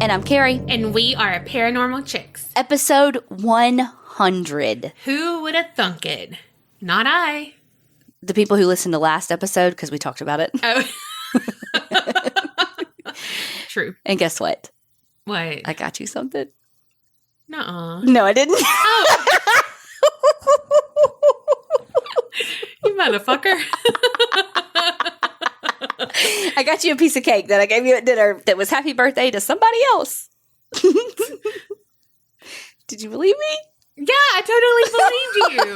And I'm Kerri. And we are Paranormal Chicks. Episode 100. Who would have thunk it? Not I. The people who listened to last episode, because we talked about it. Oh. True. And guess what? What? I got you something. Nuh-uh. No, I didn't. Oh. You motherfucker. I got you a piece of cake that I gave you at dinner that was happy birthday to somebody else. Did you believe me? Yeah, I totally believed you.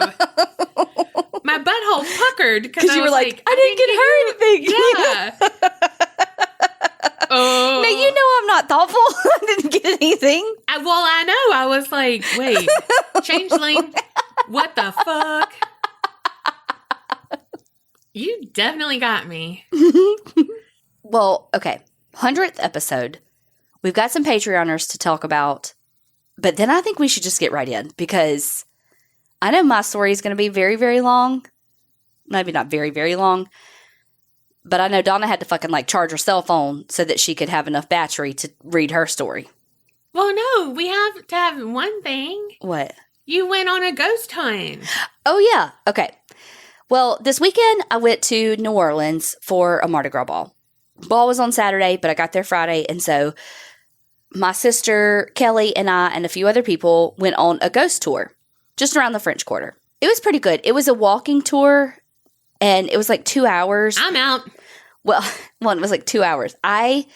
My butthole puckered because you were like, I didn't get her anything. Yeah. Oh. Now, you know I'm not thoughtful. I didn't get anything. I know. I was like, wait, changeling? What the fuck? You definitely got me. Well, okay. 100th episode. We've got some Patreoners to talk about. But then I think we should just get right in. Because I know my story is going to be very, very long. Maybe not very, very long. But I know Donna had to fucking charge her cell phone so that she could have enough battery to read her story. Well, no. We have to have one thing. What? You went on a ghost hunt. Oh, yeah. Okay. Well, this weekend, I went to New Orleans for a Mardi Gras ball. Ball was on Saturday, but I got there Friday, and so my sister, Kelly, and I, and a few other people went on a ghost tour just around the French Quarter. It was pretty good. It was a walking tour, and it was 2 hours. I'm out. Well, it was 2 hours. I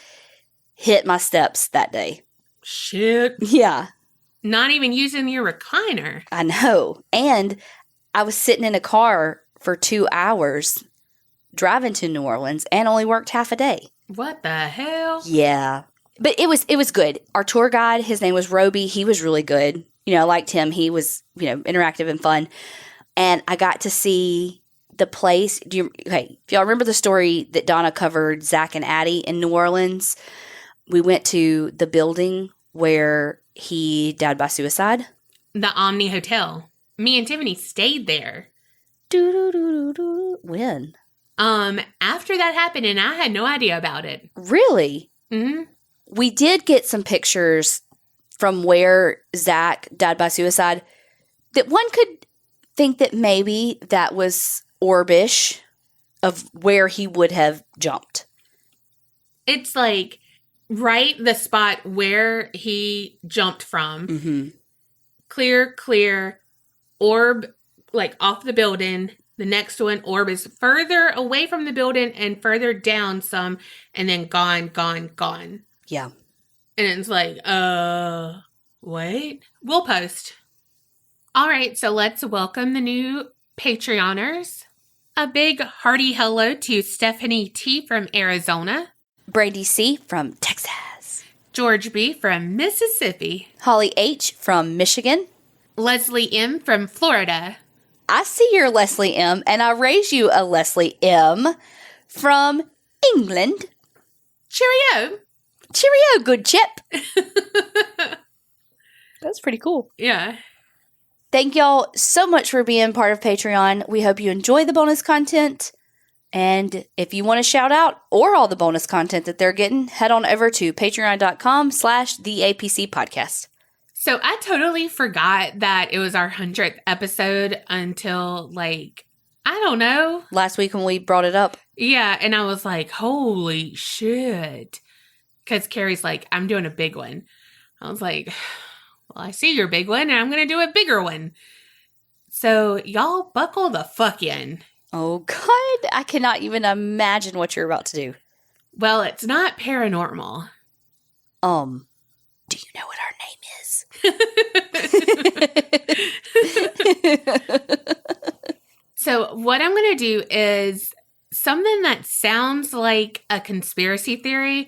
hit my steps that day. Shit. Yeah. Not even using your recliner. I know. And I was sitting in a car for 2 hours driving to New Orleans and only worked half a day. What the hell? Yeah. But it was good. Our tour guide, his name was Roby. He was really good. I liked him. He was, interactive and fun. And I got to see the place. If y'all remember the story that Donna covered Zach and Addie in New Orleans, we went to the building where he died by suicide. The Omni Hotel. Me and Tiffany stayed there. When? After that happened, and I had no idea about it. Really? Mm-hmm. We did get some pictures from where Zach died by suicide that one could think that maybe that was orbish of where he would have jumped. It's right the spot where he jumped from. Mm-hmm. Clear, orb, off the building. The next one, orb, is further away from the building and further down some, and then gone. Yeah. And it's what? We'll post. All right, so let's welcome the new Patreoners. A big hearty hello to Stephanie T. from Arizona. Brandy C. from Texas. George B. from Mississippi. Holly H. from Michigan. Leslie M. from Florida. I see your Leslie M. and I raise you a Leslie M. from England. Cheerio. Cheerio, good chip. That's pretty cool. Yeah. Thank y'all so much for being part of Patreon. We hope you enjoy the bonus content. And if you want to shout out or all the bonus content that they're getting, head on over to patreon.com/theapcpodcast. So I totally forgot that it was our 100th episode until I don't know. Last week when we brought it up. Yeah. And I was like, holy shit. Because Kerri's I'm doing a big one. I was like, well, I see your big one and I'm going to do a bigger one. So y'all buckle the fuck in. Oh, God. I cannot even imagine what you're about to do. Well, it's not paranormal. Do you know what our name is? So what I'm going to do is something that sounds like a conspiracy theory,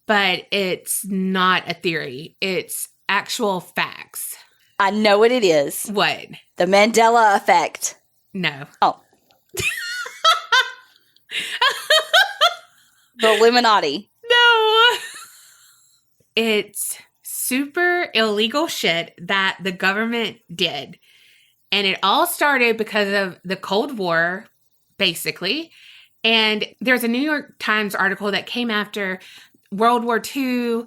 but it's not a theory. It's actual facts. I know what it is. What? The Mandela effect. No. Oh. The Illuminati. No. It's super illegal shit that the government did. And it all started because of the Cold War, basically. And there's a New York Times article that came after World War II,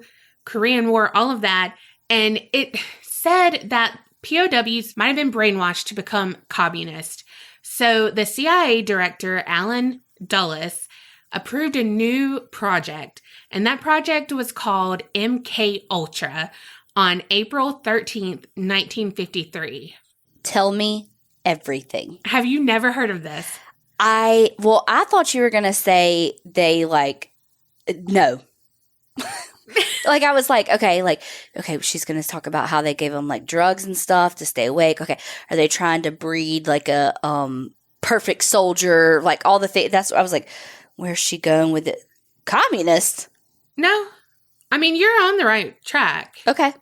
Korean War, all of that. And it said that POWs might have been brainwashed to become communist. So the CIA director, Alan Dulles, approved a new project. And that project was called MK Ultra on April 13th, 1953. Tell me everything. Have you never heard of this? I thought you were going to say they no. I was okay, she's going to talk about how they gave them drugs and stuff to stay awake. Okay. Are they trying to breed a perfect soldier? All the things. That's what I was like, where's she going with it? Communist? No. I mean, you're on the right track. Okay.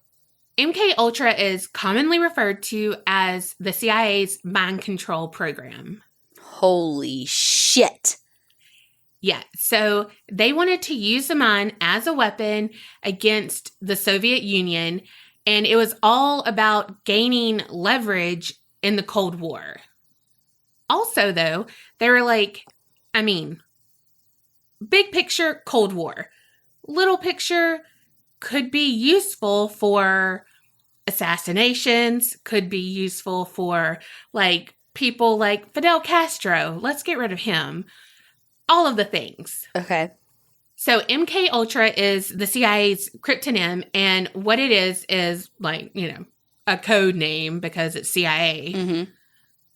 MK Ultra is commonly referred to as the CIA's mind control program. Holy shit. Yeah, so they wanted to use the mind as a weapon against the Soviet Union, and it was all about gaining leverage in the Cold War. Also, though, they were big picture, Cold War. Little picture could be useful for assassinations, could be useful for, people like Fidel Castro. Let's get rid of him. All of the things. Okay. So MK Ultra is the CIA's cryptonym, and what it is a code name because it's CIA. Mm-hmm.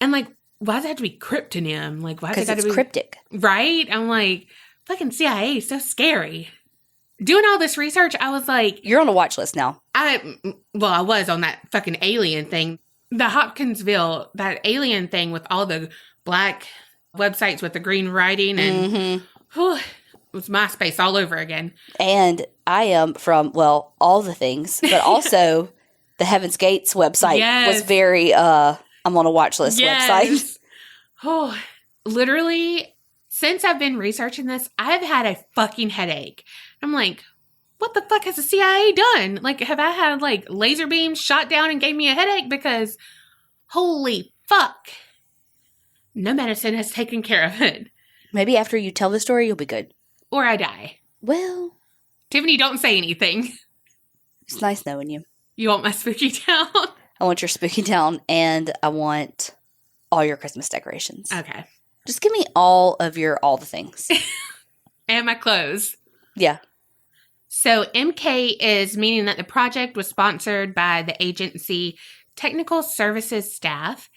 And why does it have to be cryptonym? Why does it Because have to be cryptic, right? I'm fucking CIA is so scary. Doing all this research, I was like, you're on a watch list now. I was on that fucking alien thing, the Hopkinsville, that alien thing with all the black websites with the green writing, and it was MySpace all over again. And I am from, all the things, but also the Heaven's Gates website was very, I'm on a watch list website. Oh, literally, since I've been researching this, I've had a fucking headache. I'm like, what the fuck has the CIA done? Have I had, laser beams shot down and gave me a headache? Because, holy fuck. No medicine has taken care of it. Maybe after you tell the story, you'll be good. Or I die. Well. Tiffany, don't say anything. It's nice knowing you. You want my spooky town? I want your spooky town, and I want all your Christmas decorations. Okay. Just give me all the things. And my clothes. Yeah. So MK is meaning that the project was sponsored by the agency Technical Services Staff,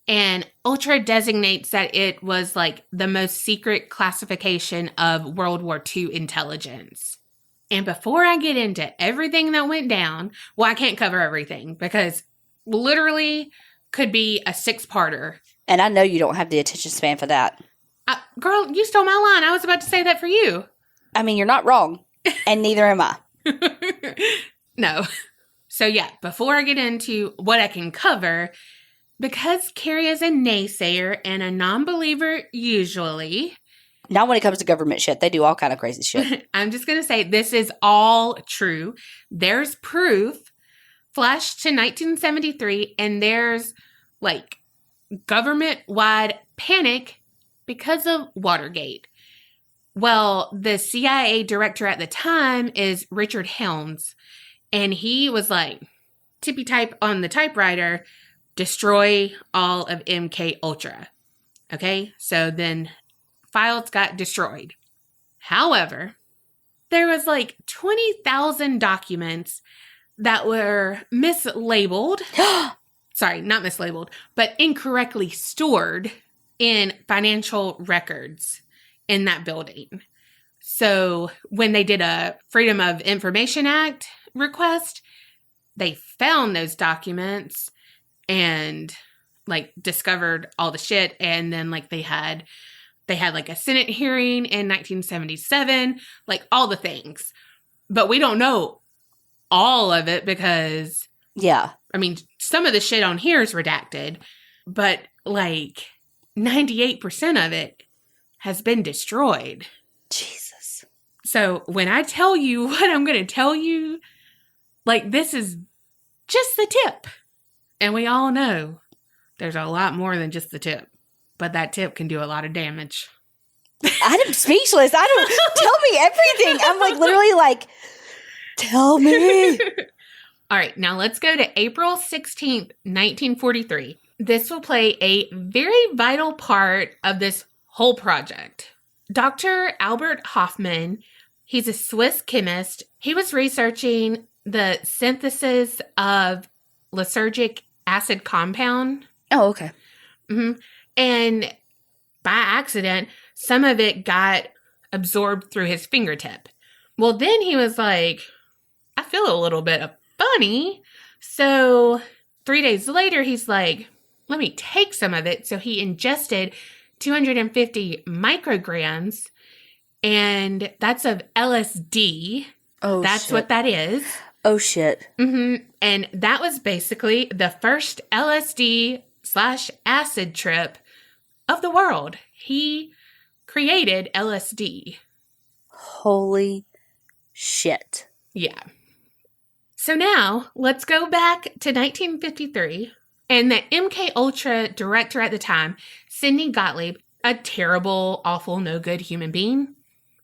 and Ultra designates that it was the most secret classification of World War II intelligence. And before I get into everything that went down, I can't cover everything because literally could be a 6-parter. And I know you don't have the attention span for that. Girl, you stole my line. I was about to say that for you. I mean, you're not wrong. And neither am I. No. So yeah, before I get into what I can cover, because Kerri is a naysayer and a non-believer usually. Not when it comes to government shit. They do all kind of crazy shit. I'm just going to say this is all true. There's proof. Flash to 1973, and there's government-wide panic because of Watergate. Well, the CIA director at the time is Richard Helms, and he was tippy type on the typewriter, destroy all of MK Ultra. Okay, so then files got destroyed. However, there was 20,000 documents that were mislabeled. Sorry, not mislabeled, but incorrectly stored in financial records in that building. So when they did a Freedom of Information Act request, they found those documents and discovered all the shit. And then they had a Senate hearing in 1977, all the things. But we don't know all of it because, yeah, I mean, some of the shit on here is redacted, but 98% of it has been destroyed. Jesus. So when I tell you what I'm going to tell you, this is just the tip. And we all know there's a lot more than just the tip, but that tip can do a lot of damage. I'm speechless. I don't tell me everything. I'm literally Tell me. All right, now let's go to April 16th, 1943. This will play a very vital part of this whole project. Dr. Albert Hoffman, he's a Swiss chemist. He was researching the synthesis of lysergic acid compound. Oh, okay. Mm-hmm. And by accident, some of it got absorbed through his fingertip. Well, then he was like, I feel a little bit funny. So 3 days later, he's like, let me take some of it. So he ingested 250 micrograms, and that's of LSD. Oh, That's shit. what that is. Oh, shit. Mm-hmm. And that was basically the first LSD/acid trip of the world. He created LSD. Holy shit. Yeah. So now let's go back to 1953, and the MK Ultra director at the time, Sidney Gottlieb, a terrible, awful, no good human being,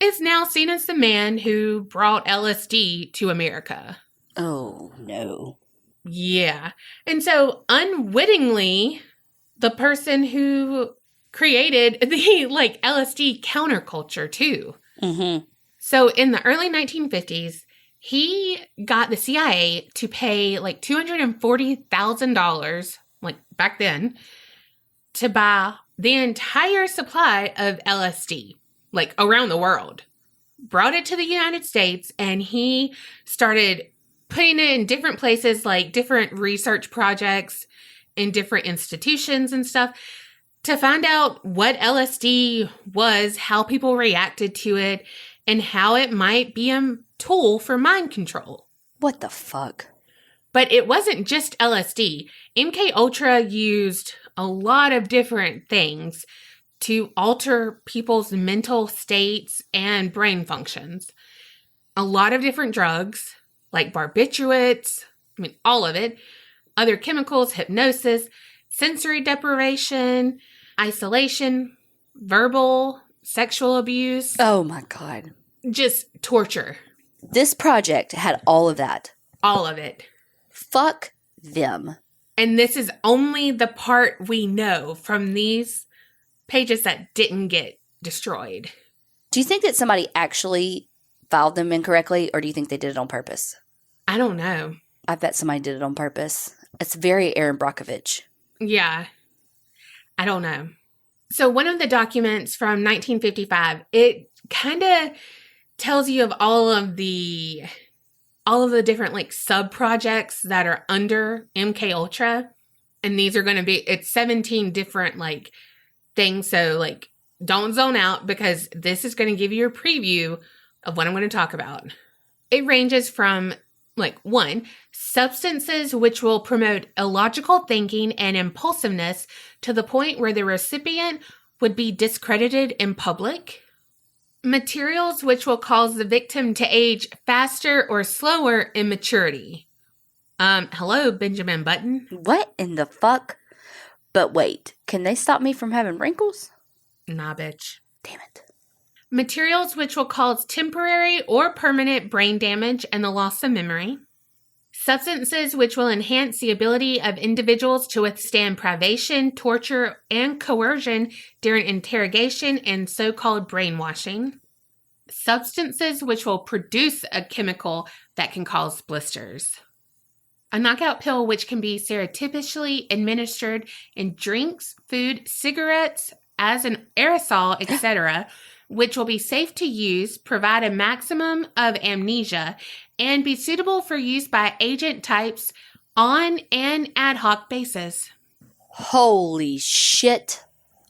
is now seen as the man who brought LSD to America. Oh, no. Yeah. And so unwittingly, the person who created the LSD counterculture too. Mm-hmm. So in the early 1950s, he got the CIA to pay $240,000, back then, to buy the entire supply of LSD, around the world. Brought it to the United States, and he started putting it in different places, different research projects in different institutions and stuff, to find out what LSD was, how people reacted to it, and how it might be a tool for mind control. What the fuck? But it wasn't just LSD. MK Ultra used a lot of different things to alter people's mental states and brain functions. A lot of different drugs, like barbiturates, all of it, other chemicals, hypnosis, sensory deprivation, isolation, verbal, sexual abuse. Oh, my God. Just torture. This project had all of that. All of it. Fuck them. And this is only the part we know from these pages that didn't get destroyed. Do you think that somebody actually filed them incorrectly, or do you think they did it on purpose? I don't know. I bet somebody did it on purpose. It's very Aaron Brockovich. Yeah. I don't know. So one of the documents from 1955, it kind of tells you of all of the different sub projects that are under MK Ultra, and these are going to be, it's 17 different things. So don't zone out, because this is going to give you a preview of what I'm going to talk about. It ranges from 1, substances which will promote illogical thinking and impulsiveness to the point where the recipient would be discredited in public. Materials which will cause the victim to age faster or slower in maturity. Hello, Benjamin Button. What in the fuck? But wait, can they stop me from having wrinkles? Nah, bitch. Damn it. Materials which will cause temporary or permanent brain damage and the loss of memory. Substances which will enhance the ability of individuals to withstand privation, torture, and coercion during interrogation and so-called brainwashing. Substances which will produce a chemical that can cause blisters. A knockout pill which can be surreptitiously administered in drinks, food, cigarettes, as an aerosol, etc., which will be safe to use, provide a maximum of amnesia, and be suitable for use by agent types on an ad hoc basis. Holy shit.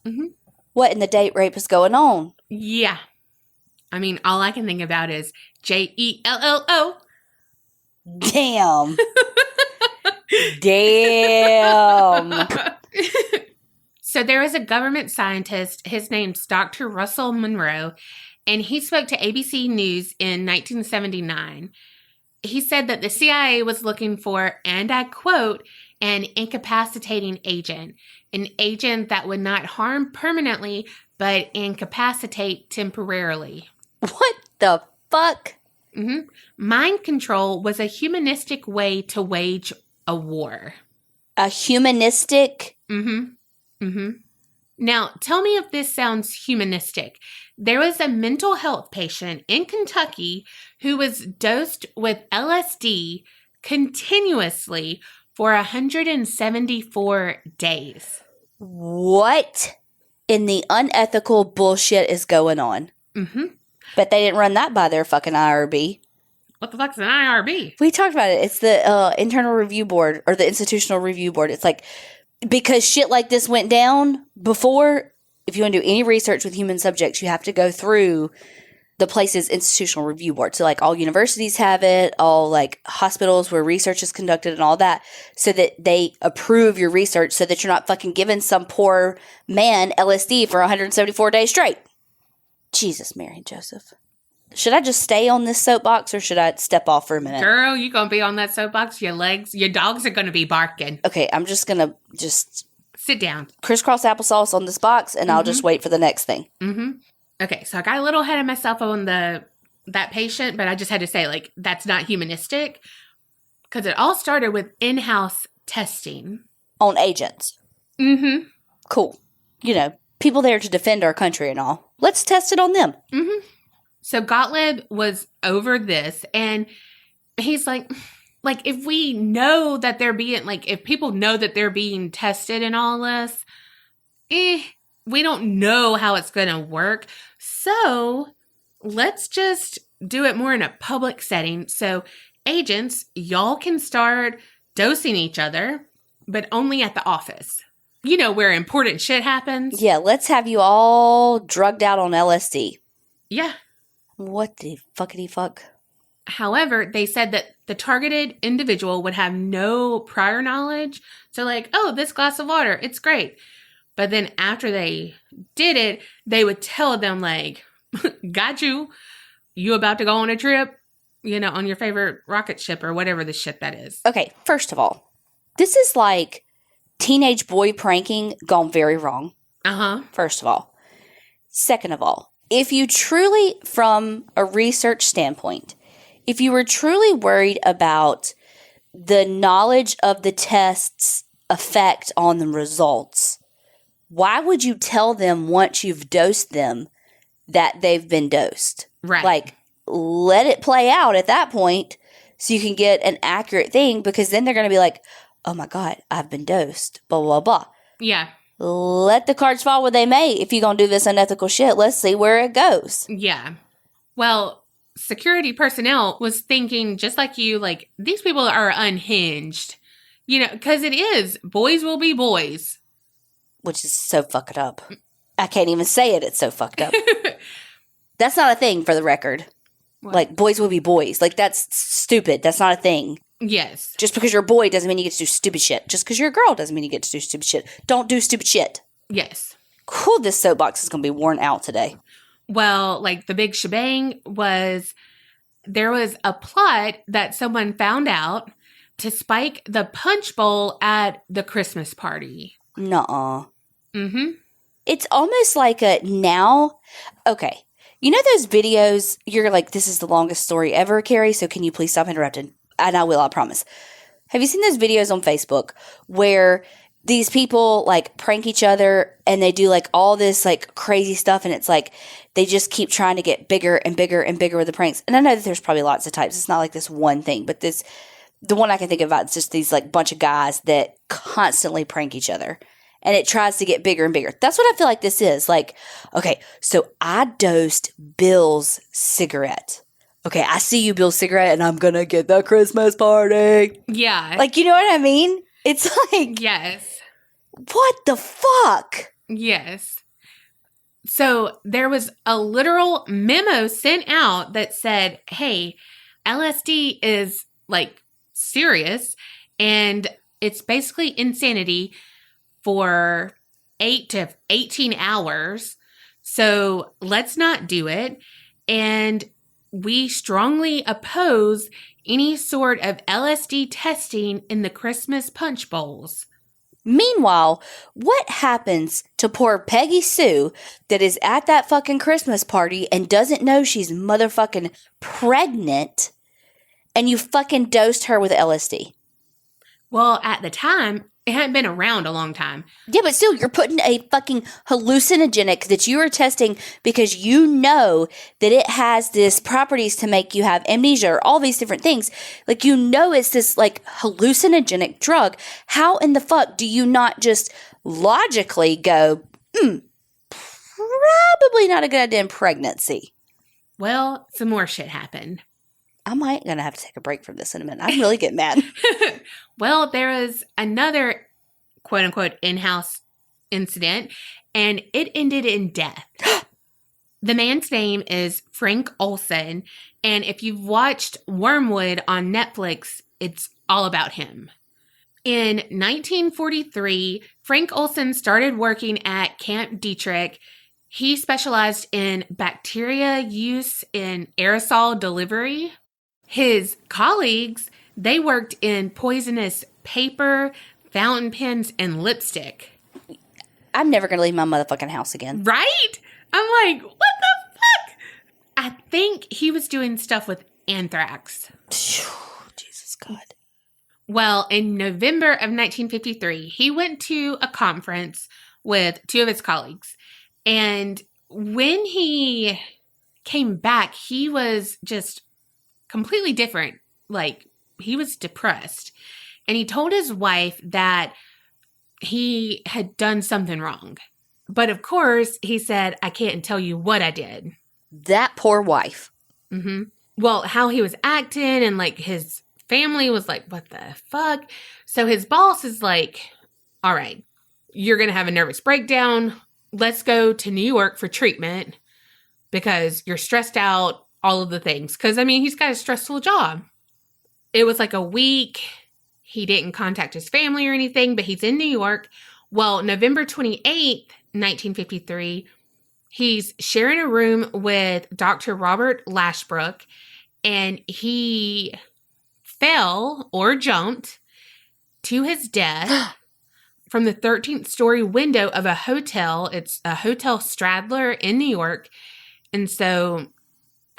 Mm-hmm. What in the date rape is going on? Yeah. All I can think about is JELLO. Damn. Damn. So there was a government scientist, his name's Dr. Russell Monroe, and he spoke to ABC News in 1979. He said that the CIA was looking for, and I quote, an incapacitating agent, an agent that would not harm permanently, but incapacitate temporarily. What the fuck? Mind control was a humanistic way to wage a war. A humanistic? Now, tell me if this sounds humanistic. There was a mental health patient in Kentucky who was dosed with LSD continuously for 174 days. What in the unethical bullshit is going on? Bet they didn't run that by their fucking IRB. What the fuck's an IRB? We talked about it. It's the Internal Review Board or the Institutional Review Board. It's like, because shit like this went down before, if you want to do any research with human subjects, you have to go through the place's Institutional Review Board. So like all universities have it, all like hospitals where research is conducted and all that, so that they approve your research so that you're not fucking giving some poor man LSD for 174 days straight. Jesus, Mary and Joseph. Should I just stay on this soapbox or should I step off for a minute? Girl, you gonna be on that soapbox? Your dogs are gonna be barking. Okay, I'm just gonna sit down. Crisscross applesauce on this box and I'll just wait for the next thing. Okay, so I got a little ahead of myself on that patient, but I just had to say, like, that's not humanistic because it all started with in-house testing. On agents. Cool. You know, people there to defend our country and all. Let's test it on them. So Gottlieb was over this, and he's like, if we know that they're being, if people know that they're being tested and all this, we don't know how it's going to work. So let's just do it more in a public setting. So agents, y'all can start dosing each other, but only at the office. You know, where important shit happens. Yeah, let's have you all drugged out on LSD. Yeah. What the fuckity fuck? However, they said that the targeted individual would have no prior knowledge. So like, oh, this glass of water, it's great. But then after they did it, they would tell them like, got you. You about to go on a trip, you know, on your favorite rocket ship or whatever the shit that is. Okay, first of all, this is like teenage boy pranking gone very wrong. First of all. Second of all, if you truly, from a research standpoint, if you were truly worried about the knowledge of the test's effect on the results, why would you tell them once you've dosed them that they've been dosed? Right. Like, let it play out at that point so you can get an accurate thing, because then they're going to be like, oh my God, I've been dosed, blah, blah, blah. Yeah. Let the cards fall where they may. If you're going to do this unethical shit, let's see where it goes. Yeah. Well, security personnel was thinking just like you, like, these people are unhinged. You know, because it is. Boys will be boys. Which is so fucked up. I can't even say it. It's so fucked up. That's not a thing, for the record. What? Like, boys will be boys. Like, that's stupid. That's not a thing. Yes. Just because you're a boy doesn't mean you get to do stupid shit. Just because you're a girl doesn't mean you get to do stupid shit. Don't do stupid shit. Yes. Cool, this soapbox is going to be worn out today. Well, like, the big shebang was there was a plot that someone found out to spike the punch bowl at the Christmas party. Nuh-uh. It's almost like a now. Okay. You know those videos, you're like, this is the longest story ever, Kerri, so can you please stop interrupting? And I will, I promise. Have you seen those videos on Facebook where these people like prank each other and they do like all this like crazy stuff, and it's like they just keep trying to get bigger and bigger and bigger with the pranks? And I know that there's probably lots of types. It's not like this one thing, but the one I can think about is just these like bunch of guys that constantly prank each other. And it tries to get bigger and bigger. That's what I feel like this is. Like, okay, so I dosed Bill's cigarette. Okay, I see you, Bill's cigarette, and I'm going to get the Christmas party. Yeah. Like, you know what I mean? It's like, yes. What the fuck? Yes. So there was a literal memo sent out that said, hey, LSD is like serious, and it's basically insanity for 8 to 18 hours. So let's not do it. And we strongly oppose any sort of LSD testing in the Christmas punch bowls. Meanwhile, what happens to poor Peggy Sue that is at that fucking Christmas party and doesn't know she's motherfucking pregnant and you fucking dosed her with LSD? Well, at the time, it hadn't been around a long time. Yeah, but still, you're putting a fucking hallucinogenic that you are testing because you know that it has this properties to make you have amnesia or all these different things. Like, you know it's this, like, hallucinogenic drug. How in the fuck do you not just logically go, probably not a good idea in pregnancy? Well, some more shit happened. I might gonna have to take a break from this in a minute. I'm really getting mad. Well, there was another quote-unquote in-house incident, and it ended in death. The man's name is Frank Olson, and if you've watched Wormwood on Netflix, it's all about him. In 1943, Frank Olson started working at Camp Dietrich. He specialized in bacteria use in aerosol delivery. His colleagues, they worked in poisonous paper, fountain pens, and lipstick. I'm never going to leave my motherfucking house again. Right? I'm like, what the fuck? I think he was doing stuff with anthrax. Jesus God. Well, in November of 1953, he went to a conference with two of his colleagues. And when he came back, he was just completely different. Like, he was depressed. And he told his wife that he had done something wrong. But of course, he said, I can't tell you what I did. That poor wife. Mm-hmm. Well, how he was acting and like his family was like, what the fuck? So his boss is like, all right, you're going to have a nervous breakdown. Let's go to New York for treatment because you're stressed out, all of the things. Because, I mean, he's got a stressful job. It was like a week. He didn't contact his family or anything, but he's in New York. Well, November 28th, 1953, he's sharing a room with Dr. Robert Lashbrook, and he fell or jumped to his death from the 13th story window of a hotel. It's a Hotel Stradler in New York. And so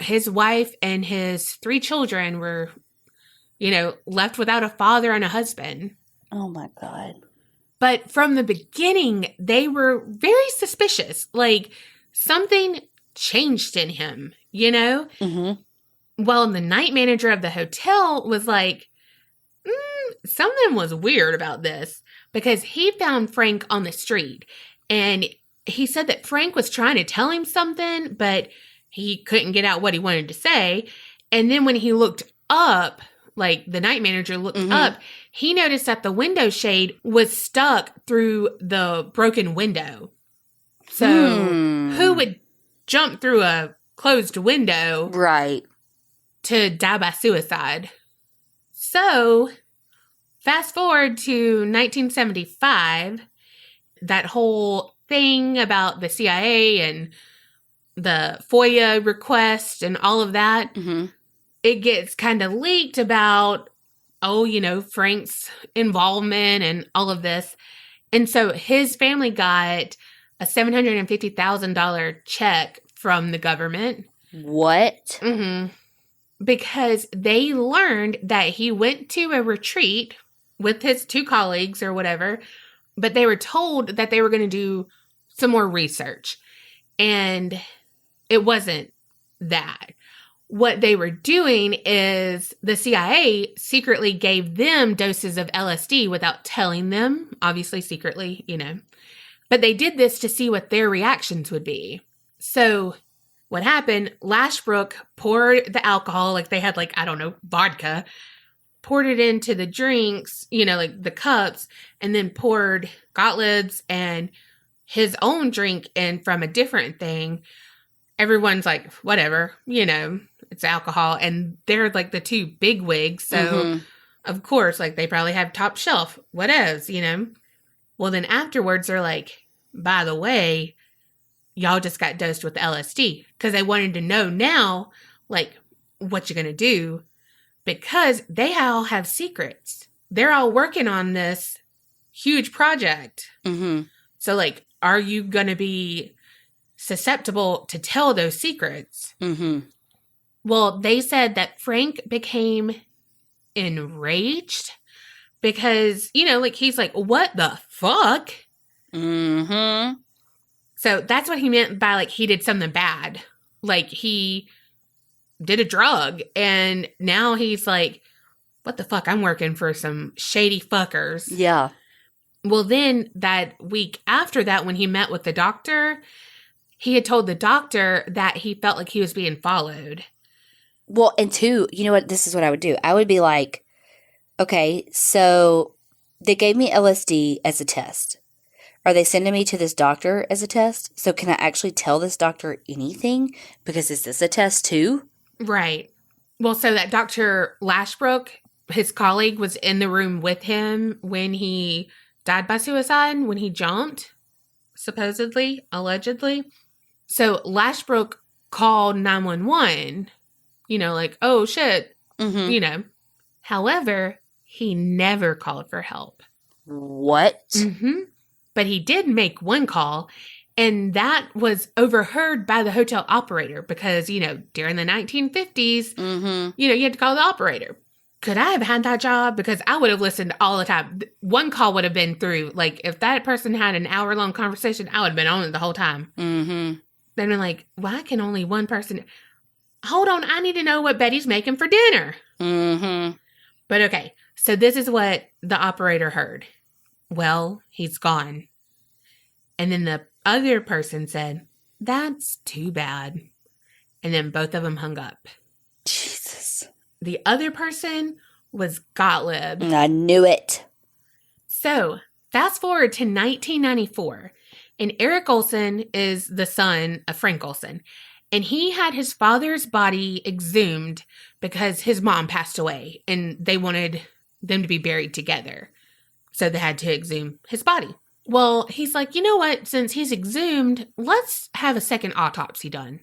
his wife and his 3 children were, left without a father and a husband. Oh my God. But from the beginning, they were very suspicious. Like, something changed in him, Mm-hmm. Well, the night manager of the hotel was like, something was weird about this, because he found Frank on the street. And he said that Frank was trying to tell him something, but he couldn't get out what he wanted to say. And then when he looked up, like the night manager looked up, he noticed that the window shade was stuck through the broken window. So who would jump through a closed window Right. to die by suicide? So fast forward to 1975, that whole thing about the CIA and the FOIA request and all of that, it gets kind of leaked about, Frank's involvement and all of this. And so his family got a $750,000 check from the government. What? Because they learned that he went to a retreat with his 2 colleagues or whatever, but they were told that they were going to do some more research. And it wasn't that. What they were doing is the CIA secretly gave them doses of LSD without telling them, obviously secretly, But they did this to see what their reactions would be. So what happened, Lashbrook poured the alcohol, like they had vodka, poured it into the drinks, like the cups, and then poured Gottlieb's and his own drink in from a different thing. Everyone's like, whatever, it's alcohol. And they're like the 2 big wigs. So, of course, like they probably have top shelf, whatevs, Well, then afterwards they're like, by the way, y'all just got dosed with LSD. Because they wanted to know now, like, what you going to do. Because they all have secrets. They're all working on this huge project. Mm-hmm. So, like, are you going to be susceptible to tell those secrets? Mm-hmm. Well, they said that Frank became enraged because, like, he's like, what the fuck? Mm-hmm. So that's what he meant by, like, he did something bad. Like, he did a drug, and now he's like, what the fuck? I'm working for some shady fuckers. Yeah. Well, then that week after that, when he met with the doctor, he had told the doctor that he felt like he was being followed. Well, and two, you know what? This is what I would do. I would be like, okay, so they gave me LSD as a test. Are they sending me to this doctor as a test? So can I actually tell this doctor anything? Because is this a test too? Right. Well, so that Dr. Lashbrook, his colleague, was in the room with him when he died by suicide, when he jumped, supposedly, allegedly. So Lashbrook called 911, like, oh shit, Mm-hmm. However, he never called for help. What? Mm-hmm. But he did make one call, and that was overheard by the hotel operator because, during the 1950s, Mm-hmm. you had to call the operator. Could I have had that job? Because I would have listened all the time. One call would have been through. Like, if that person had an hour-long conversation, I would have been on it the whole time. Mm-hmm. They'd been like, why can only one person... Hold on, I need to know what Betty's making for dinner. Mm-hmm. But okay, so this is what the operator heard. Well, he's gone. And then the other person said, that's too bad. And then both of them hung up. Jesus. The other person was Gottlieb. I knew it. So, fast forward to 1994, and Eric Olson is the son of Frank Olson, and he had his father's body exhumed because his mom passed away, and they wanted them to be buried together. So they had to exhume his body. Well, he's like, you know what? Since he's exhumed, let's have a second autopsy done.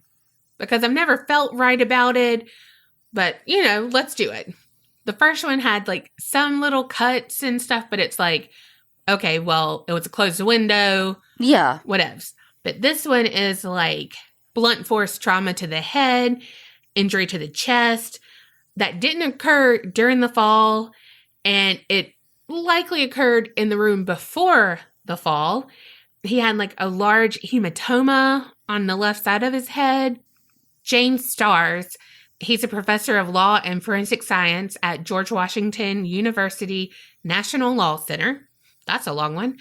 Because I've never felt right about it, but, let's do it. The first one had, like, some little cuts and stuff, but it's like, okay, well, it was a closed window. Yeah. Whatevs. But this one is, like, blunt force trauma to the head, injury to the chest. That didn't occur during the fall, and it likely occurred in the room before the fall. He had, like, a large hematoma on the left side of his head. James Stars, he's a professor of law and forensic science at George Washington University National Law Center. That's a long one.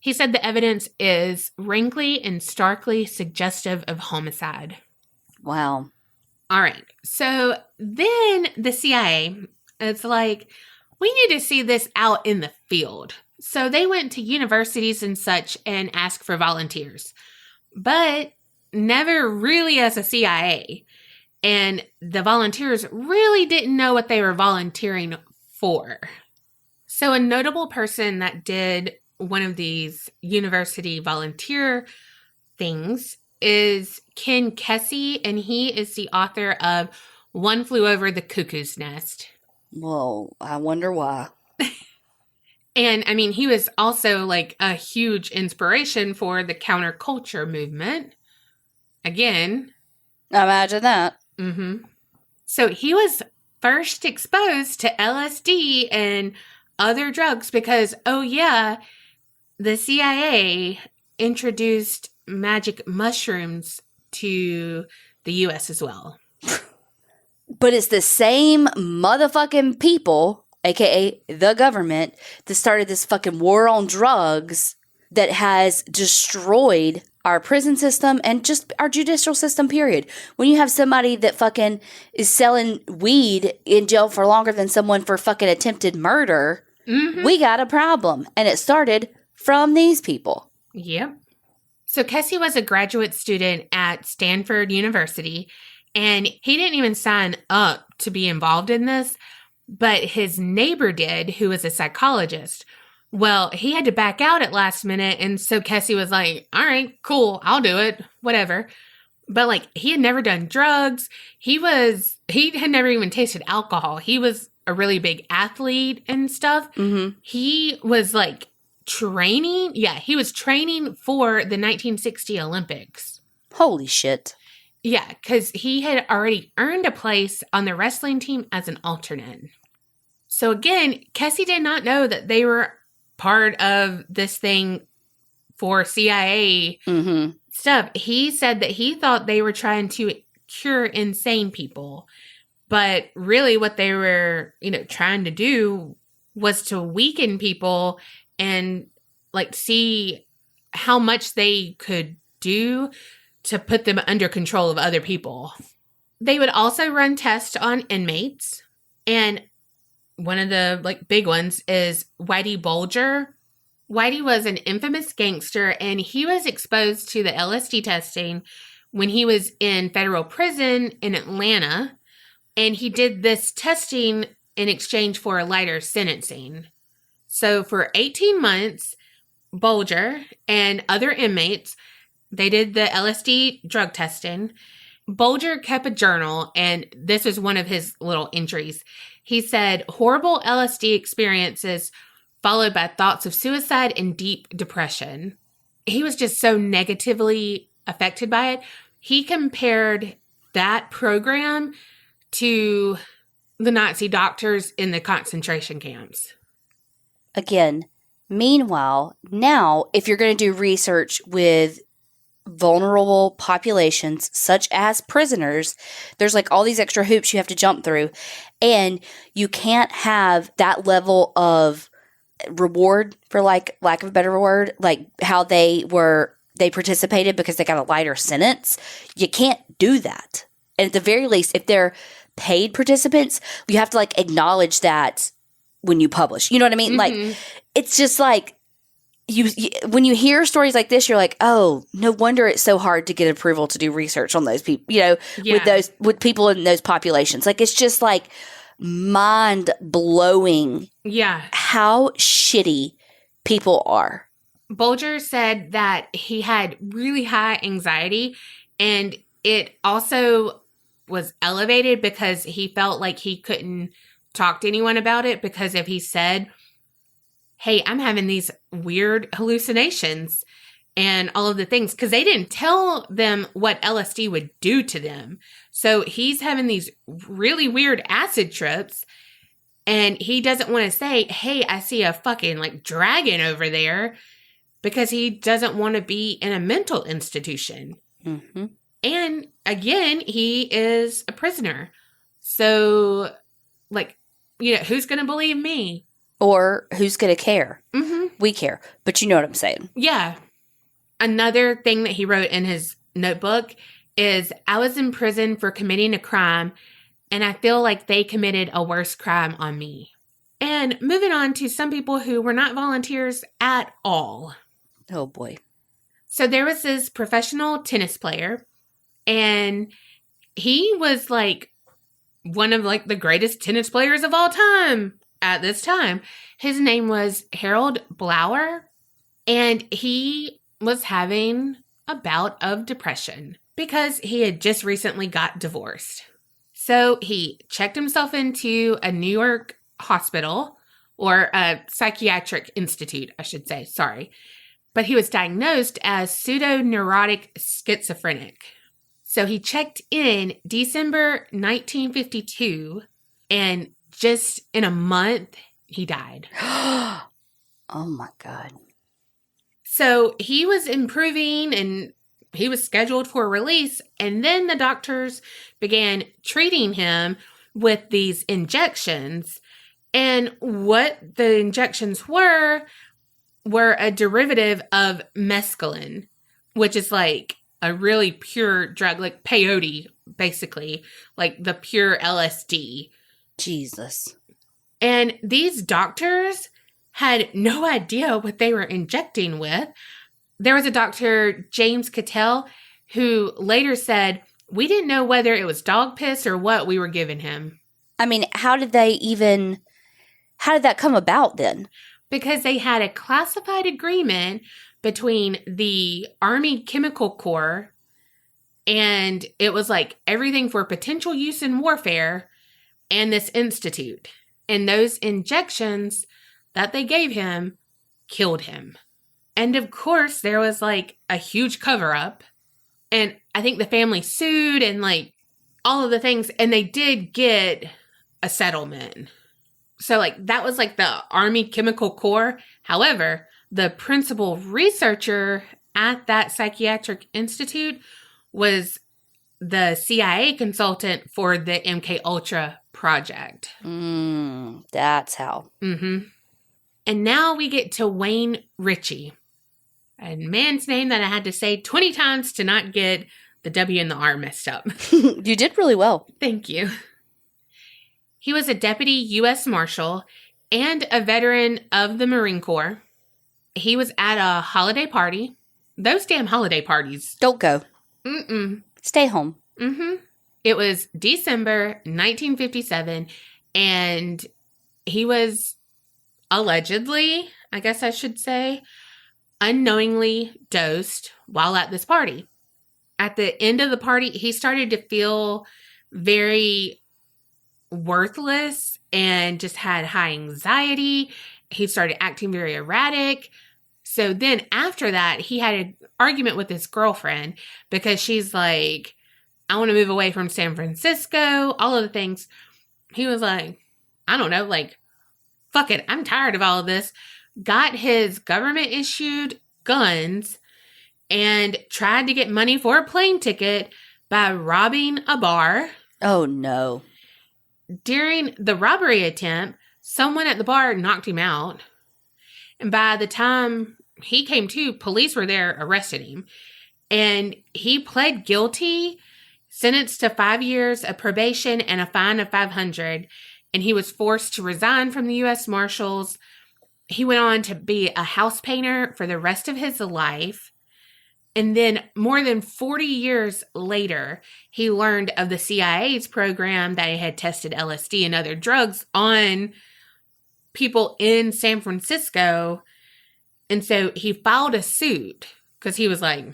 He said the evidence is wrinkly and starkly suggestive of homicide. Wow. All right. So then the CIA is like, we need to see this out in the field. So they went to universities and such and asked for volunteers, but never really as a CIA. And the volunteers really didn't know what they were volunteering for. So a notable person that did one of these university volunteer things is Ken Kesey, and he is the author of One Flew Over the Cuckoo's Nest. Well, I wonder why. And, I mean, he was also, like, a huge inspiration for the counterculture movement. Again. Imagine that. Mm-hmm. So he was first exposed to LSD and other drugs because, oh yeah, the CIA introduced magic mushrooms to the U.S. as well. But it's the same motherfucking people, aka the government, that started this fucking war on drugs that has destroyed our prison system and just our judicial system, period. When you have somebody that fucking is selling weed in jail for longer than someone for fucking attempted murder, we got a problem. And it started from these people. Yep. So Kesey was a graduate student at Stanford University, and he didn't even sign up to be involved in this, but his neighbor did, who was a psychologist. Well, he had to back out at last minute, and so Kesey was like, all right, cool, I'll do it, whatever. But, like, he had never done drugs. He had never even tasted alcohol. He was a really big athlete and stuff. Mm-hmm. He was, like, training. Yeah, he was training for the 1960 Olympics. Holy shit. Yeah, because he had already earned a place on the wrestling team as an alternate. So again, Kesey did not know that they were part of this thing for CIA stuff. He said that he thought they were trying to cure insane people. But really what they were, trying to do was to weaken people and like see how much they could do to put them under control of other people. They would also run tests on inmates. And one of the like big ones is Whitey Bulger. Whitey was an infamous gangster, and he was exposed to the LSD testing when he was in federal prison in Atlanta. And he did this testing in exchange for a lighter sentencing. So for 18 months, Bulger and other inmates, they did the LSD drug testing. Bulger kept a journal, and this was one of his little entries. He said, horrible LSD experiences followed by thoughts of suicide and deep depression. He was just so negatively affected by it. He compared that program to the Nazi doctors in the concentration camps. Again, meanwhile, now, if you're going to do research with vulnerable populations, such as prisoners, there's like all these extra hoops you have to jump through. And you can't have that level of reward, for like lack of a better word, like how they participated because they got a lighter sentence. You can't do that. And at the very least, if they're paid participants, you have to like acknowledge that when you publish. You know what I mean? Like, it's just like you when you hear stories like this, you're like, oh, no wonder it's so hard to get approval to do research on those people, with people in those populations. Like, it's just like mind blowing. Yeah. How shitty people are. Bulger said that he had really high anxiety, and it also was elevated because he felt like he couldn't talk to anyone about it, because if he said, hey, I'm having these weird hallucinations and all of the things, because they didn't tell them what LSD would do to them. So he's having these really weird acid trips, and he doesn't want to say, hey, I see a fucking like dragon over there, because he doesn't want to be in a mental institution. Mm-hmm. And again, he is a prisoner. So, like, who's going to believe me? Or who's going to care? Mm-hmm. We care. But you know what I'm saying. Yeah. Another thing that he wrote in his notebook is, I was in prison for committing a crime, and I feel like they committed a worse crime on me. And moving on to some people who were not volunteers at all. Oh, boy. So there was this professional tennis player, and he was like one of like the greatest tennis players of all time at this time. His name was Harold Blower, and he was having a bout of depression because he had just recently got divorced. So he checked himself into a New York hospital, or a psychiatric institute, I should say, sorry. But he was diagnosed as pseudo-neurotic schizophrenic. So he checked in December 1952, and just in a month, he died. Oh, my God. So he was improving, and he was scheduled for release, and then the doctors began treating him with these injections. And what the injections were a derivative of mescaline, which is like a really pure drug, like peyote, basically, like the pure LSD. Jesus. And these doctors had no idea what they were injecting with. There was a doctor, James Cattell, who later said, we didn't know whether it was dog piss or what we were giving him. I mean, how did that come about then? Because they had a classified agreement between the Army Chemical Corps, and it was like everything for potential use in warfare, and this institute. And those injections that they gave him killed him. And of course, there was like a huge cover up. And I think the family sued and like all of the things. And they did get a settlement. So like that was like the Army Chemical Corps. However, the principal researcher at that psychiatric institute was the CIA consultant for the MK Ultra project. That's how. Mm-hmm. And now we get to Wayne Ritchie, a man's name that I had to say 20 times to not get the W and the R messed up. You did really well. Thank you. He was a deputy U.S. Marshal and a veteran of the Marine Corps. He was at a holiday party. Those damn holiday parties. Don't go. Mm-mm. Stay home. Mm-hmm. It was December 1957, and he was allegedly, I guess I should say, unknowingly dosed while at this party. At the end of the party, he started to feel very worthless and just had high anxiety. He started acting very erratic. So then after that, he had an argument with his girlfriend because she's like, I want to move away from San Francisco, all of the things. He was like, I don't know, like, fuck it, I'm tired of all of this. Got his government issued guns and tried to get money for a plane ticket by robbing a bar. Oh, no. During the robbery attempt, someone at the bar knocked him out. And by the time he came to, police were there arresting him. And he pled guilty, sentenced to 5 years of probation and a fine of $500. And he was forced to resign from the U.S. Marshals. He went on to be a house painter for the rest of his life. And then more than 40 years later, he learned of the CIA's program that had tested LSD and other drugs on people in San Francisco. And so he filed a suit because he was like,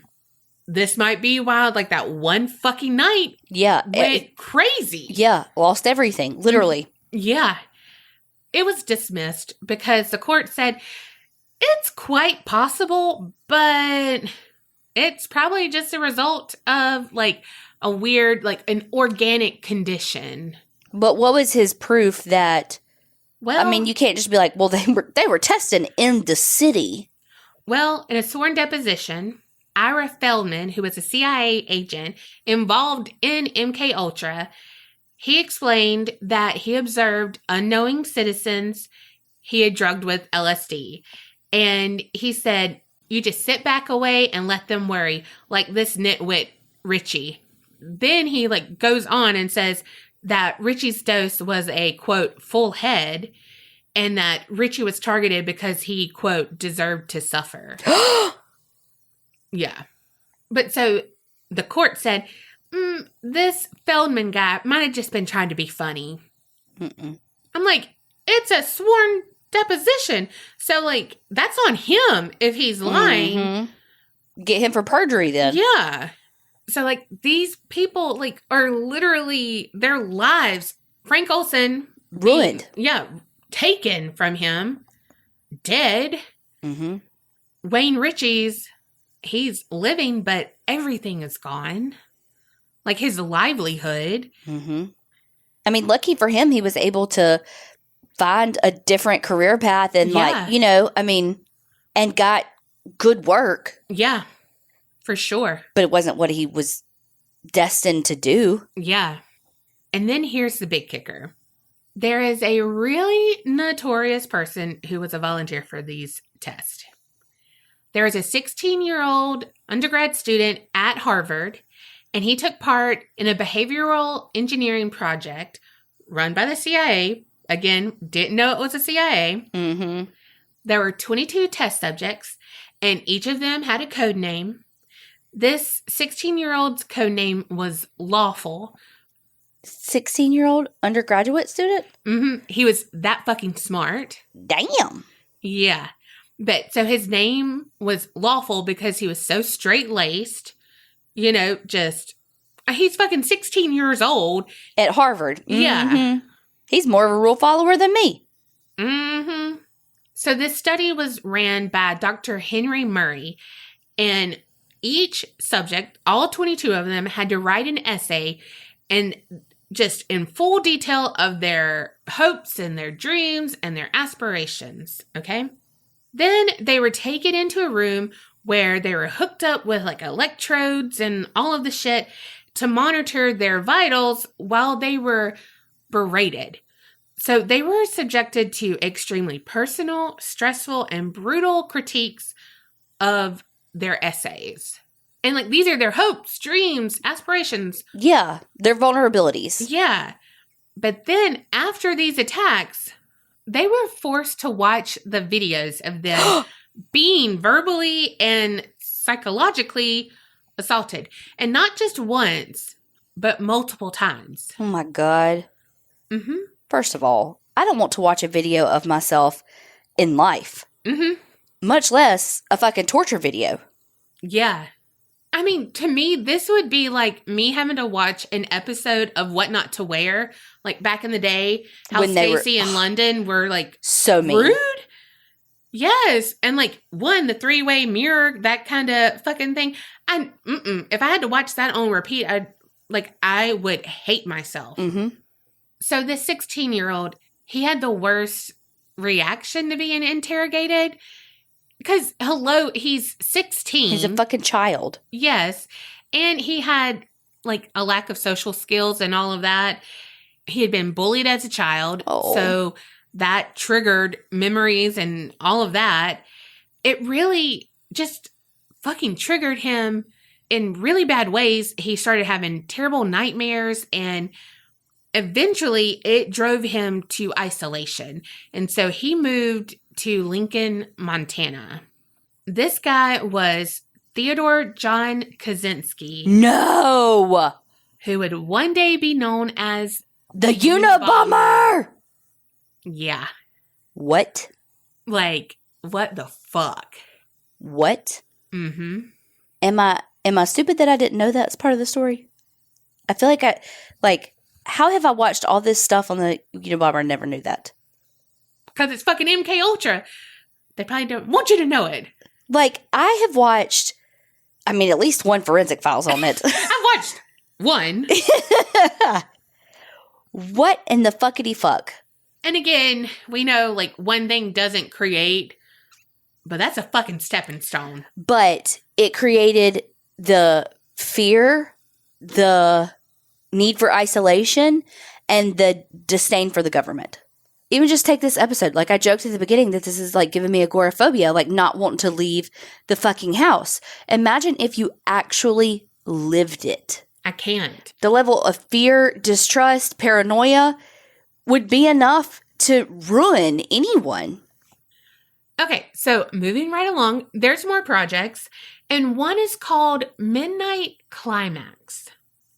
this might be wild. Like that one fucking night. Yeah. Went crazy. Yeah. Lost everything. Literally. Yeah. It was dismissed because the court said it's quite possible, but it's probably just a result of like a weird, like an organic condition. But what was his proof that, well, I mean, you can't just be like, well, they were testing in the city. Well, in a sworn deposition, Ira Feldman, who was a CIA agent involved in MK Ultra, he explained that he observed unknowing citizens he had drugged with LSD. And he said, you just sit back away and let them worry, like this nitwit Ritchie. Then he like goes on and says that Ritchie's dose was a, quote, full head, and that Ritchie was targeted because he, quote, deserved to suffer. Yeah. But so the court said, this Feldman guy might have just been trying to be funny. Mm-mm. I'm like, it's a sworn deposition. So, like, that's on him if he's lying. Mm-hmm. Get him for perjury then. Yeah. So, like, these people, like, are literally, their lives, Frank Olson. Ruined. Taken from him. Dead. Mm-hmm. Wayne Ritchie's, he's living, but everything is gone. Like, his livelihood. Mm-hmm. I mean, lucky for him, he was able to find a different career path and like, you know, I mean, and got good work. Yeah, for sure. But it wasn't what he was destined to do. Yeah. And then here's the big kicker. There is a really notorious person who was a volunteer for these tests. There is a 16-year-old undergrad student at Harvard, and he took part in a behavioral engineering project run by the CIA. Again, didn't know it was a CIA. Mm-hmm. There were 22 test subjects, and each of them had a code name. This 16-year-old's code name was Lawful. 16-year-old undergraduate student? Mm-hmm. He was that fucking smart. Damn. Yeah. But so his name was Lawful because he was so straight-laced. You know, just, he's fucking 16 years old. At Harvard. Yeah. Mm-hmm. He's more of a rule follower than me. Mm-hmm. So this study was ran by Dr. Henry Murray, and each subject, all 22 of them, had to write an essay and just in full detail of their hopes and their dreams and their aspirations, okay? Then they were taken into a room where they were hooked up with like electrodes and all of the shit to monitor their vitals while they were berated. So they were subjected to extremely personal, stressful, and brutal critiques of their essays. And like these are their hopes, dreams, aspirations. Yeah, their vulnerabilities. Yeah. But then after these attacks, they were forced to watch the videos of them being verbally and psychologically assaulted. And not just once, but multiple times. Oh my God. Mm-hmm. First of all, I don't want to watch a video of myself in life. Mm-hmm. Much less a fucking torture video. Yeah. I mean, to me, this would be like me having to watch an episode of What Not to Wear, like back in the day, how When they Stacey and London were like so mean. rude. Yes. And like the three-way mirror, that kind of fucking thing. And if I had to watch that on repeat, I would hate myself. Mm-hmm. So this 16-year-old, he had the worst reaction to being interrogated. Because, hello, he's 16. He's a fucking child. Yes. And he had, like, a lack of social skills and all of that. He had been bullied as a child. Oh. So that triggered memories and all of that. It really just fucking triggered him in really bad ways. He started having terrible nightmares, and eventually it drove him to isolation. And so he moved to Lincoln, Montana. This guy was Theodore John Kaczynski. No! Who would one day be known as The Unabomber! Yeah. What? Like, what the fuck? What? Mm-hmm. Am I stupid that I didn't know that's part of the story? I feel like how have I watched all this stuff on the Unabomber and never knew that? Because it's fucking MK Ultra. They probably don't want you to know it. Like, I have watched, at least one Forensic Files on it. I've watched one. What in the fuckity fuck? And again, we know, like, one thing doesn't create, but that's a fucking stepping stone. But it created the fear, the need for isolation, and the disdain for the government. Even just take this episode. Like I joked at the beginning that this is like giving me agoraphobia, like not wanting to leave the fucking house. Imagine if you actually lived it. I can't. The level of fear, distrust, paranoia would be enough to ruin anyone. Okay, so moving right along, there's more projects, and one is called Midnight Climax.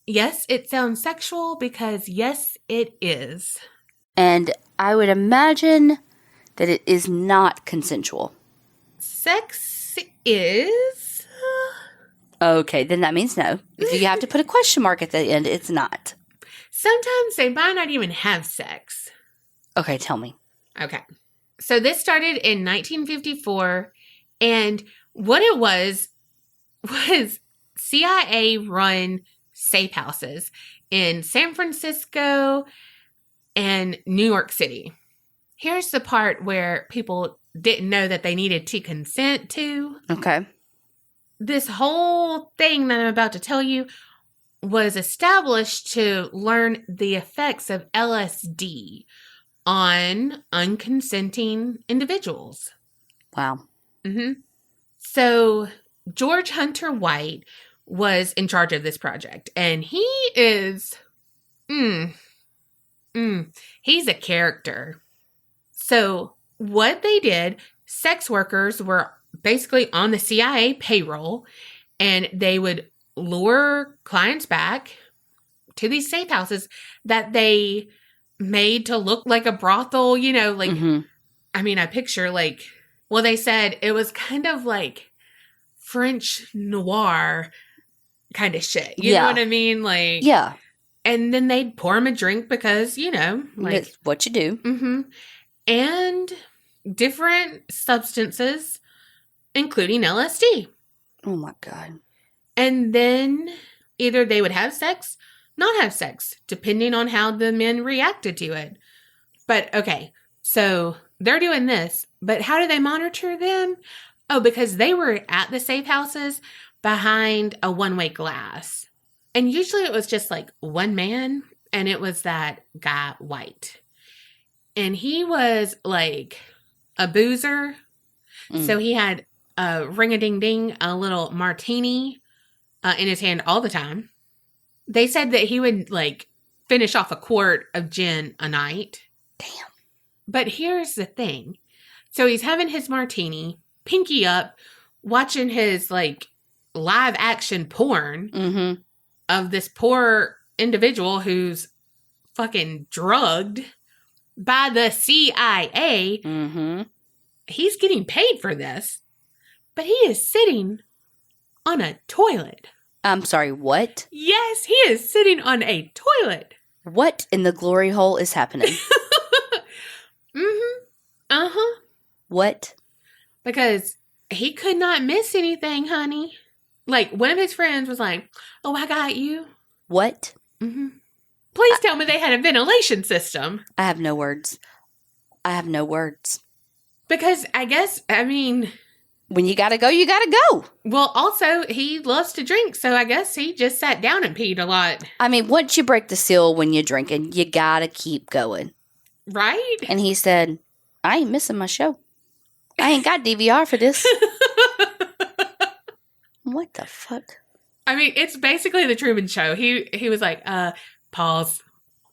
Yes, it sounds sexual because yes, it is. And I would imagine that it is not consensual. Sex is... Okay, then that means no. If you have to put a question mark at the end, it's not. Sometimes they might not even have sex. Okay, tell me. Okay. So this started in 1954, and what it was CIA-run safe houses in San Francisco and New York City. Here's the part where people didn't know that they needed to consent to. Okay. This whole thing that I'm about to tell you was established to learn the effects of LSD on unconsenting individuals. Wow. Mm-hmm. So George Hunter White was in charge of this project, and he is... he's a character. So what they did, sex workers were basically on the CIA payroll, and they would lure clients back to these safe houses that they made to look like a brothel, I picture they said it was kind of like French noir kind of shit. You know what I mean? Yeah. And then they'd pour him a drink because, It's what you do. Mm-hmm. And different substances, including LSD. Oh my God. And then either they would have sex, not have sex, depending on how the men reacted to it. But okay, so they're doing this, but how do they monitor them? Oh, because they were at the safe houses behind a one-way glass. And usually it was just like one man, and it was that guy White. And he was like a boozer. So he had a ring-a-ding-ding, a little martini in his hand all the time. They said that he would like finish off a quart of gin a night. Damn. But here's the thing. So he's having his martini, pinky up, watching his like live action porn of this poor individual who's fucking drugged by the CIA. He's getting paid for this, but he is sitting on a toilet. I'm sorry, what? Yes, he is sitting on a toilet. What in the glory hole is happening? What? Because he could not miss anything, honey. Like, one of his friends was like, oh, I got you. What? Please tell me they had a ventilation system. I have no words. Because I guess, I mean... when you gotta go, you gotta go. Well, also, he loves to drink, so I guess he just sat down and peed a lot. I mean, once you break the seal when you're drinking, you gotta keep going. Right? And he said, I ain't missing my show. I ain't got DVR for this. What the fuck? I mean, it's basically the Truman Show. He was like, pause.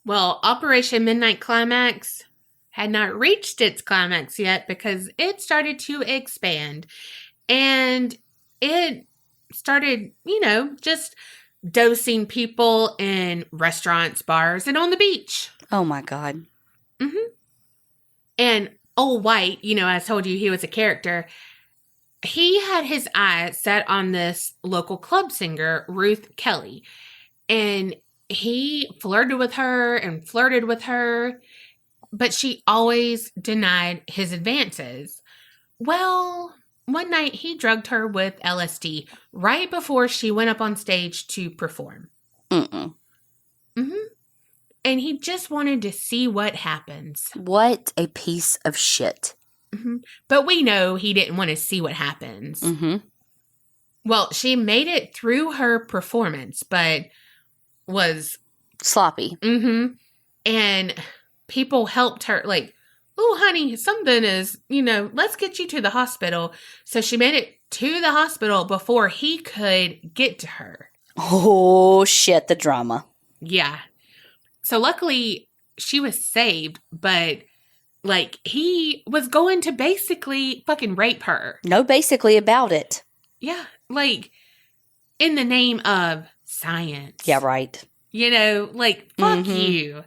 Well, Operation Midnight Climax had not reached its climax yet because it started to expand. And it started, just dosing people in restaurants, bars, and on the beach. Oh my God. And old White, I told you he was a character. He had his eye set on this local club singer, Ruth Kelly. And he flirted with her, but she always denied his advances. Well, one night he drugged her with LSD right before she went up on stage to perform. And he just wanted to see what happens. What a piece of shit. But we know he didn't want to see what happens. Well, she made it through her performance, but was sloppy. And people helped her, like, oh, honey, something is, let's get you to the hospital. So she made it to the hospital before he could get to her. Oh, shit, the drama. Yeah. So luckily, she was saved, but... like, he was going to basically fucking rape her. No, basically about it. Yeah, like, in the name of science. Yeah, right. Fuck you.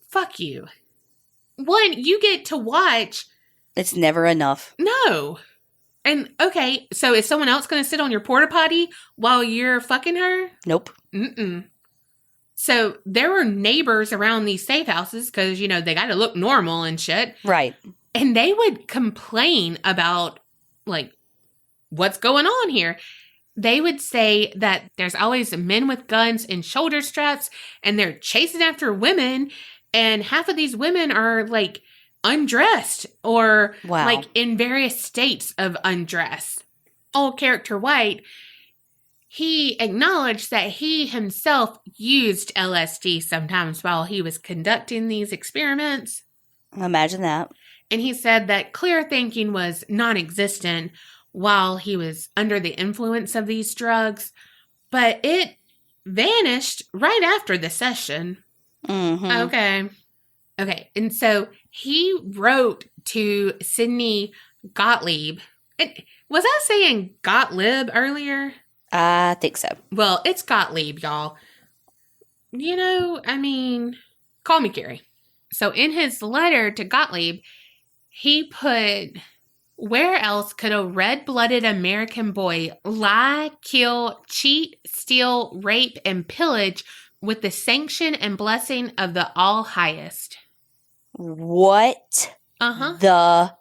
Fuck you. One, you get to watch. It's never enough. No. And, okay, so is someone else going to sit on your porta potty while you're fucking her? Nope. So there were neighbors around these safe houses because, they got to look normal and shit. Right. And they would complain about, like, what's going on here. They would say that there's always men with guns and shoulder straps and they're chasing after women. And half of these women are, like, undressed or, like, in various states of undress. Old character White... he acknowledged that he himself used LSD sometimes while he was conducting these experiments. Imagine that. And he said that clear thinking was non-existent while he was under the influence of these drugs, but it vanished right after the session. Okay. And so he wrote to Sidney Gottlieb. Was I saying Gottlieb earlier? I think so. Well, it's Gottlieb, y'all. Call me Kerri. So in his letter to Gottlieb, he put, where else could a red-blooded American boy lie, kill, cheat, steal, rape, and pillage with the sanction and blessing of the All-Highest? What? Uh-huh. The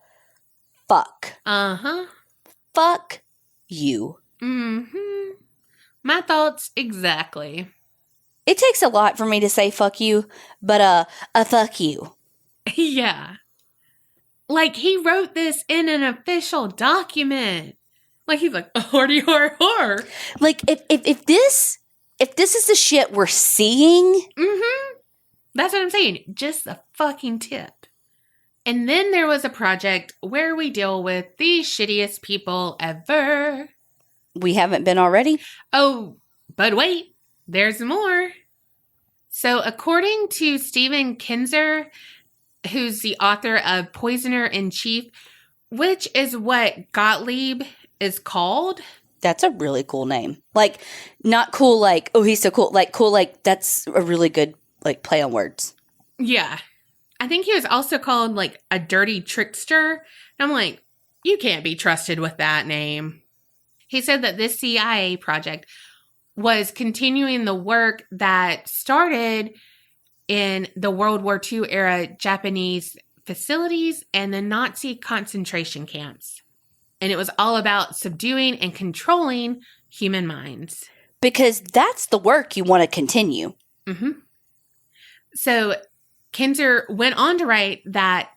fuck. Uh-huh. Fuck you. Mm-hmm. My thoughts exactly. It takes a lot for me to say fuck you, but a fuck you. Yeah. Like, he wrote this in an official document. Like, he's like, hardy har har. Like, if this is the shit we're seeing. Mm-hmm. That's what I'm saying. Just a fucking tip. And then there was a project where we deal with the shittiest people ever. We haven't been already? Oh, but wait, there's more. So according to Stephen Kinzer, who's the author of Poisoner in Chief, which is what Gottlieb is called. That's a really cool name. Like, not cool like, oh, he's so cool. Like, cool like, that's a really good, like, play on words. Yeah. I think he was also called, like, a dirty trickster. And I'm like, you can't be trusted with that name. He said that this CIA project was continuing the work that started in the World War II era Japanese facilities and the Nazi concentration camps. And it was all about subduing and controlling human minds. Because that's the work you want to continue. Mm-hmm. So Kinzer went on to write that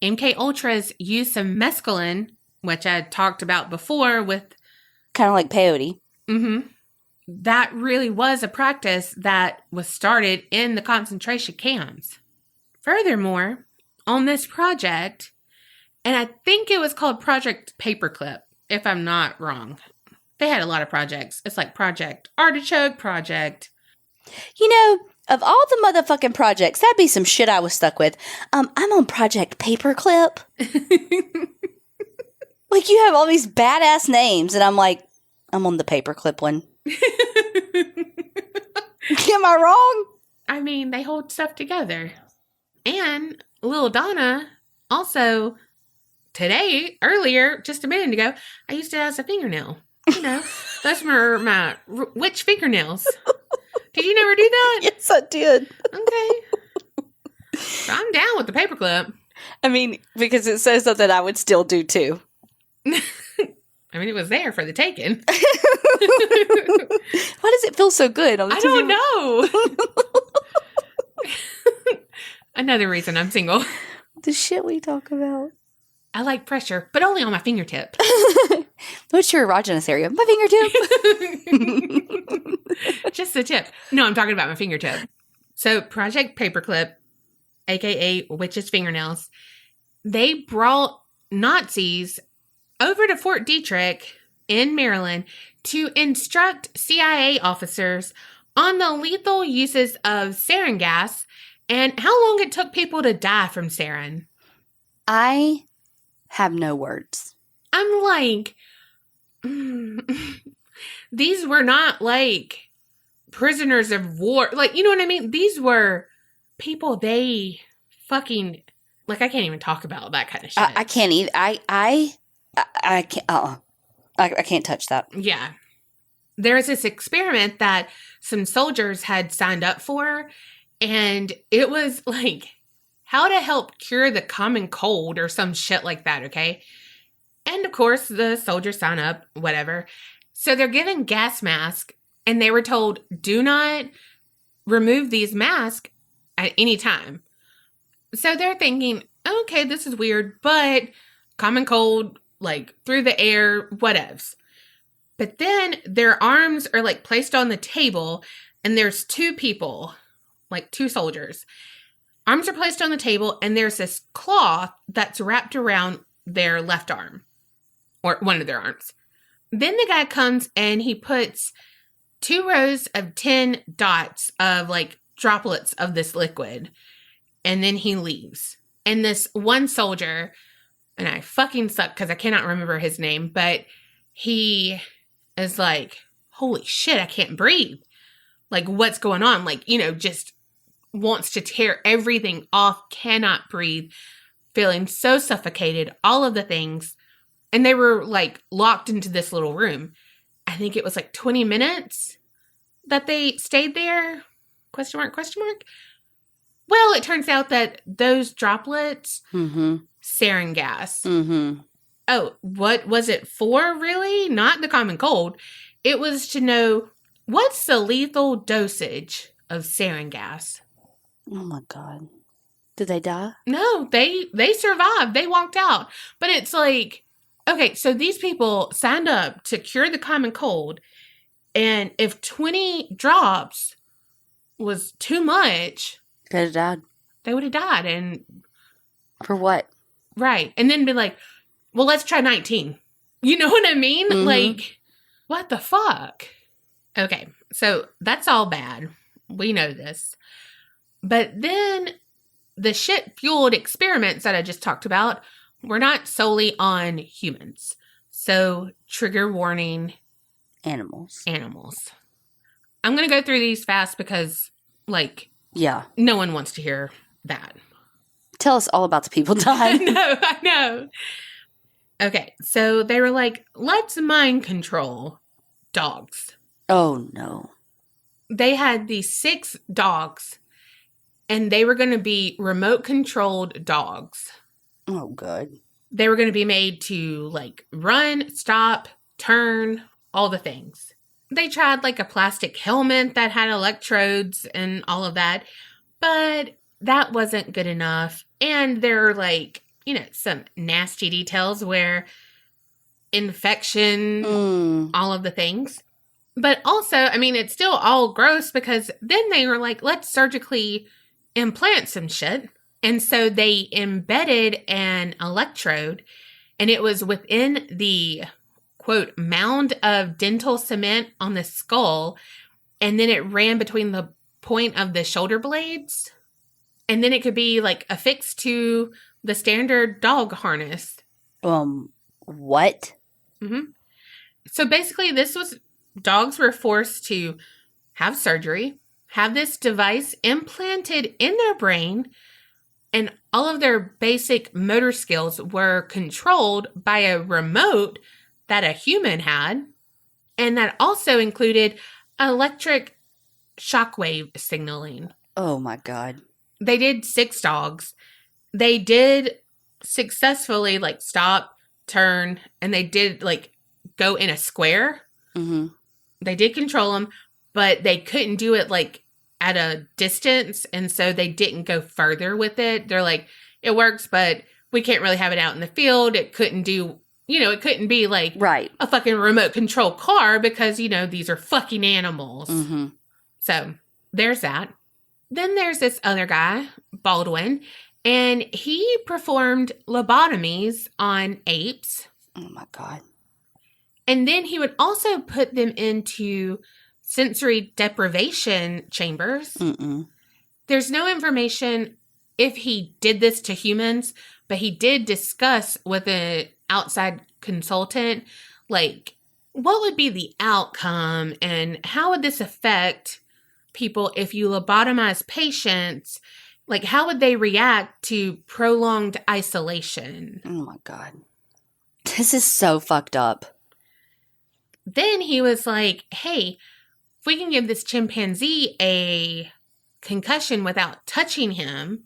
MK Ultras used some mescaline, which I talked about before with... Kind of like peyote. Mm-hmm. That really was a practice that was started in the concentration camps. Furthermore, on this project, and I think it was called Project Paperclip, if I'm not wrong. They had a lot of projects. It's like Project Artichoke, Project... You know, of all the motherfucking projects, that'd be some shit I was stuck with. I'm on Project Paperclip. Like, you have all these badass names, and I'm like, I'm on the paperclip one. Am I wrong? I mean, they hold stuff together. And little Donna, also, today, earlier, just a minute ago, I used it as a fingernail. You know, those were my witch fingernails. Did you never do that? Yes, I did. Okay. So I'm down with the paperclip. I mean, because it says something I would still do, too. I mean, it was there for the taking. Why does it feel so good? I don't know. Another reason I'm single. The shit we talk about. I like pressure, but only on my fingertip. What's your erogenous area? My fingertip. Just the tip. No, I'm talking about my fingertip. So Project Paperclip, aka Witch's Fingernails, they brought Nazis over to Fort Detrick in Maryland to instruct CIA officers on the lethal uses of sarin gas and how long it took people to die from sarin. I have no words. I'm like, these were not like prisoners of war. Like, you know what I mean? These were people they fucking, like, I can't even talk about that kind of shit. I can't either. I can't. I can't touch that. Yeah. There's this experiment that some soldiers had signed up for, and it was like how to help cure the common cold or some shit like that, okay? And of course, the soldiers sign up, whatever. So they're given gas masks, and they were told, do not remove these masks at any time. So they're thinking, okay, this is weird, but common cold, like through the air, whatevs. But then their arms are like placed on the table, and there's two people, like two soldiers. Arms are placed on the table, and there's this cloth that's wrapped around their left arm, or one of their arms. Then the guy comes and he puts 2 rows of 10 dots of like droplets of this liquid, and then he leaves. And this one soldier, and I fucking suck because I cannot remember his name, but he is like, holy shit, I can't breathe. Like, what's going on? Like, you know, just wants to tear everything off, cannot breathe, feeling so suffocated, all of the things. And they were like locked into this little room. I think it was like 20 minutes that they stayed there. Question mark, question mark. Well, it turns out that those droplets sarin gas. Mm-hmm. Oh, what was it for, really? Not the common cold. It was to know what's the lethal dosage of sarin gas. Oh, my God. Did they die? No, they survived. They walked out. But it's like, okay, so these people signed up to cure the common cold. And if 20 drops was too much, They'd have died. they would have died. And For what? right. And then be like, well, let's try 19. You know what I mean? Mm-hmm. Like, what the fuck? Okay, so that's all bad. We know this. But then the shit-fueled experiments that I just talked about were not solely on humans. So, trigger warning. Animals. I'm going to go through these fast because, like, Yeah. no one wants to hear that. Tell us all about the people dying. I know. Okay, so they were like, let's mind control dogs. Oh, no. They had these 6 dogs, and they were going to be remote-controlled dogs. Oh, good. They were going to be made to, like, run, stop, turn, all the things. They tried, like, a plastic helmet that had electrodes and all of that, but that wasn't good enough. And there are, like, you know, some nasty details where infection, all of the things. But also, I mean, it's still all gross because then they were like, let's surgically implant some shit. And so they embedded an electrode, and it was within the, quote, mound of dental cement on the skull. And then it ran between the point of the shoulder blades. And then it could be, like, affixed to the standard dog harness. What? Mm-hmm. So basically, dogs were forced to have surgery, have this device implanted in their brain, and all of their basic motor skills were controlled by a remote that a human had, and that also included electric shockwave signaling. Oh, my God. They did 6 dogs. They did successfully, like, stop, turn, and they did, like, go in a square. Mm-hmm. They did control them, but they couldn't do it, like, at a distance, and so they didn't go further with it. They're like, it works, but we can't really have it out in the field. It couldn't do, you know, it couldn't be, like, right, a fucking remote control car because, you know, these are fucking animals. Mm-hmm. So, there's that. Then there's this other guy, Baldwin, and he performed lobotomies on apes. Oh, my God. And then he would also put them into sensory deprivation chambers. Mm-mm. There's no information if he did this to humans, but he did discuss with an outside consultant, like, what would be the outcome and how would this affect people if you lobotomize patients? Like, how would they react to prolonged isolation? Oh, my God. This is so fucked up. Then he was like, hey, if we can give this chimpanzee a concussion without touching him,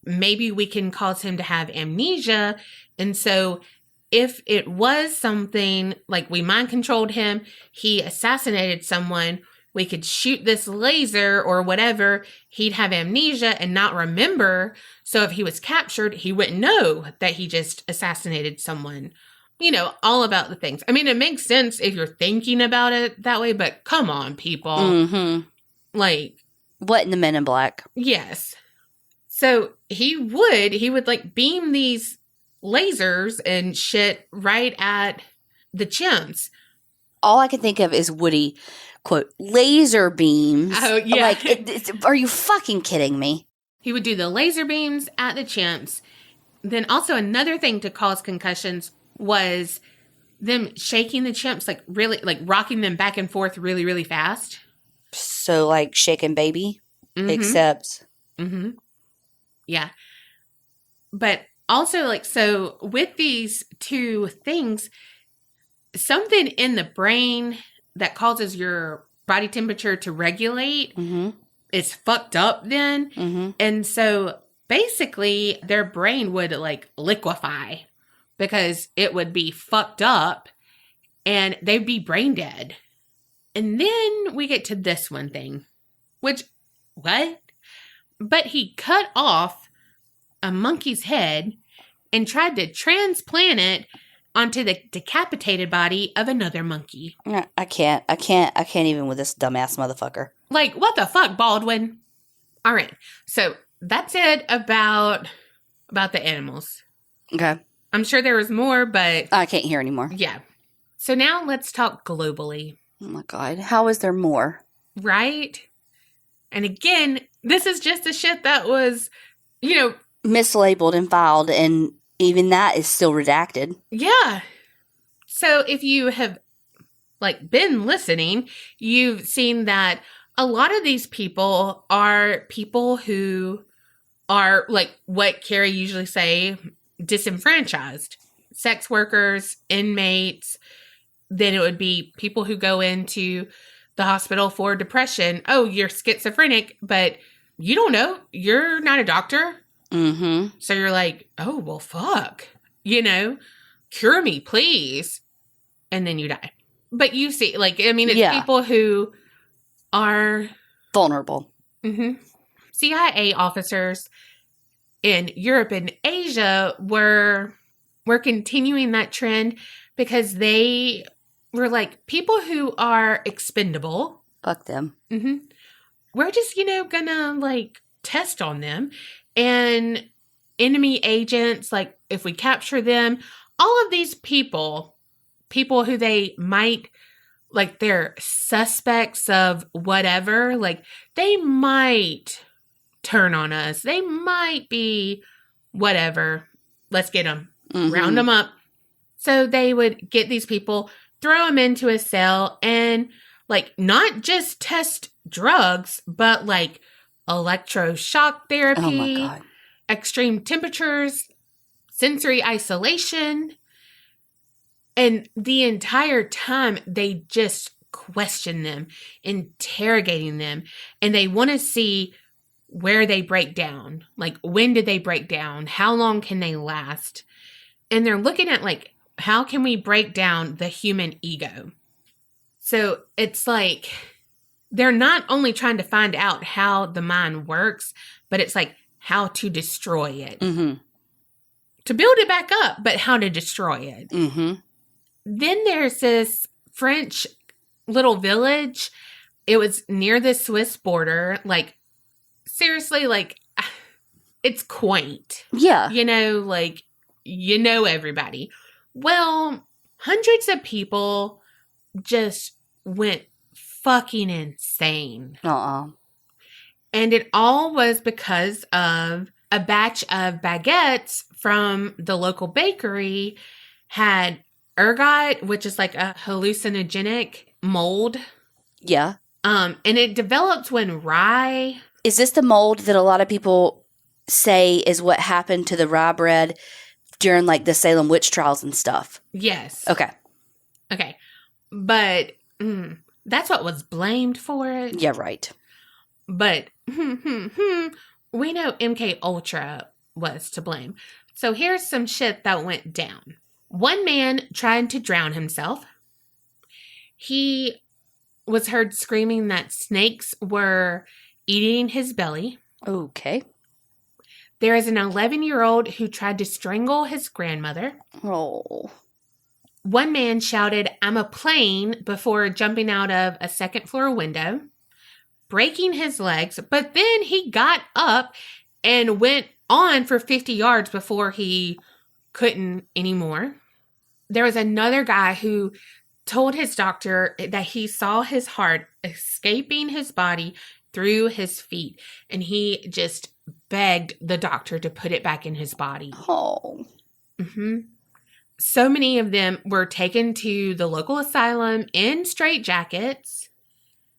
maybe we can cause him to have amnesia. And so if it was something like we mind controlled him, he assassinated someone, we could shoot this laser or whatever, he'd have amnesia and not remember. So if he was captured, he wouldn't know that he just assassinated someone. You know, all about the things. I mean, it makes sense if you're thinking about it that way, but come on, people. Mm-hmm. Like, what in the Men in Black? Yes. So he would like beam these lasers and shit right at the chimps. All I can think of is Woody, quote, laser beams. Oh, yeah. Like, are you fucking kidding me? He would do the laser beams at the chimps. Then also another thing to cause concussions was them shaking the chimps, like really, like rocking them back and forth really, really fast. So like Shaken Baby, Mm-hmm. except. Mm-hmm. Yeah. But also like, so with these 2 things, something in the brain that causes your body temperature to regulate Mm-hmm. is fucked up then. Mm-hmm. And so basically their brain would like liquefy because it would be fucked up and they'd be brain dead. And then we get to this one thing, which, what? But he cut off a monkey's head and tried to transplant it onto the decapitated body of another monkey. I can't even with this dumbass motherfucker. Like, what the fuck, Baldwin? All right. So that's it about the animals. Okay. I'm sure there was more, but I can't hear anymore. yeah. So now let's talk globally. Oh my God. How is there more? Right? And again, this is just the shit that was, mislabeled and filed, and even that is still redacted. Yeah. So if you have been listening, you've seen that a lot of these people are people who are what Kerri usually say, disenfranchised. Sex workers, inmates. Then it would be people who go into the hospital for depression. Oh, you're schizophrenic, but you don't know. You're not a doctor. Mm-hmm. So you're like, oh, well, fuck. Cure me, please. And then you die. But you see, it's people who are vulnerable. Mm-hmm. CIA officers in Europe and Asia were continuing that trend because they were like, people who are expendable. Fuck them. Mm-hmm. We're just, gonna test on them. And enemy agents, if we capture them, all of these people who they might, they're suspects of whatever, they might turn on us. They might be whatever. Let's get them. Mm-hmm. Round them up. So they would get these people, throw them into a cell, and, not just test drugs, but, electroshock therapy. Oh my God. Extreme temperatures, sensory isolation. And the entire time, they just question them, interrogating them. And they want to see where they break down. When did they break down? How long can they last? And they're looking at, how can we break down the human ego? So it's they're not only trying to find out how the mind works, but it's how to destroy it. Mm-hmm. To build it back up, but how to destroy it. Mm-hmm. Then there's this French little village. It was near the Swiss border. Seriously, it's quaint. Yeah. Everybody. Well, hundreds of people just went fucking insane. And it all was because of a batch of baguettes from the local bakery had ergot, which is a hallucinogenic mold. Yeah. And it develops when rye. Is this the mold that a lot of people say is what happened to the rye bread during the Salem witch trials and stuff? Yes. Okay. But that's what was blamed for it. Yeah, right. But we know MK Ultra was to blame. So here's some shit that went down. One man tried to drown himself. He was heard screaming that snakes were eating his belly. Okay. There is an 11-year-old who tried to strangle his grandmother. Oh. One man shouted, "I'm a plane," before jumping out of a second-floor window, breaking his legs, but then he got up and went on for 50 yards before he couldn't anymore. There was another guy who told his doctor that he saw his heart escaping his body through his feet, and he just begged the doctor to put it back in his body. Oh. Mm-hmm. So many of them were taken to the local asylum in straitjackets,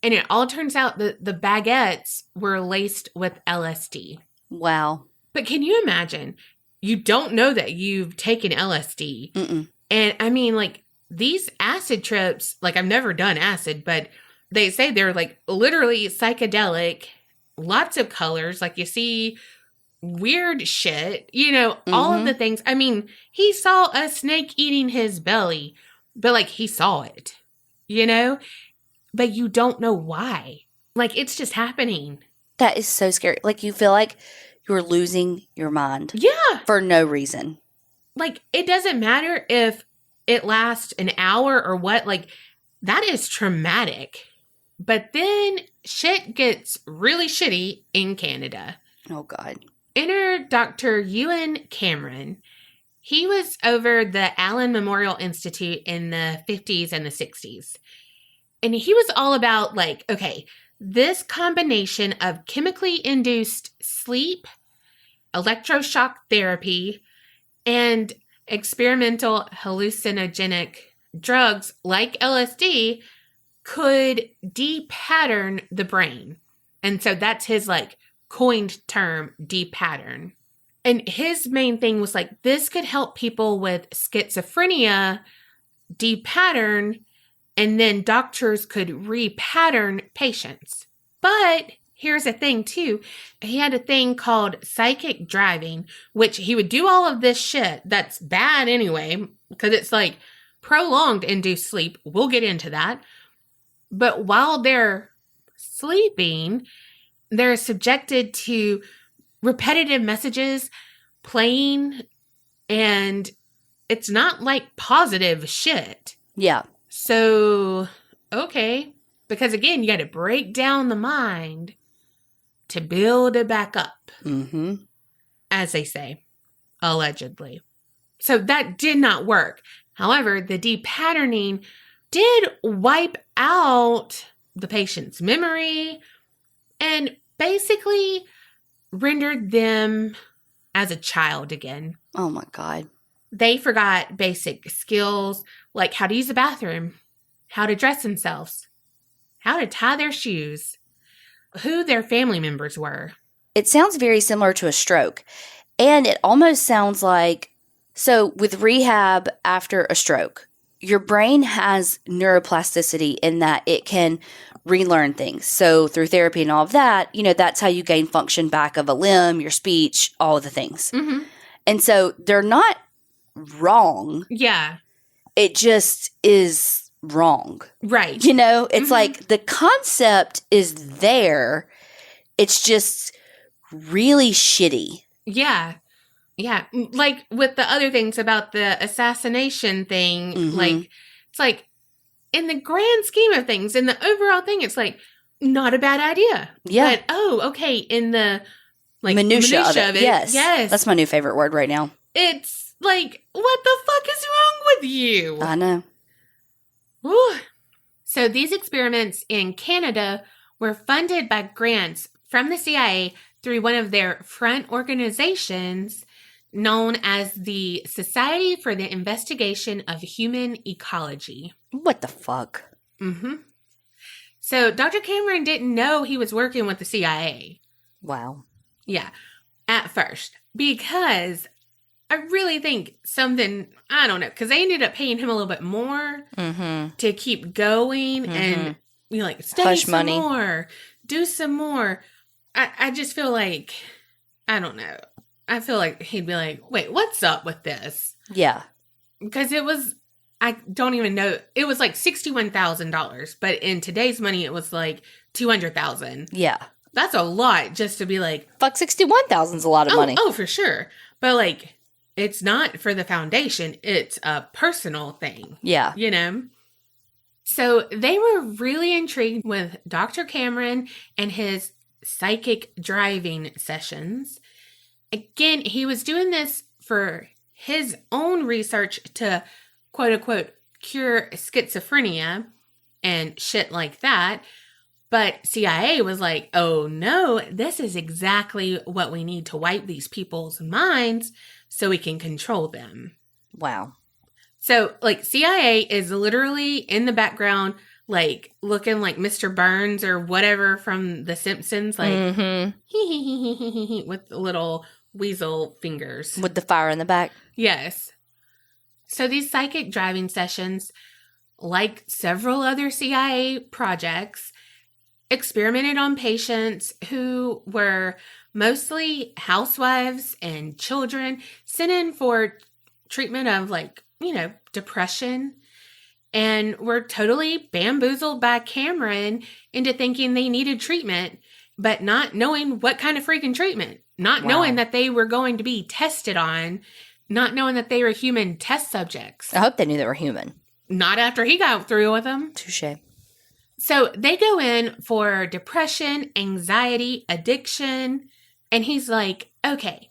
and it all turns out that the baguettes were laced with LSD. Wow. But can you imagine? You don't know that you've taken LSD. Mm-mm. And I mean, these acid trips, I've never done acid, but they say they're literally psychedelic, lots of colors. You see weird shit, all of the things. I mean, he saw a snake eating his belly, but like he saw it, but you don't know why. Like it's just happening. That is so scary. Like you feel like you're losing your mind. Yeah. For no reason. Like it doesn't matter if it lasts an hour or what, like that is traumatic. But then shit gets really shitty in Canada. Oh, God. Enter Dr. Ewan Cameron. He was over the Allen Memorial Institute in the 50s and the 60s. And he was all about like, okay, this combination of chemically induced sleep, electroshock therapy, and experimental hallucinogenic drugs like LSD could de-pattern the brain. And so that's his like coined term, de-pattern. And his main thing was like, this could help people with schizophrenia de-pattern, and then doctors could re-pattern patients. But here's a thing too. He had a thing called psychic driving, which he would do all of this shit that's bad anyway, because it's like prolonged induced sleep. We'll get into that. But while they're sleeping, they're subjected to repetitive messages playing, and it's not like positive shit. Yeah. So, okay. Because again, you got to break down the mind to build it back up. Mm-hmm. As they say, allegedly. So that did not work. However, the de-patterning did wipe out the patient's memory and basically rendered them as a child again. Oh, my God. They forgot basic skills like how to use a bathroom, how to dress themselves, how to tie their shoes, who their family members were. It sounds very similar to a stroke. And it almost sounds like, so with rehab after a stroke, your brain has neuroplasticity in that it can relearn things. So through therapy and all of that, that's how you gain function back of a limb, your speech, all of the things. Mm-hmm. And so they're not wrong. Yeah. It just is wrong. Right. It's Mm-hmm. like the concept is there. It's just really shitty. Yeah. Yeah. Like with the other things about the assassination thing, like, it's like, in the grand scheme of things, in the overall thing, it's like, not a bad idea. Yeah. But, okay, in the, like, Minutia of it. Yes. Yes. That's my new favorite word right now. It's like, what the fuck is wrong with you? I know. Whew. So these experiments in Canada were funded by grants from the CIA through one of their front organizations known as the Society for the Investigation of Human Ecology. What the fuck? Mm-hmm. So Dr. Cameron didn't know he was working with the CIA. Wow. Yeah, at first. Because I really think something, I don't know, because they ended up paying him a little bit more to keep going and, study Hush some money. more, do some more. I just feel like, I don't know. I feel like he'd be like, wait, what's up with this? Yeah. Because it was, I don't even know, it was like $61,000, but in today's money, it was like $200,000. Yeah. That's a lot just to be like, fuck, 61,000's a lot of money. Oh, for sure. But like, it's not for the foundation. It's a personal thing. Yeah. So they were really intrigued with Dr. Cameron and his psychic driving sessions. Again, he was doing this for his own research to, quote unquote, cure schizophrenia and shit like that. But CIA was like, oh no, this is exactly what we need to wipe these people's minds so we can control them. Wow. So, like, CIA is literally in the background, like, looking like Mr. Burns or whatever from The Simpsons, like, with little weasel fingers. With the fire in the back. Yes. So these psychic driving sessions, like several other CIA projects, experimented on patients who were mostly housewives and children sent in for treatment of depression, and were totally bamboozled by Cameron into thinking they needed treatment, but not knowing what kind of freaking treatment, not knowing that they were going to be tested on, not knowing that they were human test subjects. I hope they knew they were human. Not after he got through with them. Touche. So they go in for depression, anxiety, addiction, and he's like, okay,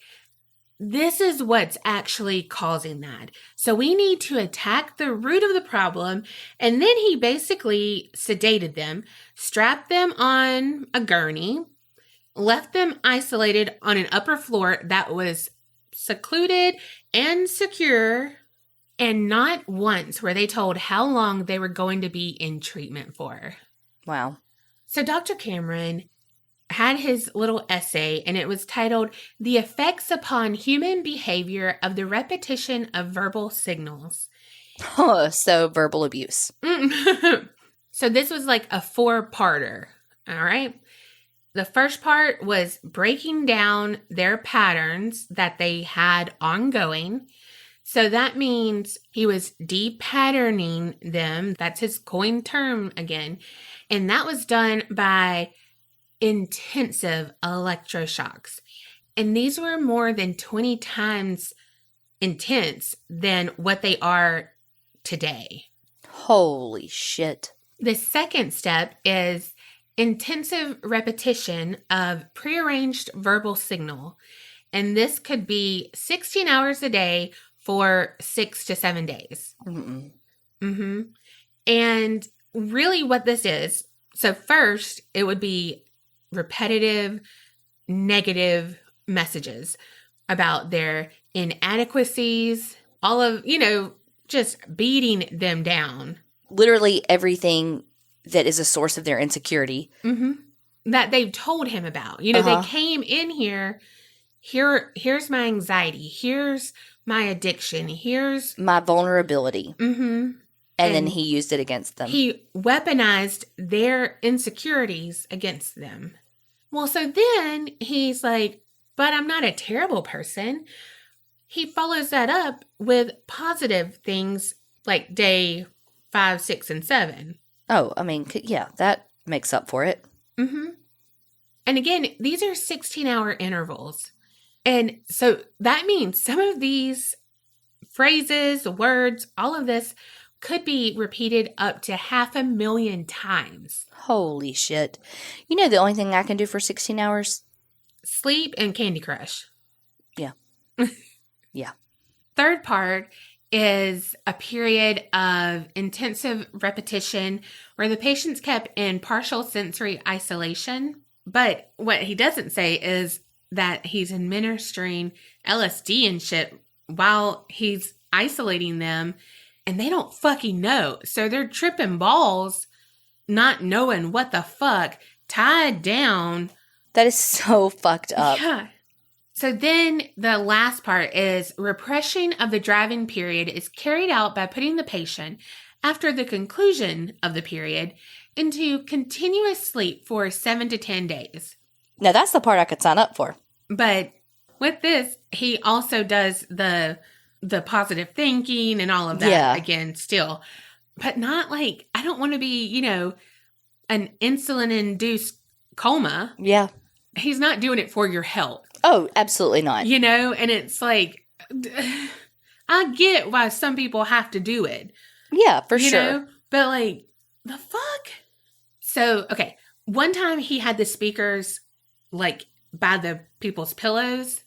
this is what's actually causing that. So we need to attack the root of the problem. And then he basically sedated them, strapped them on a gurney, left them isolated on an upper floor that was secluded and secure. And not once were they told how long they were going to be in treatment for. Wow. So Dr. Cameron had his little essay, and it was titled, "The Effects Upon Human Behavior of the Repetition of Verbal Signals." Oh, so verbal abuse. So this was like a 4-parter, all right? The first part was breaking down their patterns that they had ongoing. So that means he was de-patterning them. That's his coined term again. And that was done by intensive electroshocks. And these were more than 20 times intense than what they are today. Holy shit. The second step is intensive repetition of prearranged verbal signal. And this could be 16 hours a day for 6 to 7 days. And really what this is, so first it would be repetitive, negative messages about their inadequacies, all of, just beating them down. Literally everything that is a source of their insecurity. That they've told him about. They came in here's my anxiety, here's my addiction, here's my vulnerability. And then he used it against them. He weaponized their insecurities against them. Well, so then he's like, but I'm not a terrible person. He follows that up with positive things like day 5, 6, and 7. Oh, I mean, yeah, that makes up for it. And again, these are 16-hour intervals. And so that means some of these phrases, words, all of this could be repeated up to 500,000 times. Holy shit. The only thing I can do for 16 hours? Sleep and Candy Crush. Yeah. Yeah. Third part is a period of intensive repetition where the patient's kept in partial sensory isolation. But what he doesn't say is that he's administering LSD and shit while he's isolating them, and they don't fucking know. So they're tripping balls, not knowing what the fuck, tied down. That is so fucked up. Yeah. So then the last part is repression of the driving period is carried out by putting the patient, after the conclusion of the period, into continuous sleep for 7 to 10 days. Now, that's the part I could sign up for. But with this, he also does the positive thinking and all of that again still. But not like, I don't want to be, an insulin-induced coma. Yeah. He's not doing it for your health. Oh, absolutely not. And it's like, I get why some people have to do it. Yeah, for sure. But like, the fuck? So, okay. One time he had the speakers like by the people's pillows.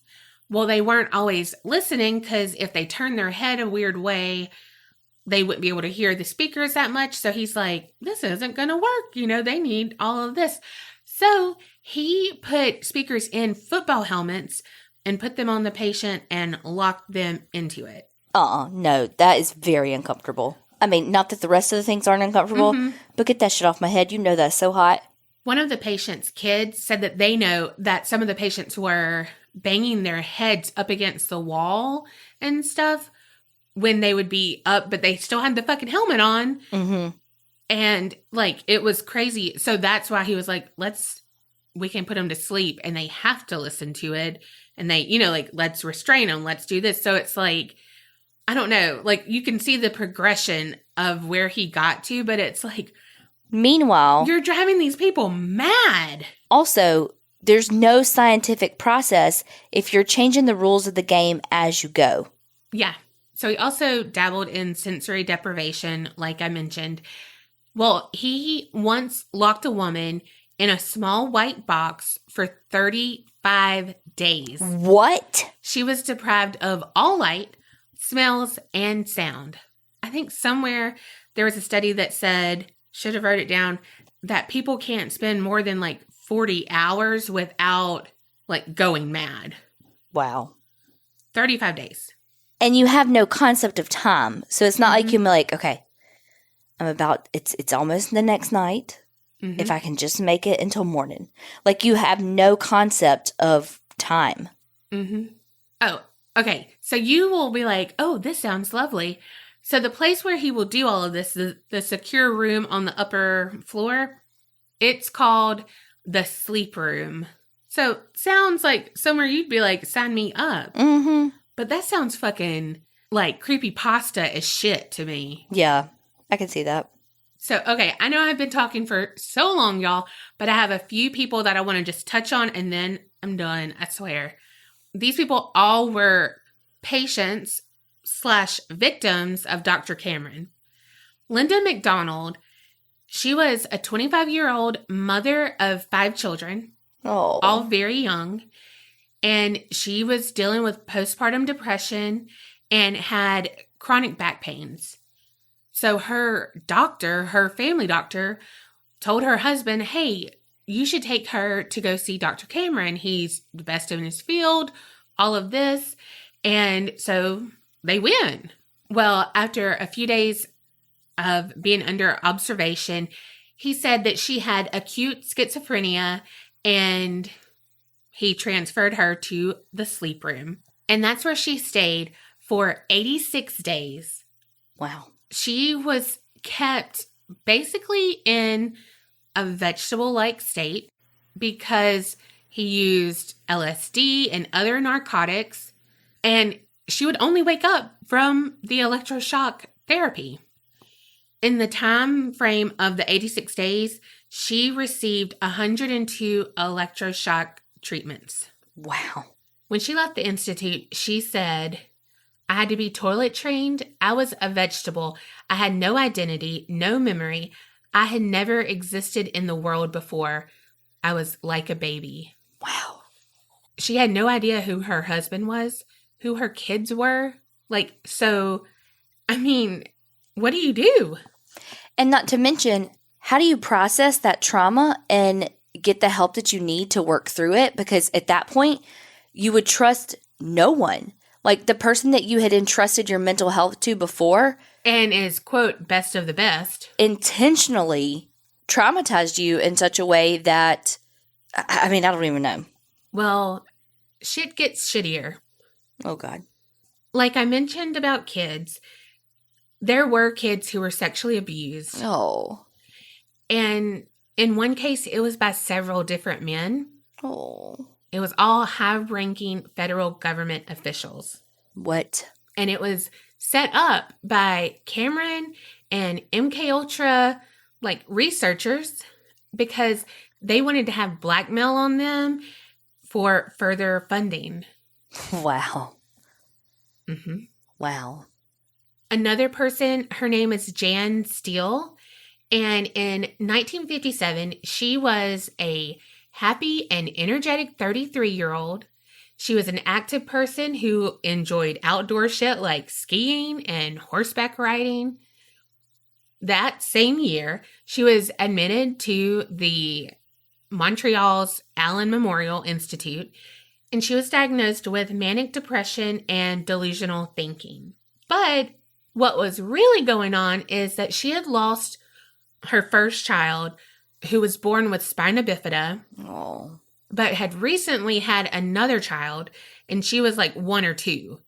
Well, they weren't always listening because if they turned their head a weird way, they wouldn't be able to hear the speakers that much. So he's like, this isn't going to work. They need all of this. So he put speakers in football helmets and put them on the patient and locked them into it. No, that is very uncomfortable. I mean, not that the rest of the things aren't uncomfortable, but get that shit off my head. That's so hot. One of the patient's kids said that they know that some of the patients were banging their heads up against the wall and stuff when they would be up, but they still had the fucking helmet on. And like, it was crazy. So that's why he was like, we can put them to sleep and they have to listen to it. And they, like, let's restrain them. Let's do this. So it's like, I don't know, like you can see the progression of where he got to, but it's like, meanwhile, you're driving these people mad. Also, there's no scientific process if you're changing the rules of the game as you go. Yeah. So he also dabbled in sensory deprivation, like I mentioned. Well, he once locked a woman in a small white box for 35 days. What? She was deprived of all light, smells, and sound. I think somewhere there was a study that said, should have wrote it down, that people can't spend more than like 40 hours without like going mad. Wow. 35 days. And you have no concept of time. So it's not like you're like, okay, it's almost the next night. Mm-hmm. If I can just make it until morning. Like you have no concept of time. Mm-hmm. Oh, okay. So you will be like, oh, this sounds lovely. So the place where he will do all of this, the secure room on the upper floor, it's called the sleep room. So sounds like somewhere you'd be like, sign me up. Mm-hmm. But that sounds fucking like creepypasta as shit to me. Yeah, I can see that. So, okay, I know I've been talking for so long, y'all, but I have a few people that I want to just touch on and then I'm done, I swear. These people all were patients / victims of Dr. Cameron. Linda McDonald, she was a 25-year-old mother of 5 children, all very young, and she was dealing with postpartum depression and had chronic back pains. So her family doctor, told her husband, hey, you should take her to go see Dr. Cameron. He's the best in his field, all of this. And so they win. Well, after a few days of being under observation, he said that she had acute schizophrenia and he transferred her to the sleep room. And that's where she stayed for 86 days. Wow. She was kept basically in a vegetable-like state because he used LSD and other narcotics, and she would only wake up from the electroshock therapy. In the time frame of the 86 days, she received 102 electroshock treatments. Wow. When she left the institute, she said, I had to be toilet trained. I was a vegetable. I had no identity, no memory. I had never existed in the world before. I was like a baby. Wow. She had no idea who her husband was, who her kids were. Like, so, I mean, what do you do? And not to mention, how do you process that trauma and get the help that you need to work through it? Because at that point, you would trust no one. Like the person that you had entrusted your mental health to before. And is, quote, best of the best. Intentionally traumatized you in such a way that, I mean, I don't even know. Well, shit gets shittier. Oh, God. Like I mentioned about kids, there were kids who were sexually abused. Oh. And in one case, it was by several different men. Oh. It was all high-ranking federal government officials. What? And it was set up by Cameron and MK Ultra, like, researchers because they wanted to have blackmail on them for further funding. Wow. Mm-hmm. Wow. Another person, her name is Jan Steele. And in 1957, she was a happy and energetic 33-year-old. She was an active person who enjoyed outdoor shit like skiing and horseback riding. That same year, she was admitted to the Montreal's Allen Memorial Institute, and she was diagnosed with manic depression and delusional thinking. But what was really going on is that she had lost her first child, who was born with spina bifida, but had recently had another child, and she was like 1 or 2.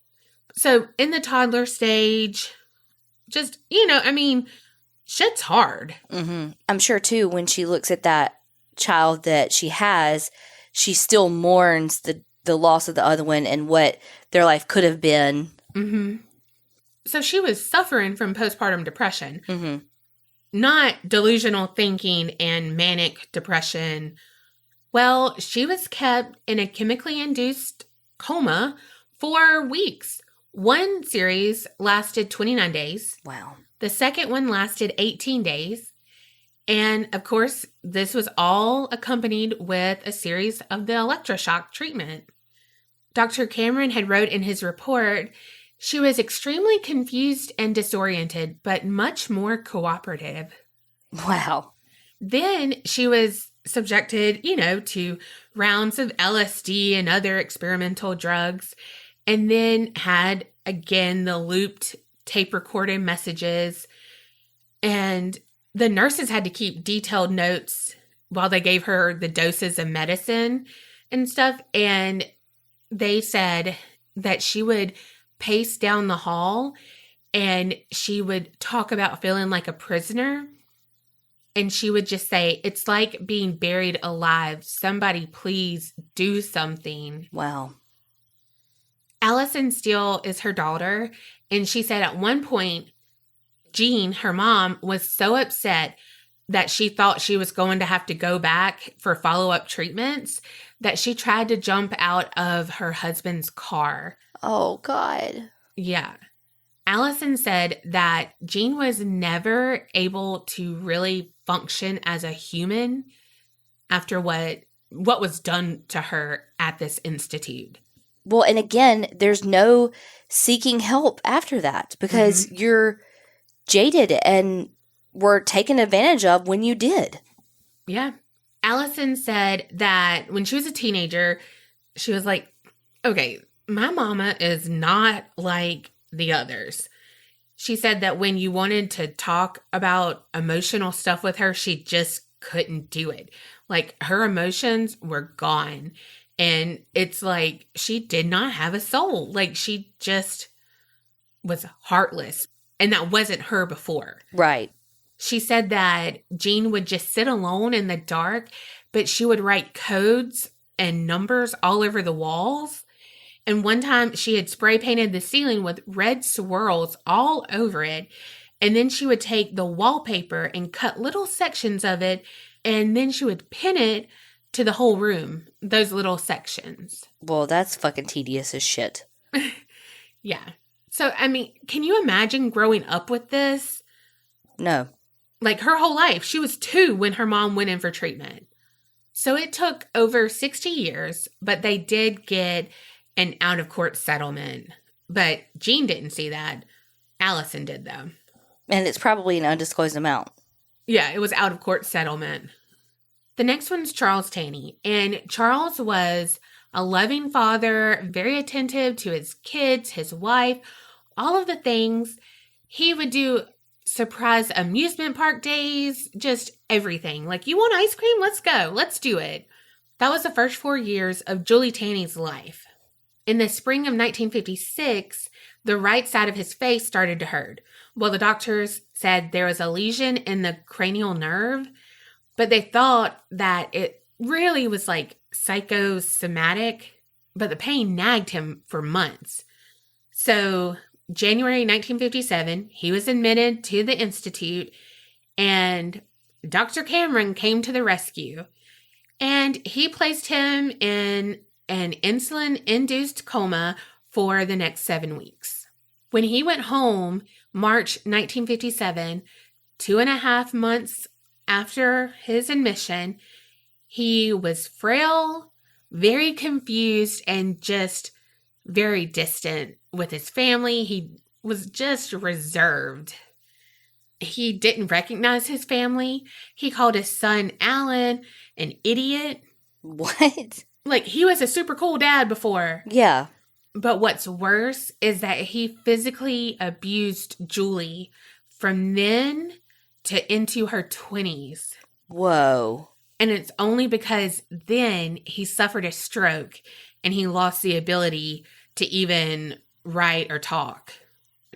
So in the toddler stage, just, shit's hard. Mm-hmm. I'm sure, too, when she looks at that child that she has, she still mourns the loss of the other one and what their life could have been. Mm-hmm. So she was suffering from postpartum depression. Mm-hmm. Not delusional thinking and manic depression. Well, she was kept in a chemically induced coma for weeks. One series lasted 29 days. Wow. The second one lasted 18 days. And of course, this was all accompanied with a series of the electroshock treatment. Dr. Cameron had wrote in his report, she was extremely confused and disoriented, but much more cooperative. Wow. Then she was subjected, to rounds of LSD and other experimental drugs, and then had, again, the looped tape recorded messages. And the nurses had to keep detailed notes while they gave her the doses of medicine and stuff. And they said that she would pace down the hall and she would talk about feeling like a prisoner. And she would just say, it's like being buried alive. Somebody please do something. Wow. Allison Steele is her daughter. And she said at one point, Jean, her mom, was so upset that she thought she was going to have to go back for follow-up treatments that she tried to jump out of her husband's car. Oh, God. Yeah. Allison said that Jean was never able to really function as a human after what was done to her at this institute. Well, and again, there's no seeking help after that because you're jaded and were taken advantage of when you did. Yeah. Allison said that when she was a teenager, she was like, okay, my mama is not like the others. She said that when you wanted to talk about emotional stuff with her, she just couldn't do it. Like her emotions were gone. And it's like she did not have a soul. Like she just was heartless. And that wasn't her before. Right. She said that Jean would just sit alone in the dark, but she would write codes and numbers all over the walls. And one time she had spray painted the ceiling with red swirls all over it. And then she would take the wallpaper and cut little sections of it. And then she would pin it to the whole room, those little sections. Well, that's fucking tedious as shit. Yeah. So, I mean, can you imagine growing up with this? No. Like her whole life. She was 2 when her mom went in for treatment. So it took over 60 years, but they did get an out-of-court settlement. But Jean didn't see that. Allison did, though. And it's probably an undisclosed amount. Yeah, it was out-of-court settlement. The next one's Charles Taney. And Charles was a loving father, very attentive to his kids, his wife, all of the things. He would do surprise amusement park days, just everything. Like, you want ice cream? Let's go. Let's do it. That was the first 4 years of Julie Taney's life. In the spring of 1956, the right side of his face started to hurt. Well, the doctors said there was a lesion in the cranial nerve, but they thought that it really was like psychosomatic, but the pain nagged him for months. So January 1957, he was admitted to the institute, and Dr. Cameron came to the rescue, and he placed him in an insulin-induced coma for the next 7 weeks. When he went home, March 1957, 2.5 months after his admission, he was frail, very confused, and just very distant with his family. He was just reserved. He didn't recognize his family. He called his son Alan an idiot. What? Like, he was a super cool dad before. Yeah. But what's worse is that he physically abused Julie from then to into her 20s. Whoa. And it's only because then he suffered a stroke and he lost the ability to even write or talk.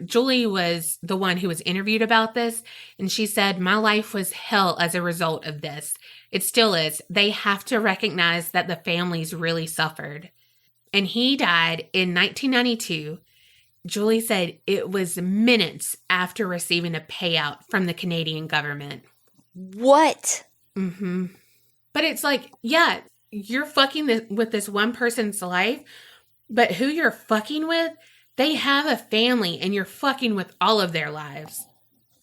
Julie was the one who was interviewed about this, and she said, "My life was hell as a result of this. It still is. They have to recognize that the families really suffered." And he died in 1992. Julie said it was minutes after receiving a payout from the Canadian government. What? Mm-hmm. But it's like, yeah, you're fucking with this one person's life, but who you're fucking with, they have a family and you're fucking with all of their lives.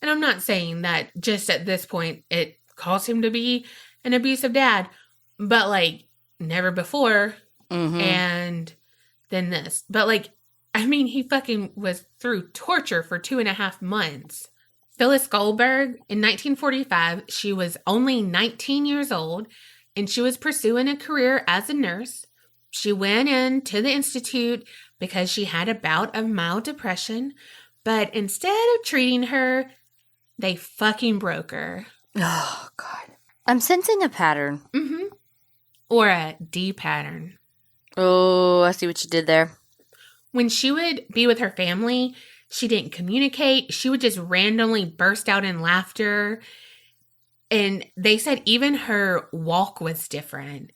And I'm not saying that just at this point it caused him to be an abusive dad, but like never before. Mm-hmm. And then this. But like, I mean, he fucking was through torture for 2.5 months. Phyllis Goldberg, in 1945, she was only 19 years old, and she was pursuing a career as a nurse. She went into the institute because she had a bout of mild depression, but instead of treating her, they fucking broke her. Oh, God. I'm sensing a pattern. Mm-hmm. Or a D pattern. Oh, I see what you did there. When she would be with her family, she didn't communicate. She would just randomly burst out in laughter. And they said even her walk was different.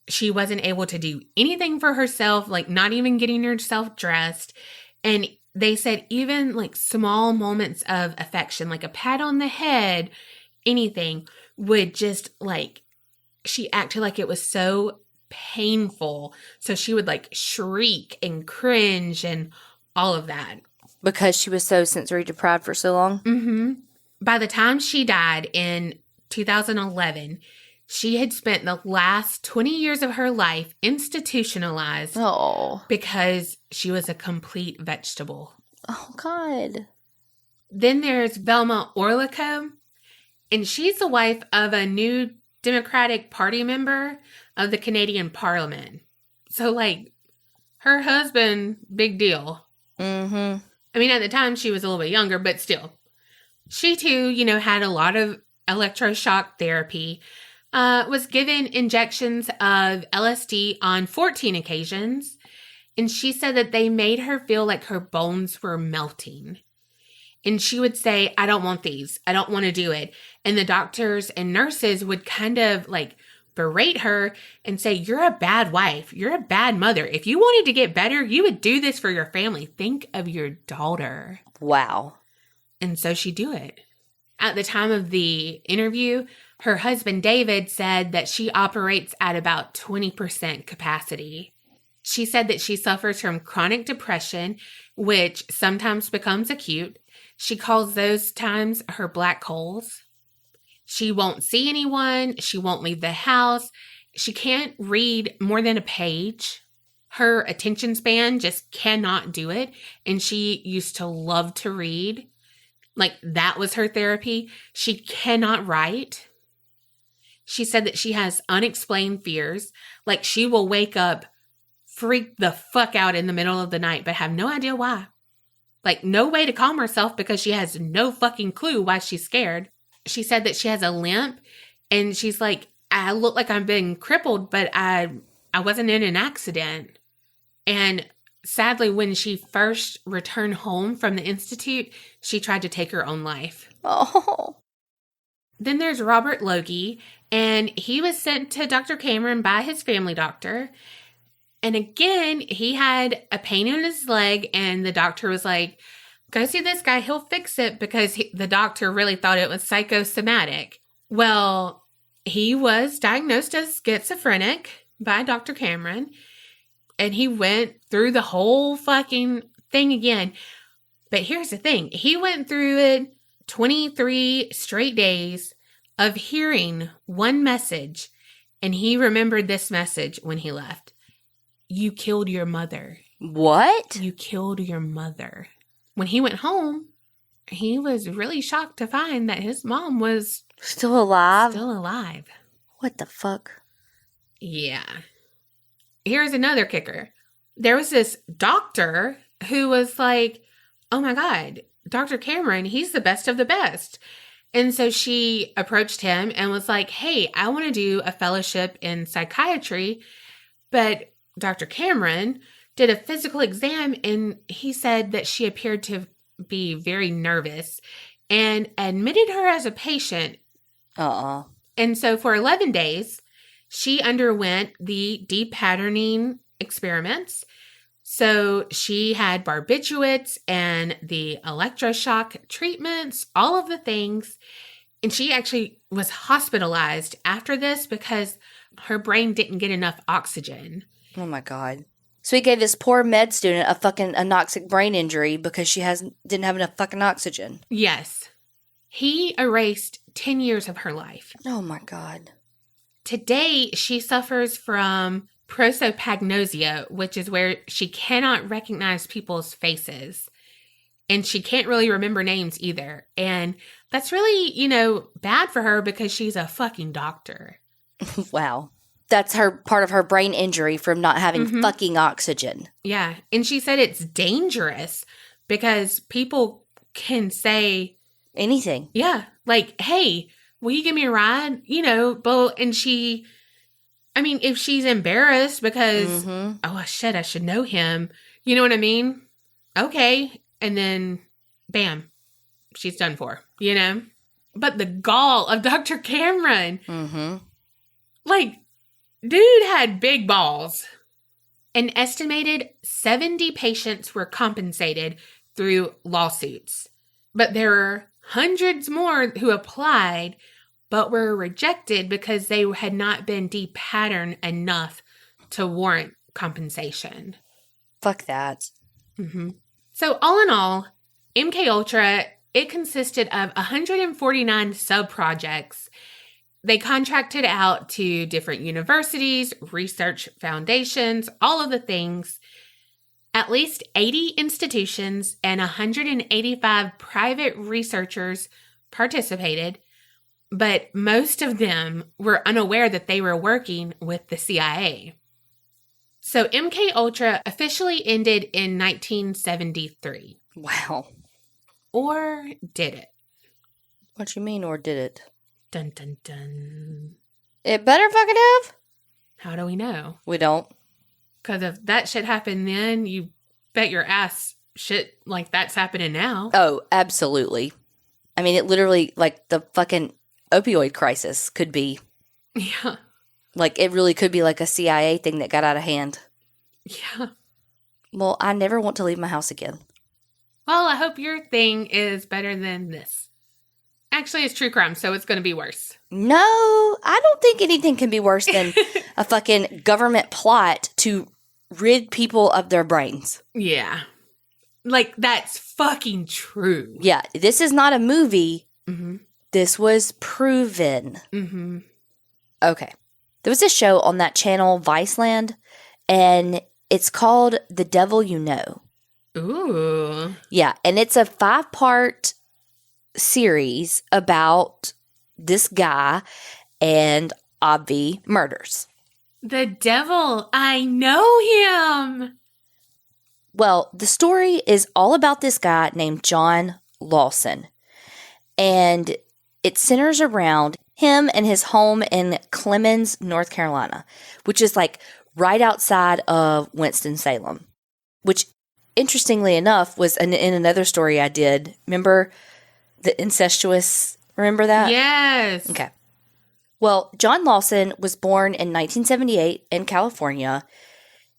She wasn't able to do anything for herself, like not even getting herself dressed. And they said even like small moments of affection, like a pat on the head, anything, would just like, she acted like it was so painful. So she would like shriek and cringe and all of that. Because she was so sensory deprived for so long? Mm-hmm. By the time she died in 2011, she had spent the last 20 years of her life institutionalized because she was a complete vegetable. Oh, God. Then there's Velma Orlico, and she's the wife of a new Democratic Party member of the Canadian Parliament. So, like, her husband, big deal. Mm-hmm. I mean, at the time, she was a little bit younger, but still. She, too, had a lot of electroshock therapy, was given injections of LSD on 14 occasions, and she said that they made her feel like her bones were melting. And she would say, "I don't want these. I don't want to do it." And the doctors and nurses would kind of like berate her and say, "You're a bad wife. You're a bad mother. If you wanted to get better, you would do this for your family. Think of your daughter." Wow. And so she'd do it. At the time of the interview, her husband, David, said that she operates at about 20% capacity. She said that she suffers from chronic depression, which sometimes becomes acute. She calls those times her black holes. She won't see anyone. She won't leave the house. She can't read more than a page. Her attention span just cannot do it. And she used to love to read. Like, that was her therapy. She cannot write. She said that she has unexplained fears. Like, she will wake up, freak the fuck out in the middle of the night, but have no idea why. Like, no way to calm herself because she has no fucking clue why she's scared. She said that she has a limp, and she's like, "I look like I'm being crippled, but I wasn't in an accident." And sadly, when she first returned home from the institute, she tried to take her own life. Oh. Then there's Robert Logie, and he was sent to Dr. Cameron by his family doctor. And again, he had a pain in his leg, and the doctor was like, "Go see this guy, he'll fix it," because the doctor really thought it was psychosomatic. Well, he was diagnosed as schizophrenic by Dr. Cameron, and he went through the whole fucking thing again. But here's the thing. He went through it 23 straight days of hearing one message, and he remembered this message when he left. "You killed your mother." What? You killed your mother. When he went home, he was really shocked to find that his mom was Still alive? still alive. What the fuck? Yeah. Here's another kicker. There was this doctor who was like, "Oh my God, Dr. Cameron, he's the best of the best." And so she approached him and was like, "Hey, I want to do a fellowship in psychiatry." But Dr. Cameron did a physical exam, and he said that she appeared to be very nervous and admitted her as a patient. And so for 11 days, she underwent the depatterning experiments. So she had barbiturates and the electroshock treatments, all of the things. And she actually was hospitalized after this because her brain didn't get enough oxygen. Oh, my God. So he gave this poor med student a fucking anoxic brain injury because she didn't have enough fucking oxygen. Yes. He erased 10 years of her life. Oh, my God. Today, she suffers from prosopagnosia, which is where she cannot recognize people's faces. And she can't really remember names either. And that's really, bad for her because she's a fucking doctor. Wow. That's part of her brain injury from not having fucking oxygen. Yeah. And she said it's dangerous because people can say anything. Yeah. Like, hey, will you give me a ride? And she, if she's embarrassed because, oh, shit, I should know him. You know what I mean? Okay. And then, bam, she's done for, But the gall of Dr. Cameron. Like, dude had big balls. An estimated 70 patients were compensated through lawsuits. But there were hundreds more who applied but were rejected because they had not been depatterned enough to warrant compensation. Fuck that. So all in all, MKUltra, it consisted of 149 sub-projects. They contracted out to different universities, research foundations, all of the things. At least 80 institutions and 185 private researchers participated, but most of them were unaware that they were working with the CIA. So MKUltra officially ended in 1973. Wow. Or did it? What you mean, or did it? Dun, dun, dun. It better fucking have? How do we know? We don't. Because if that shit happened then, you bet your ass shit like that's happening now. Oh, absolutely. I mean, it literally, like, the fucking opioid crisis could be. Yeah. Like, it really could be like a CIA thing that got out of hand. Yeah. Well, I never want to leave my house again. Well, I hope your thing is better than this. Actually, it's true crime, so it's going to be worse. No, I don't think anything can be worse than a fucking government plot to rid people of their brains. Yeah. Like, that's fucking true. Yeah, this is not a movie. This was proven. Okay. There was a show on that channel, Viceland, and it's called The Devil You Know. Ooh. Yeah, and it's a 5-part series about this guy and Obvi murders. The devil, I know him. Well, the story is all about this guy named John Lawson, and it centers around him and his home in Clemens, North Carolina, which is like right outside of Winston-Salem, which interestingly enough was in another story I did. Remember the incestuous, remember that? Yes. Okay. Well, John Lawson was born in 1978 in California.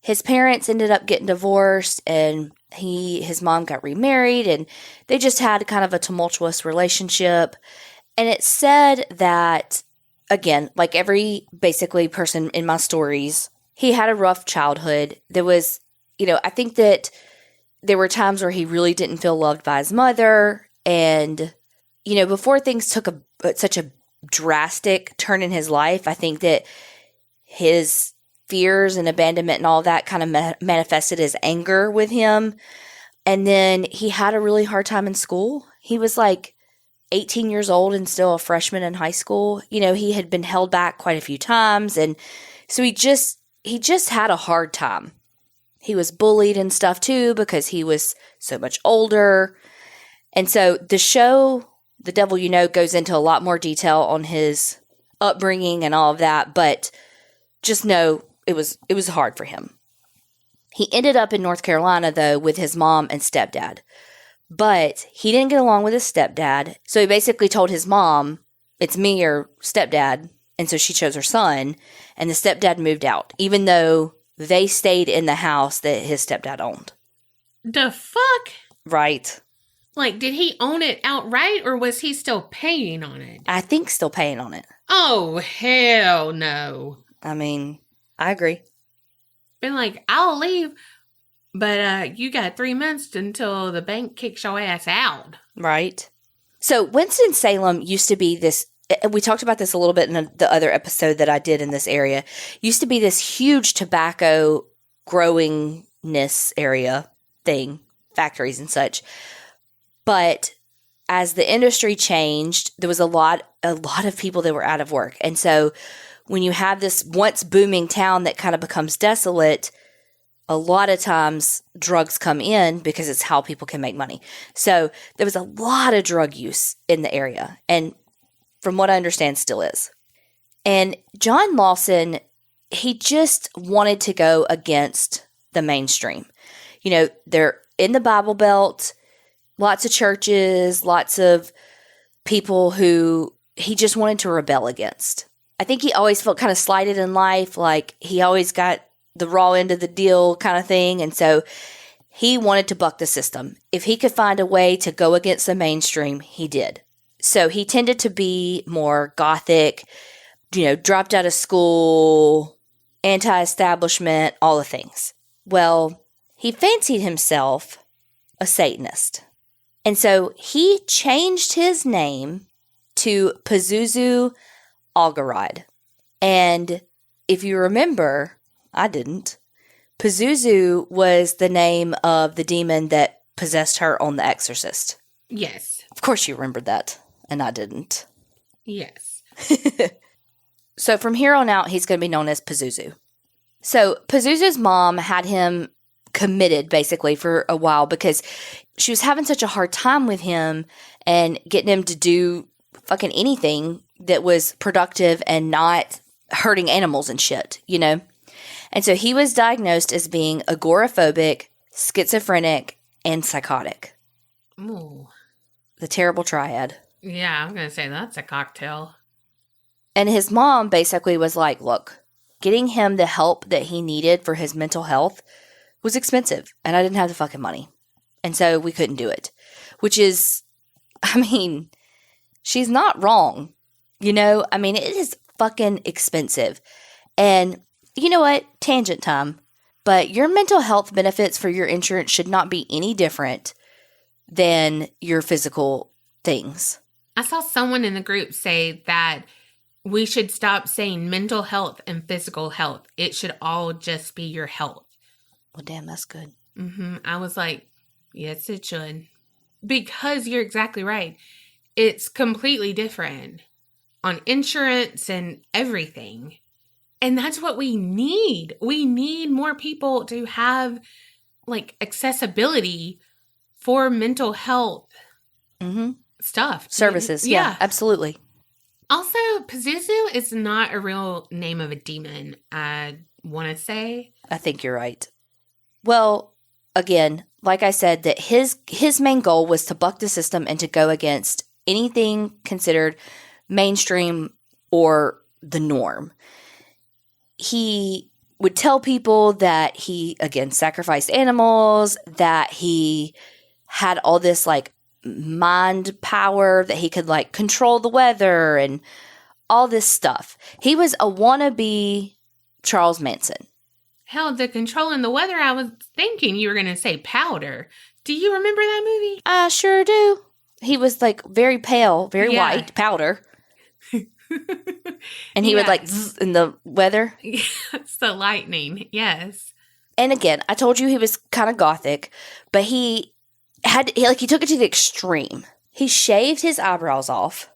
His parents ended up getting divorced, and his mom got remarried, and they just had kind of a tumultuous relationship. And it said that, again, like every basically person in my stories, he had a rough childhood. There was, I think that there were times where he really didn't feel loved by his mother. And, before things took such a drastic turn in his life, I think that his fears and abandonment and all that kind of manifested as anger with him. And then he had a really hard time in school. He was like 18 years old and still a freshman in high school. He had been held back quite a few times. And so he just had a hard time. He was bullied and stuff too because he was so much older. And so the show, The Devil You Know, goes into a lot more detail on his upbringing and all of that. But just know it was hard for him. He ended up in North Carolina, though, with his mom and stepdad. But he didn't get along with his stepdad. So he basically told his mom, it's me or stepdad. And so she chose her son. And the stepdad moved out, even though they stayed in the house that his stepdad owned. The fuck? Right. Like, did he own it outright or was he still paying on it? I think still paying on it. Oh, hell no. I mean, I agree. Been like, I'll leave, but you got 3 months until the bank kicks your ass out. Right. So Winston-Salem used to be this, we talked about this a little bit in the other episode that I did in this area, used to be this huge tobacco growingness area thing, factories and such. But as the industry changed, there was a lot of people that were out of work. And so when you have this once booming town that kind of becomes desolate, a lot of times drugs come in because it's how people can make money. So there was a lot of drug use in the area. And from what I understand, still is. And John Lawson, he just wanted to go against the mainstream. You know, they're in the Bible Belt, lots of churches, lots of people who he just wanted to rebel against. I think he always felt kind of slighted in life, like he always got the raw end of the deal kind of thing. And so he wanted to buck the system. If he could find a way to go against the mainstream, he did. So he tended to be more gothic, you know, dropped out of school, anti-establishment, all the things. Well, he fancied himself a Satanist. And so he changed his name to Pazuzu Algarad. And if you remember, I didn't, Pazuzu was the name of the demon that possessed her on The Exorcist. Yes. Of course you remembered that, and I didn't. Yes. So from here on out, he's going to be known as Pazuzu. So Pazuzu's mom had him committed basically for a while because she was having such a hard time with him and getting him to do fucking anything that was productive and not hurting animals and shit, you know? And so he was diagnosed as being agoraphobic, schizophrenic, and psychotic. Ooh. The terrible triad. Yeah, I'm going to say that's a cocktail. And his mom basically was like, look, getting him the help that he needed for his mental health was expensive, and I didn't have the fucking money. And so we couldn't do it. Which is, I mean, she's not wrong. You know, I mean, it is fucking expensive. And you know what? Tangent time. But your mental health benefits for your insurance should not be any different than your physical things. I saw someone in the group say that we should stop saying mental health and physical health. It should all just be your health. Well, damn, that's good. I was like, yes, it should. Because you're exactly right. It's completely different on insurance and everything. And that's what we need. We need more people to have like accessibility for mental health stuff. Services. Yeah, absolutely. Also, Pazuzu is not a real name of a demon, I want to say. I think you're right. Well, again, like I said, that his main goal was to buck the system and to go against anything considered mainstream or the norm. He would tell people that he, again, sacrificed animals, that he had all this, like, mind power, that he could, like, control the weather and all this stuff. He was a wannabe Charles Manson. Hell, the controlling the weather, I was thinking you were going to say powder. Do you remember that movie? I sure do. He was, like, very pale, very white, powder. And he would like zzz in the weather. It's the lightning. Yes. And again, I told you he was kind of gothic, but he took it to the extreme. He shaved his eyebrows off,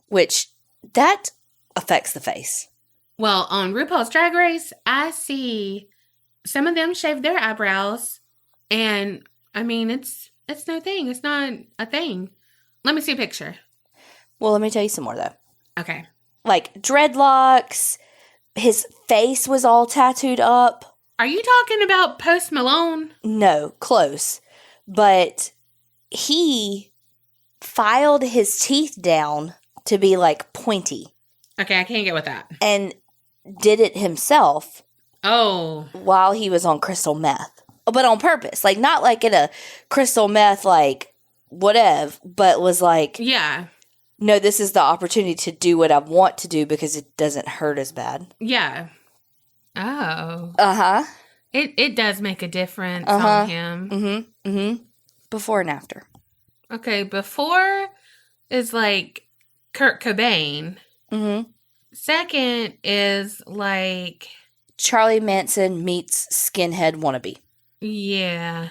which that affects the face. Well, on RuPaul's Drag Race, I see some of them shave their eyebrows, and I mean, it's no thing. It's not a thing. Let me see a picture. Well, let me tell you some more though. Okay. Like dreadlocks, his face was all tattooed up. Are you talking about Post Malone? No, close. But he filed his teeth down to be like pointy. Okay, I can't get with that. And did it himself. Oh. While he was on crystal meth. But on purpose. Like, not like in a crystal meth, like, whatever. But was like, yeah. No, this is the opportunity to do what I want to do because it doesn't hurt as bad. Yeah. Oh. Uh-huh. It does make a difference on him. Mm-hmm. Mm-hmm. Before and after. Okay, before is like Kurt Cobain. Mm-hmm. Second is like Charlie Manson meets skinhead wannabe. Yeah.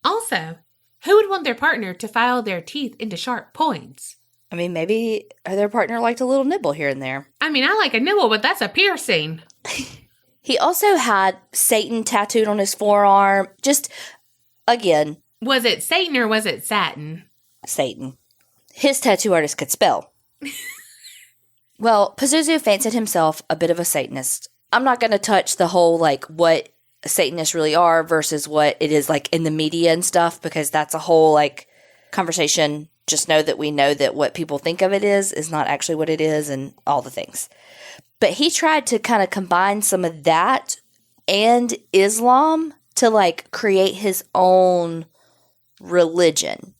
Also, who would want their partner to file their teeth into sharp points? I mean, maybe their partner liked a little nibble here and there. I mean, I like a nibble, but that's a piercing. He also had Satan tattooed on his forearm. Just, again. Was it Satan or was it Satin? Satan. His tattoo artist could spell. Well, Pazuzu fancied himself a bit of a Satanist. I'm not going to touch the whole, like, what Satanists really are versus what it is, like, in the media and stuff, because that's a whole, like, conversation. Just know that we know that what people think of it is not actually what it is and all the things. But he tried to kind of combine some of that and Islam to, like, create his own religion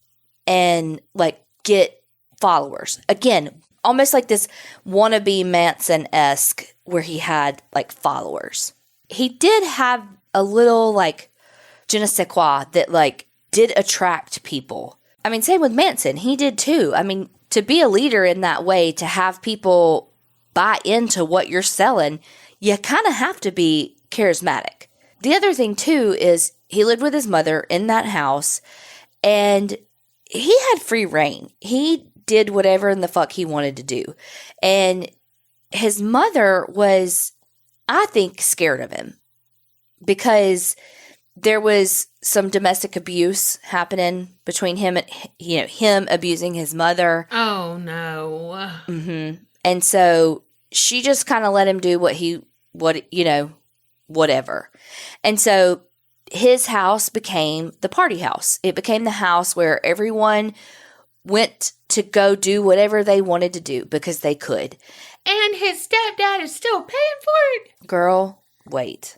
and, like, get followers. Again, almost like this wannabe Manson-esque where he had, like, followers. He did have a little, like, je ne sais quoi that, like, did attract people. I mean, same with Manson. He did, too. I mean, to be a leader in that way, to have people buy into what you're selling, you kind of have to be charismatic. The other thing, too, is he lived with his mother in that house, and he had free reign. He did whatever in the fuck he wanted to do. And his mother was, I think, scared of him because there was some domestic abuse happening between him and, him abusing his mother. Oh, no. Mm-hmm. And so she just kind of let him do whatever. And so his house became the party house. It became the house where everyone went to go do whatever they wanted to do because they could. And his stepdad is still paying for it. Girl, wait.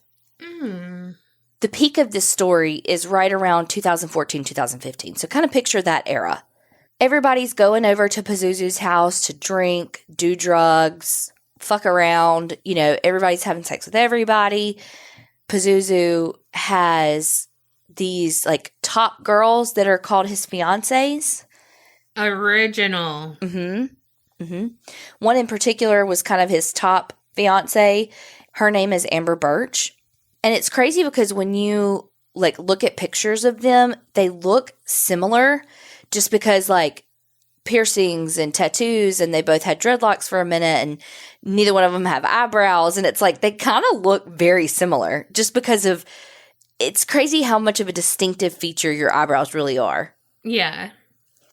The peak of this story is right around 2014, 2015. So kind of picture that era. Everybody's going over to Pazuzu's house to drink, do drugs, fuck around. Everybody's having sex with everybody. Pazuzu has these, like, top girls that are called his fiancés. Original. Mm-hmm. Mm-hmm. One in particular was kind of his top fiancé. Her name is Amber Birch. And it's crazy because when you, like, look at pictures of them, they look similar just because, like, piercings and tattoos, and they both had dreadlocks for a minute, and neither one of them have eyebrows. And it's like they kind of look very similar just because of, it's crazy how much of a distinctive feature your eyebrows really are. Yeah.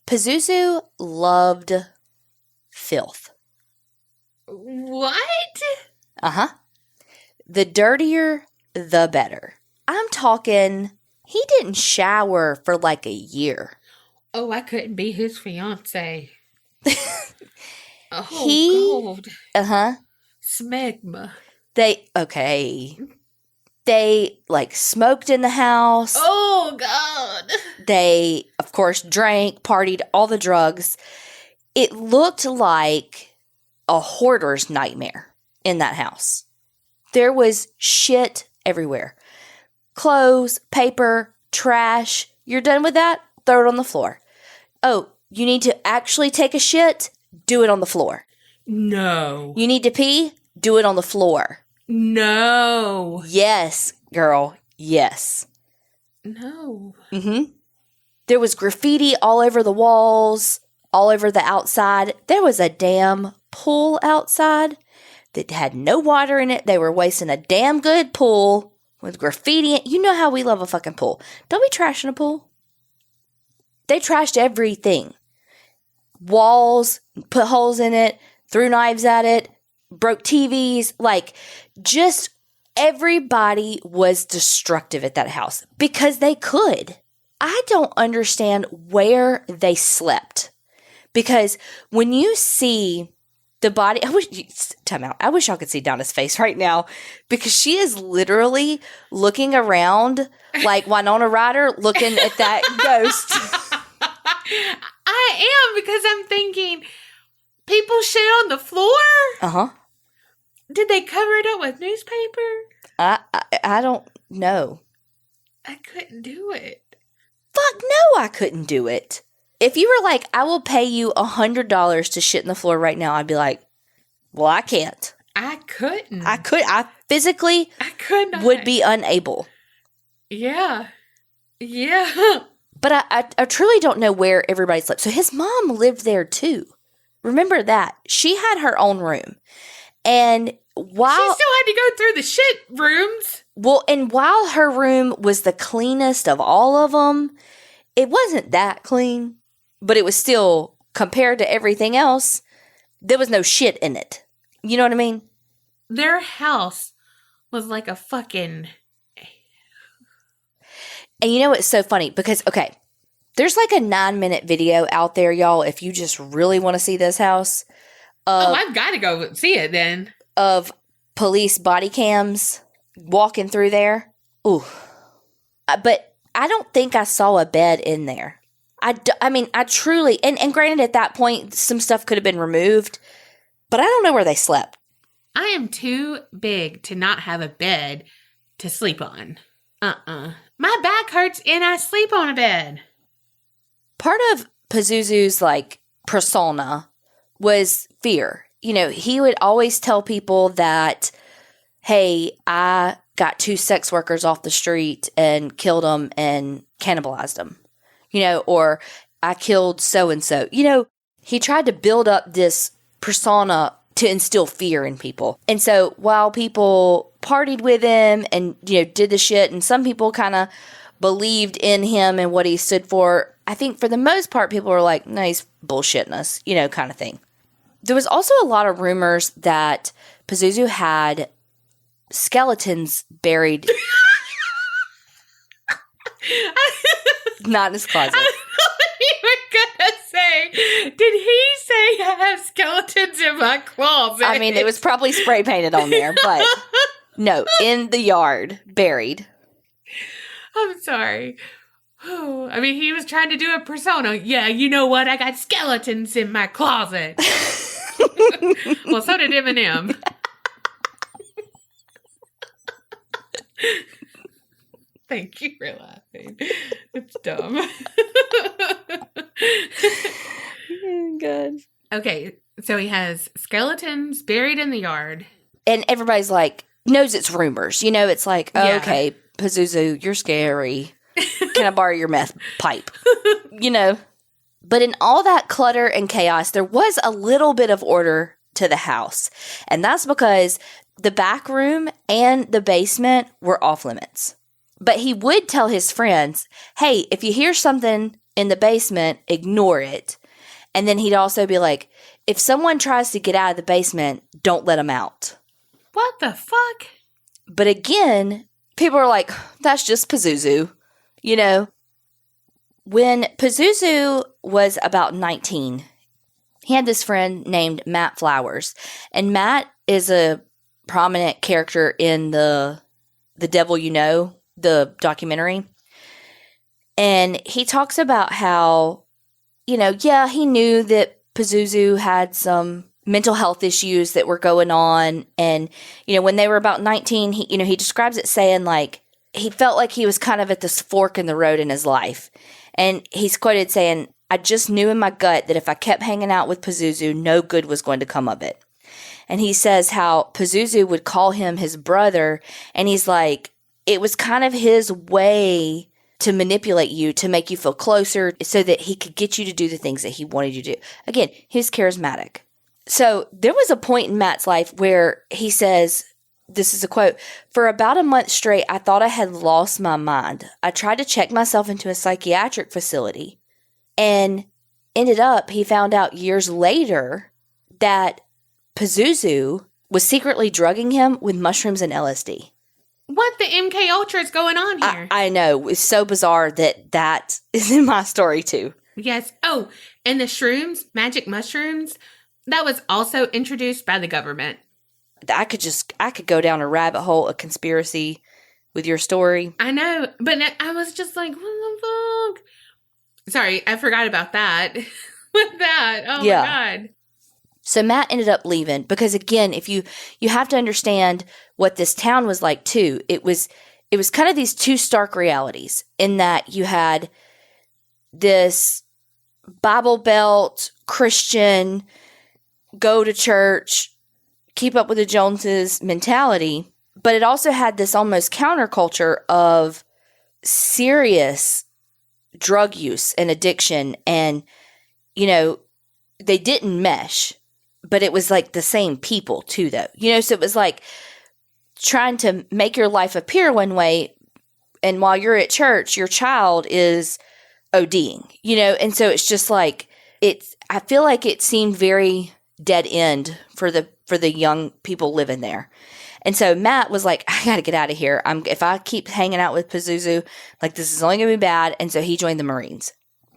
Pazuzu loved filth. What? Uh-huh. The dirtier, the better. I'm talking, he didn't shower for like a year. Oh, I couldn't be his fiance. God. Uh-huh. Smegma. They, like, smoked in the house. Oh, God. They, of course, drank, partied, all the drugs. It looked like a hoarder's nightmare in that house. There was shit everywhere. Clothes, paper, trash. You're done with that? Throw it on the floor. Oh, you need to actually take a shit? Do it on the floor. No. You need to pee? Do it on the floor. No. Yes, girl. Yes. No. Mm-hmm. There was graffiti all over the walls, all over the outside. There was a damn pool outside that had no water in it. They were wasting a damn good pool with graffiti in it. You know how we love a fucking pool. Don't be trashing a pool. They trashed everything. Walls, put holes in it, threw knives at it, broke TVs. Like, just everybody was destructive at that house because they could. I don't understand where they slept. Because when you see the body, time out. I wish y'all could see Donna's face right now because she is literally looking around like Winona Ryder looking at that ghost. I am, because I'm thinking, people shit on the floor? Uh-huh. Did they cover it up with newspaper? I don't know. I couldn't do it. Fuck no, I couldn't do it. If you were like, I will pay you $100 to shit in the floor right now, I'd be like, well, I can't. I couldn't. I physically could not. Would be unable. Yeah. Yeah. But I truly don't know where everybody slept. So his mom lived there too. Remember that. She had her own room. And while she still had to go through the shit rooms. Well, and while her room was the cleanest of all of them, it wasn't that clean, but it was still, compared to everything else, there was no shit in it. You know what I mean? Their house was like a fucking... And you know what's so funny? Because, okay, there's like a 9-minute video out there, y'all, if you just really want to see this house. I've got to go see it then. Of police body cams walking through there. Ooh. But I don't think I saw a bed in there. I mean, I truly, and granted at that point, some stuff could have been removed, but I don't know where they slept. I am too big to not have a bed to sleep on. My back hurts and I sleep on a bed. Part of Pazuzu's, like, persona was fear. You know, he would always tell people that, hey, I got 2 sex workers off the street and killed them and cannibalized them. You know, or I killed so-and-so. You know, he tried to build up this persona to instill fear in people. And so while people partied with him and, you know, did the shit, and some people kind of believed in him and what he stood for, I think for the most part, people were like, no, he's bullshitting us, you know, kind of thing. There was also a lot of rumors that Pazuzu had skeletons buried not in his closet. I was gonna say, did he say I have skeletons in my closet? I mean, it was probably spray painted on there, but no, in the yard, buried. I'm sorry. I mean, he was trying to do a persona. Yeah, you know what? I got skeletons in my closet. Well, so did Eminem. Thank you for laughing. It's dumb. Good. Okay, so he has skeletons buried in the yard. And everybody's like, knows it's rumors. You know, it's like, oh, Yeah. okay, Pazuzu, you're scary. Can I borrow your meth pipe? You know. But in all that clutter and chaos, there was a little bit of order to the house. And that's because the back room and the basement were off limits. But he would tell his friends, hey, if you hear something in the basement, ignore it. And then he'd also be like, if someone tries to get out of the basement, don't let them out. What the fuck? But again, people are like, that's just Pazuzu. You know, when Pazuzu was about 19, he had this friend named Matt Flowers. And Matt is a prominent character in the Devil You Know, the documentary. And he talks about how, you know, yeah, he knew that Pazuzu had some mental health issues that were going on. And, you know, when they were about 19, he describes it saying like, he felt like he was kind of at this fork in the road in his life. And he's quoted saying, I just knew in my gut that if I kept hanging out with Pazuzu, no good was going to come of it. And he says how Pazuzu would call him his brother. And he's like, it was kind of his way to manipulate you, to make you feel closer so that he could get you to do the things that he wanted you to do. Again, he's charismatic. So there was a point in Matt's life where he says, this is a quote, for about a month straight, I thought I had lost my mind. I tried to check myself into a psychiatric facility and ended up, he found out years later that Pazuzu was secretly drugging him with mushrooms and LSD. What the MK Ultra is going on here? I know. It's so bizarre that is in my story too. Yes. Oh, and the shrooms, magic mushrooms, that was also introduced by the government. I could go down a rabbit hole of conspiracy with your story. I know, but I was just like, what the fuck? Sorry, I forgot about that. With that. Oh my God. So Matt ended up leaving because, again, if you have to understand what this town was like too. It was kind of these two stark realities in that you had this Bible Belt Christian, go to church, keep up with the Joneses mentality, but it also had this almost counterculture of serious drug use and addiction, and they didn't mesh. But it was like the same people too, though. So it was like trying to make your life appear one way, and while you're at church, your child is ODing, And so it's just like, I feel like it seemed very dead end for the young people living there. And so Matt was like, I got to get out of here. If I keep hanging out with Pazuzu, like, this is only going to be bad. And so he joined the Marines.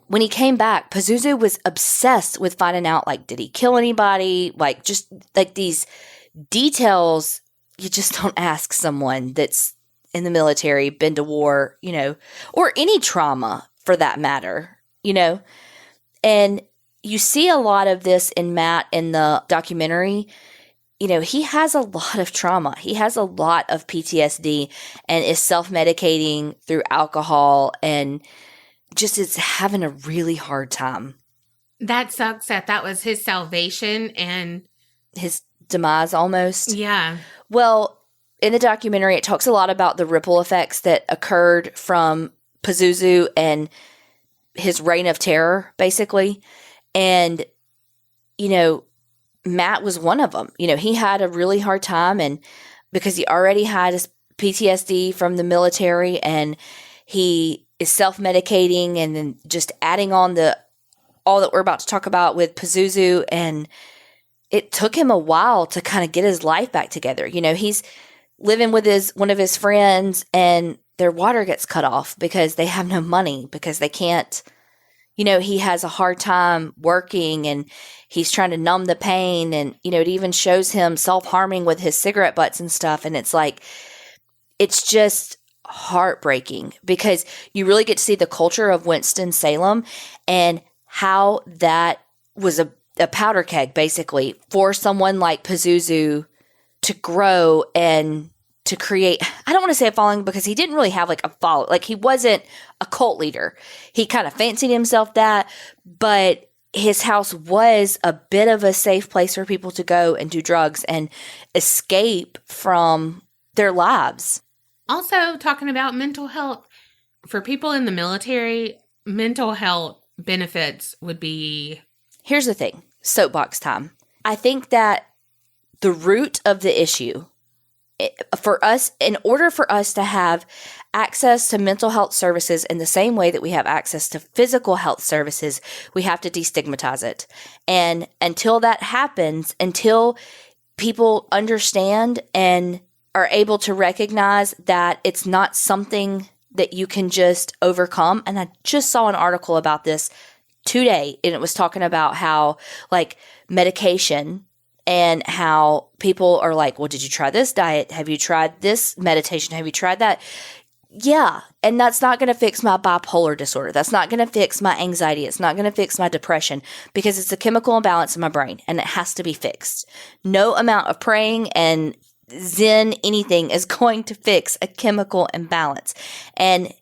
When he came back, Pazuzu was obsessed with finding out, like, did he kill anybody? Like, just like these details you just don't ask someone that's in the military, been to war, or any trauma for that matter, And you see a lot of this in Matt in the documentary. He has a lot of trauma. He has a lot of PTSD and is self-medicating through alcohol and just is having a really hard time. That sucks that was his salvation and his demise almost. Yeah. Well, in the documentary, it talks a lot about the ripple effects that occurred from Pazuzu and his reign of terror, basically. And, Matt was one of them. He had a really hard time, and because he already had his PTSD from the military, and he is self-medicating, and then just adding on all that we're about to talk about with Pazuzu, and it took him a while to kind of get his life back together. He's living with one of his friends, and their water gets cut off because they have no money, because they can't, he has a hard time working, and he's trying to numb the pain, and, it even shows him self-harming with his cigarette butts and stuff. And it's like, it's just heartbreaking because you really get to see the culture of Winston-Salem and how that was a powder keg, basically, for someone like Pazuzu to grow and to create. I don't want to say a following because he didn't really have like a follow. Like, he wasn't a cult leader. He kind of fancied himself that, but his house was a bit of a safe place for people to go and do drugs and escape from their lives. Also, talking about mental health, for people in the military, mental health benefits would be... Here's the thing. Soapbox time. I think that the root of the issue for us, in order for us to have access to mental health services in the same way that we have access to physical health services, we have to destigmatize it. And until that happens, until people understand and are able to recognize that it's not something that you can just overcome. And I just saw an article about this today, and it was talking about how, like, medication and how people are like, well, did you try this diet? Have you tried this meditation? Have you tried that? Yeah. And that's not going to fix my bipolar disorder. That's not going to fix my anxiety. It's not going to fix my depression, because it's a chemical imbalance in my brain and it has to be fixed. No amount of praying and Zen anything is going to fix a chemical imbalance. And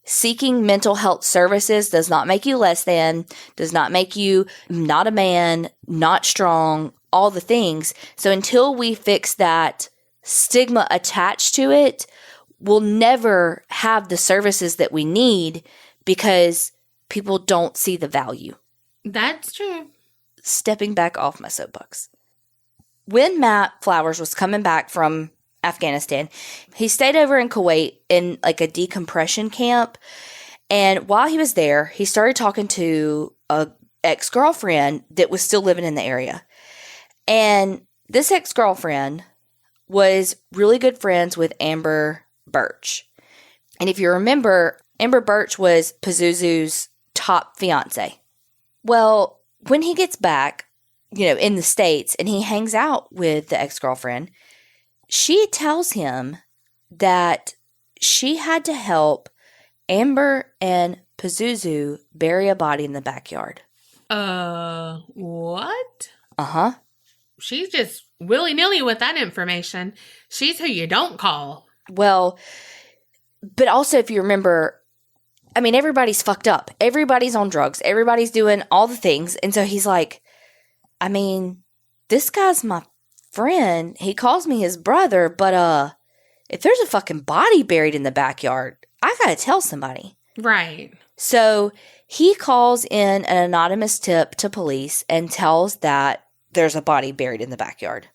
seeking mental health services does not make you less than, does not make you not a man, not strong, all the things. So until we fix that stigma attached to it, we'll never have the services that we need because people don't see the value. That's true. Stepping back off my soapbox. When Matt Flowers was coming back from Afghanistan, he stayed over in Kuwait in like a decompression camp. And while he was there, he started talking to a ex-girlfriend that was still living in the area. And this ex-girlfriend was really good friends with Amber Birch. And if you remember, Amber Birch was Pazuzu's top fiance. Well, when he gets back, in the States and he hangs out with the ex-girlfriend, she tells him that she had to help Amber and Pazuzu bury a body in the backyard. What? Uh-huh. She's just willy-nilly with that information. She's who you don't call. Well, but also if you remember, everybody's fucked up. Everybody's on drugs. Everybody's doing all the things. And so he's like, this guy's my friend. He calls me his brother, but if there's a fucking body buried in the backyard, I gotta tell somebody. Right. So he calls in an anonymous tip to police and tells that there's a body buried in the backyard.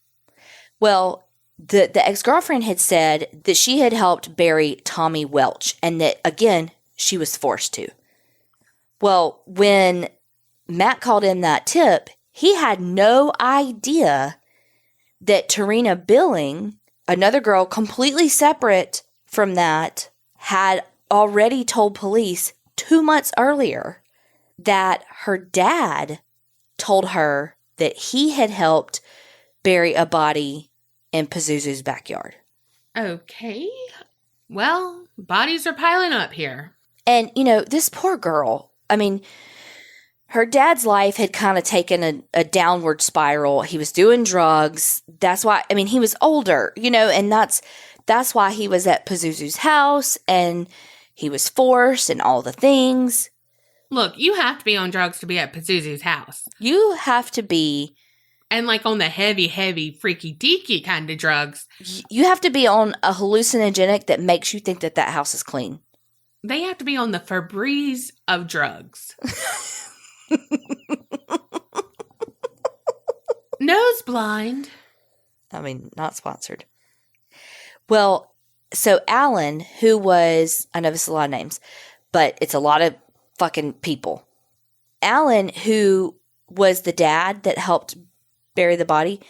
Well, the ex-girlfriend had said that she had helped bury Tommy Welch and that, again, she was forced to. Well, when Matt called in that tip, he had no idea that Tarina Billing, another girl completely separate from that, had already told police 2 months earlier that her dad told her that he had helped bury a body in Pazuzu's backyard. Okay. Well, bodies are piling up here. And, this poor girl, her dad's life had kind of taken a downward spiral. He was doing drugs. That's why, he was older, and that's why he was at Pazuzu's house and he was forced and all the things. Look, you have to be on drugs to be at Pazuzu's house. You have to be. And on the heavy, heavy, freaky deaky kind of drugs. You have to be on a hallucinogenic that makes you think that house is clean. They have to be on the Febreze of drugs. Nose blind. Not sponsored. Well, so Alan, who was, I know this is a lot of names, but it's a lot of fucking people. Alan, who was the dad that helped bury the body,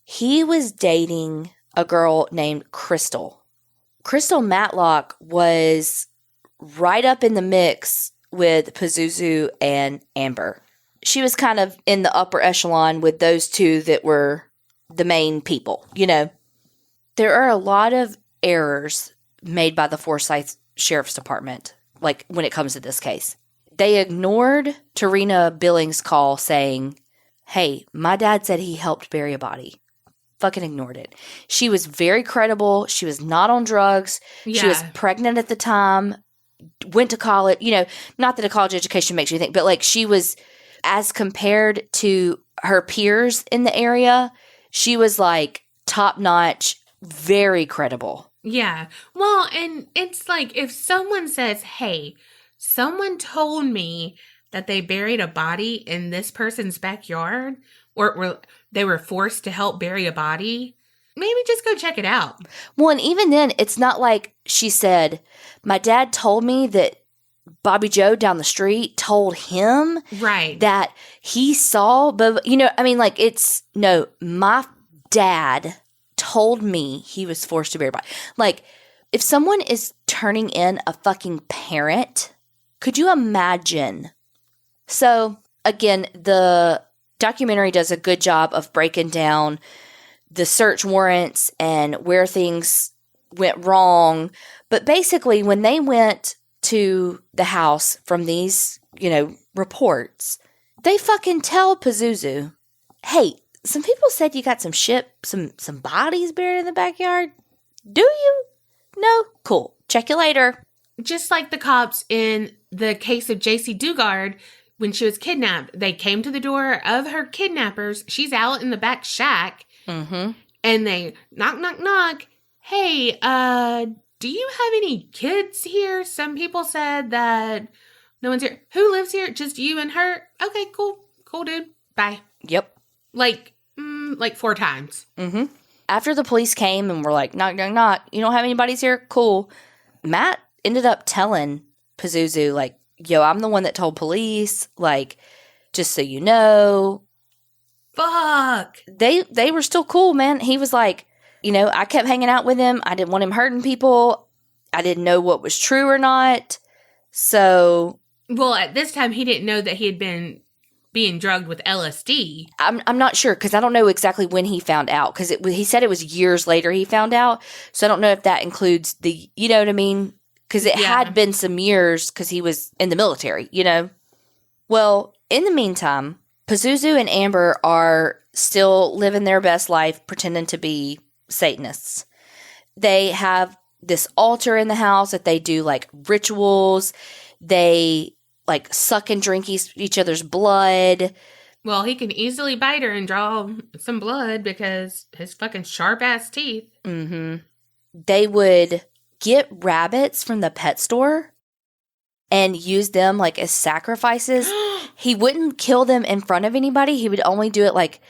he was dating a girl named Crystal. Crystal Matlock was right up in the mix with Pazuzu and Amber. She was kind of in the upper echelon with those two that were the main people, There are a lot of errors made by the Forsyth Sheriff's Department, when it comes to this case. They ignored Tarina Billings' call saying, hey, my dad said he helped bury a body. Fucking ignored it. She was very credible. She was not on drugs. Yeah. She was pregnant at the time, went to college. Not that a college education makes you think, but she was, as compared to her peers in the area, she was top notch, very credible. Yeah. Well, and it's if someone says, hey, someone told me that they buried a body in this person's backyard, or they were forced to help bury a body, maybe just go check it out. Well, and even then, it's not like she said, my dad told me that Bobby Joe down the street told him that he saw, but it's, no, my dad told me he was forced to bury a body. If someone is turning in a fucking parent, could you imagine? So, again, the documentary does a good job of breaking down the search warrants and where things went wrong. But basically, when they went to the house from these, reports, they fucking tell Pazuzu, hey, some people said you got some bodies buried in the backyard. Do you? No? Cool. Check you later. Just like the cops in the case of JC Dugard, when she was kidnapped, they came to the door of her kidnappers. She's out in the back shack. Mm-hmm. And they knock, knock, knock. Hey, do you have any kids here? Some people said that no one's here. Who lives here? Just you and her? Okay, cool. Cool, dude. Bye. Yep. 4 times. Mm-hmm. After the police came and were like, knock, knock, knock. You don't have anybody's here? Cool. Matt ended up telling Pazuzu, yo, I'm the one that told police, just so you know. Fuck. They were still cool, man. He was like, I kept hanging out with him. I didn't want him hurting people. I didn't know what was true or not. So, well, at this time, he didn't know that he had been being drugged with LSD. I'm not sure because I don't know exactly when he found out because he said it was years later he found out. So I don't know if that includes the, you know what I mean? Because it had been some years because he was in the military, you know? Well, in the meantime, Pazuzu and Amber are still living their best life pretending to be Satanists. They have this altar in the house that they do like rituals. They like suck and drink each other's blood. Well, he can easily bite her and draw some blood because his fucking sharp-ass teeth. Mm-hmm. They would get rabbits from the pet store and use them like as sacrifices. He wouldn't kill them in front of anybody. He would only do it like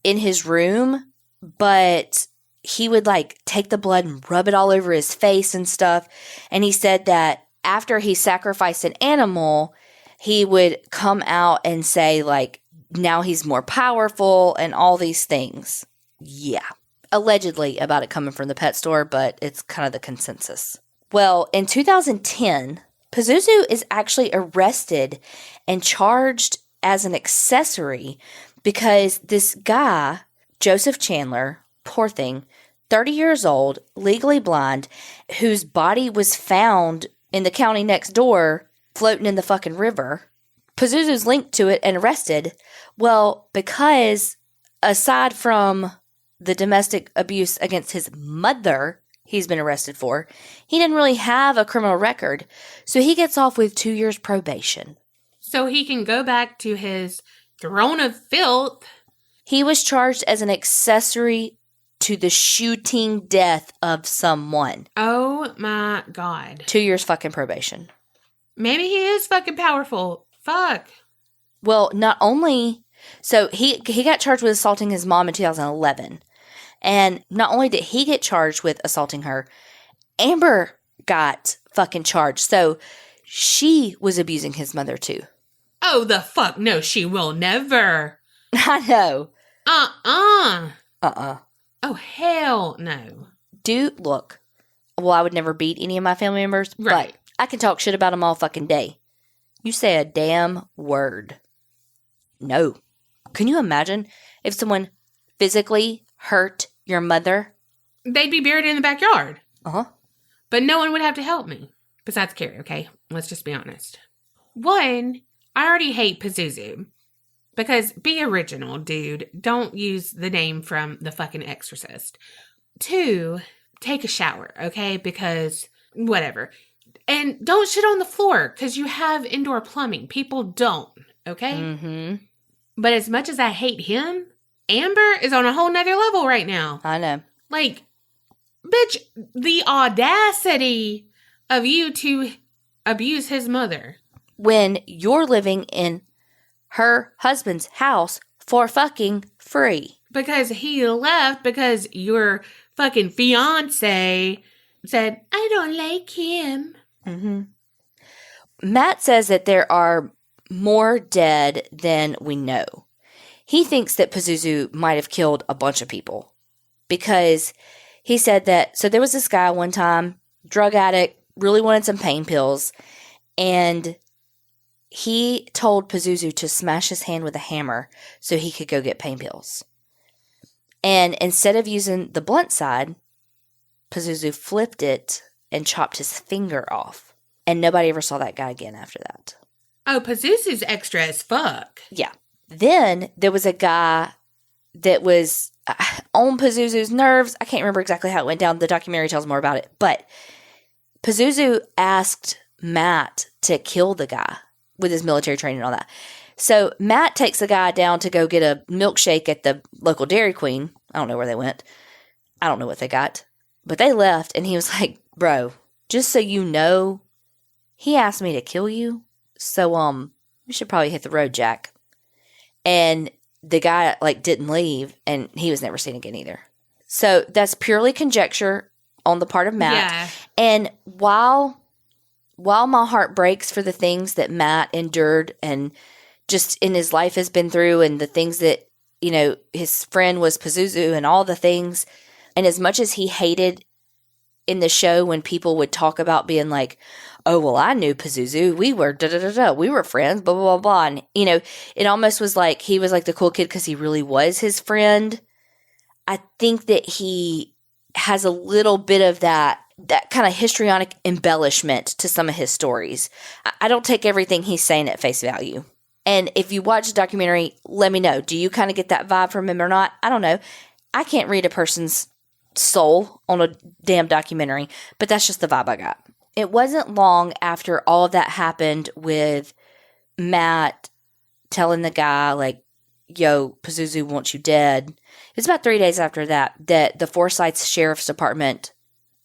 in his room, but he would like take the blood and rub it all over his face and stuff. And he said that after he sacrificed an animal, he would come out and say, like, now he's more powerful and all these things. Yeah. Allegedly about it coming from the pet store, but it's kind of the consensus. Well, in 2010, Pazuzu is actually arrested and charged as an accessory because this guy, Joseph Chandler, poor thing, 30 years old, legally blind, whose body was found in the county next door floating in the fucking river. Pazuzu's linked to it and arrested. Well, because aside from the domestic abuse against his mother he's been arrested for, he didn't really have a criminal record. So he gets off with 2 years probation. So he can go back to his throne of filth. He was charged as an accessory to the shooting death of someone. Oh my God. 2 years fucking probation. Maybe he is fucking powerful. Fuck. Well, not only... So he got charged with assaulting his mom in 2011. And not only did he get charged with assaulting her, Amber got fucking charged. So she was abusing his mother too. Oh, the fuck? No, she will never. I know. Oh, hell no. Dude, look. Well, I would never beat any of my family members, right. But I can talk shit about them all fucking day. You say a damn word. No. Can you imagine if someone physically hurt your mother? They'd be buried in the backyard. Uh-huh. But no one would have to help me. Besides Kerri, okay? Let's just be honest. One, I already hate Pazuzu. Because be original, dude. Don't use the name from The fucking Exorcist. Two, take a shower, okay? Because whatever. And don't shit on the floor because you have indoor plumbing. People don't, okay? Mm-hmm. But as much as I hate him, Amber is on a whole nother level right now. I know. Like, bitch, the audacity of you to abuse his mother. When you're living in her husband's house for fucking free. Because he left because your fucking fiance said, I don't like him. Mm-hmm. Matt says that there are more dead than we know. He thinks that Pazuzu might have killed a bunch of people because he said that, so there was this guy one time, drug addict, really wanted some pain pills, and he told Pazuzu to smash his hand with a hammer so he could go get pain pills. And instead of using the blunt side, Pazuzu flipped it and chopped his finger off. And nobody ever saw that guy again after that. Oh, Pazuzu's extra as fuck. Yeah. Then there was a guy that was on Pazuzu's nerves. I can't remember exactly how it went down. The documentary tells more about it. But Pazuzu asked Matt to kill the guy with his military training and all that. So Matt takes the guy down to go get a milkshake at the local Dairy Queen. I don't know where they went. I don't know what they got. But they left, and he was like, bro, just so you know, he asked me to kill you. So, we should probably hit the road, Jack. And the guy, didn't leave, and he was never seen again either. So that's purely conjecture on the part of Matt. Yeah. And while my heart breaks for the things that Matt endured and just in his life has been through and the things that, his friend was Pazuzu and all the things, and as much as he hated in the show when people would talk about being like, oh, well, I knew Pazuzu. We were da-da-da-da. We were friends, blah, blah, blah, blah. And, you know, it almost was like he was like the cool kid because he really was his friend. I think that he has a little bit of that kind of histrionic embellishment to some of his stories. I don't take everything he's saying at face value. And if you watch the documentary, let me know. Do you kind of get that vibe from him or not? I don't know. I can't read a person's soul on a damn documentary, but that's just the vibe I got. It wasn't long after all of that happened with Matt telling the guy, like, yo, Pazuzu wants you dead. It's about 3 days after that the Forsyth Sheriff's Department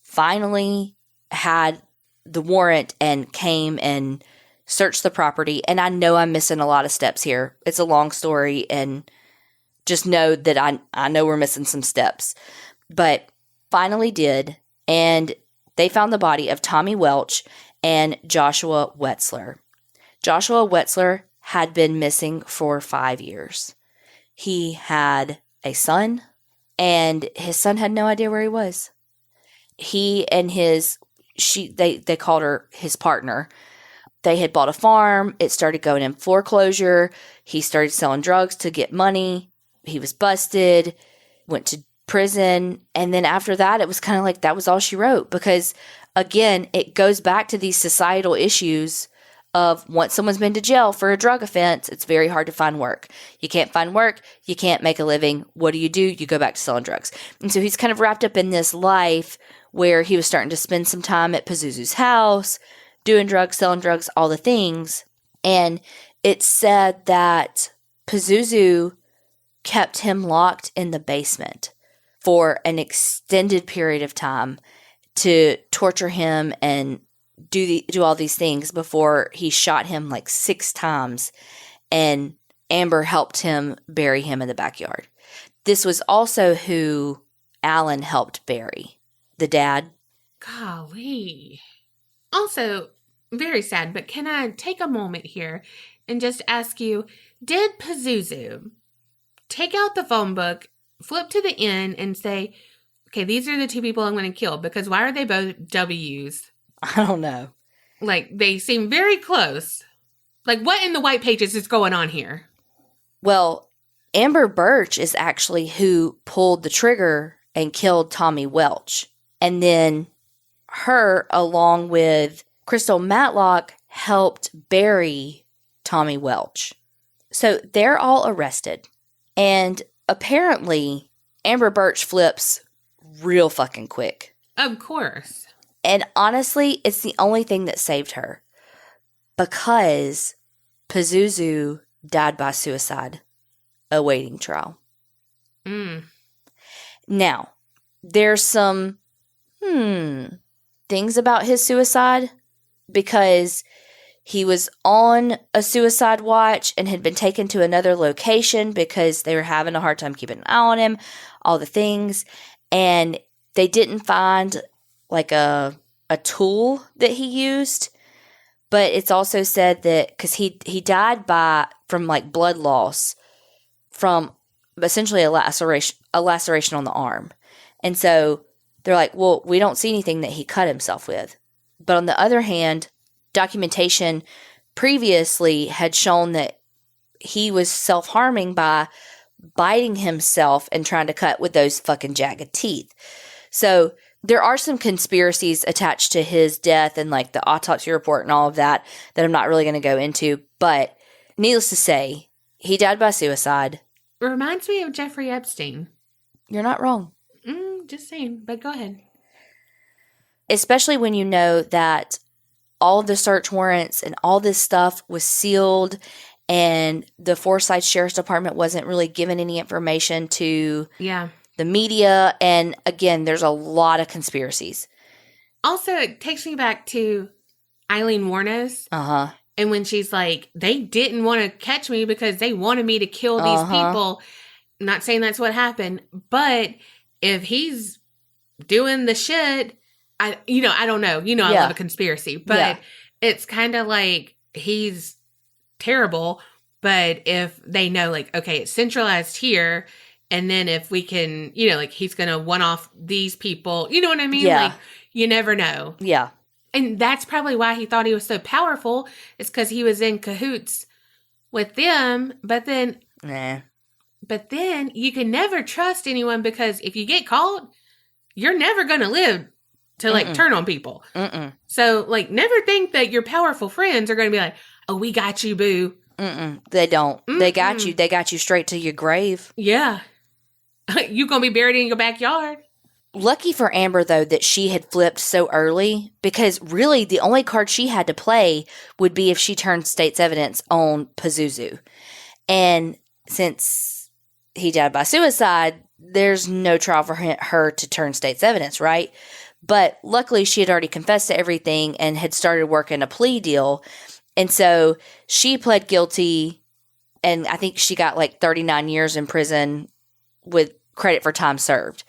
finally had the warrant and came and searched the property. And I know I'm missing a lot of steps here. It's a long story, and just know that I know we're missing some steps. But finally did, and they found the body of Tommy Welch and Joshua Wetzler. Joshua Wetzler had been missing for 5 years. He had a son, and his son had no idea where he was. He and they called her his partner. They had bought a farm. It started going in foreclosure. He started selling drugs to get money. He was busted, went to prison. And then after that, it was kind of like that was all she wrote. Because again, it goes back to these societal issues of once someone's been to jail for a drug offense, it's very hard to find work. You can't find work. You can't make a living. What do? You go back to selling drugs. And so he's kind of wrapped up in this life where he was starting to spend some time at Pazuzu's house, doing drugs, selling drugs, all the things. And it said that Pazuzu kept him locked in the basement for an extended period of time to torture him and do all these things before he shot him like 6 times, and Amber helped him bury him in the backyard. This was also who Alan helped bury, the dad. Golly. Also, very sad, but can I take a moment here and just ask you, did Pazuzu take out the phone book, flip to the end, and say, okay, these are the 2 people I'm going to kill, because why are they both W's? I don't know. Like, they seem very close. Like, what in the white pages is going on here? Well, Amber Birch is actually who pulled the trigger and killed Tommy Welch. And then her, along with Crystal Matlock, helped bury Tommy Welch. So they're all arrested. And apparently, Amber Birch flips real fucking quick. Of course. And honestly, it's the only thing that saved her. Because Pazuzu died by suicide, awaiting trial. Now, there's some things about his suicide, because he was on a suicide watch and had been taken to another location because they were having a hard time keeping an eye on him, all the things. And they didn't find like a tool that he used. But it's also said that because he died from like blood loss from essentially a laceration on the arm. And so they're like, well, we don't see anything that he cut himself with. But on the other hand, documentation previously had shown that he was self-harming by biting himself and trying to cut with those fucking jagged teeth. So there are some conspiracies attached to his death and like the autopsy report and all of that I'm not really going to go into. But needless to say, he died by suicide. It reminds me of Jeffrey Epstein. You're not wrong. Just saying, but go ahead. Especially when you know that all of the search warrants and all this stuff was sealed, and the Forsyth Sheriff's Department wasn't really given any information to the media. And again, there's a lot of conspiracies. Also, it takes me back to Eileen Wuornos. And when she's like, they didn't want to catch me because they wanted me to kill these people. Not saying that's what happened, but if he's doing the shit, I don't know. I love a conspiracy, but it's kind of like he's terrible. But if they know, like, okay, it's centralized here And then if we can, like he's going to one off these people, you know what I mean? Yeah. Like, you never know. Yeah. And that's probably why he thought he was so powerful, is because he was in cahoots with them. But then you can never trust anyone, because if you get caught, you're never going to live to like turn on people. So like never think that your powerful friends are going to be like, oh, we got you, boo. They don't. They got you. They got you straight to your grave. Yeah. You going to be buried in your backyard. Lucky for Amber, though, that she had flipped so early, because really the only card she had to play would be if she turned state's evidence on Pazuzu. And since he died by suicide, there's no trial for her to turn state's evidence, right? But luckily she had already confessed to everything and had started working a plea deal. And so she pled guilty, and I think she got like 39 years in prison with credit for time served.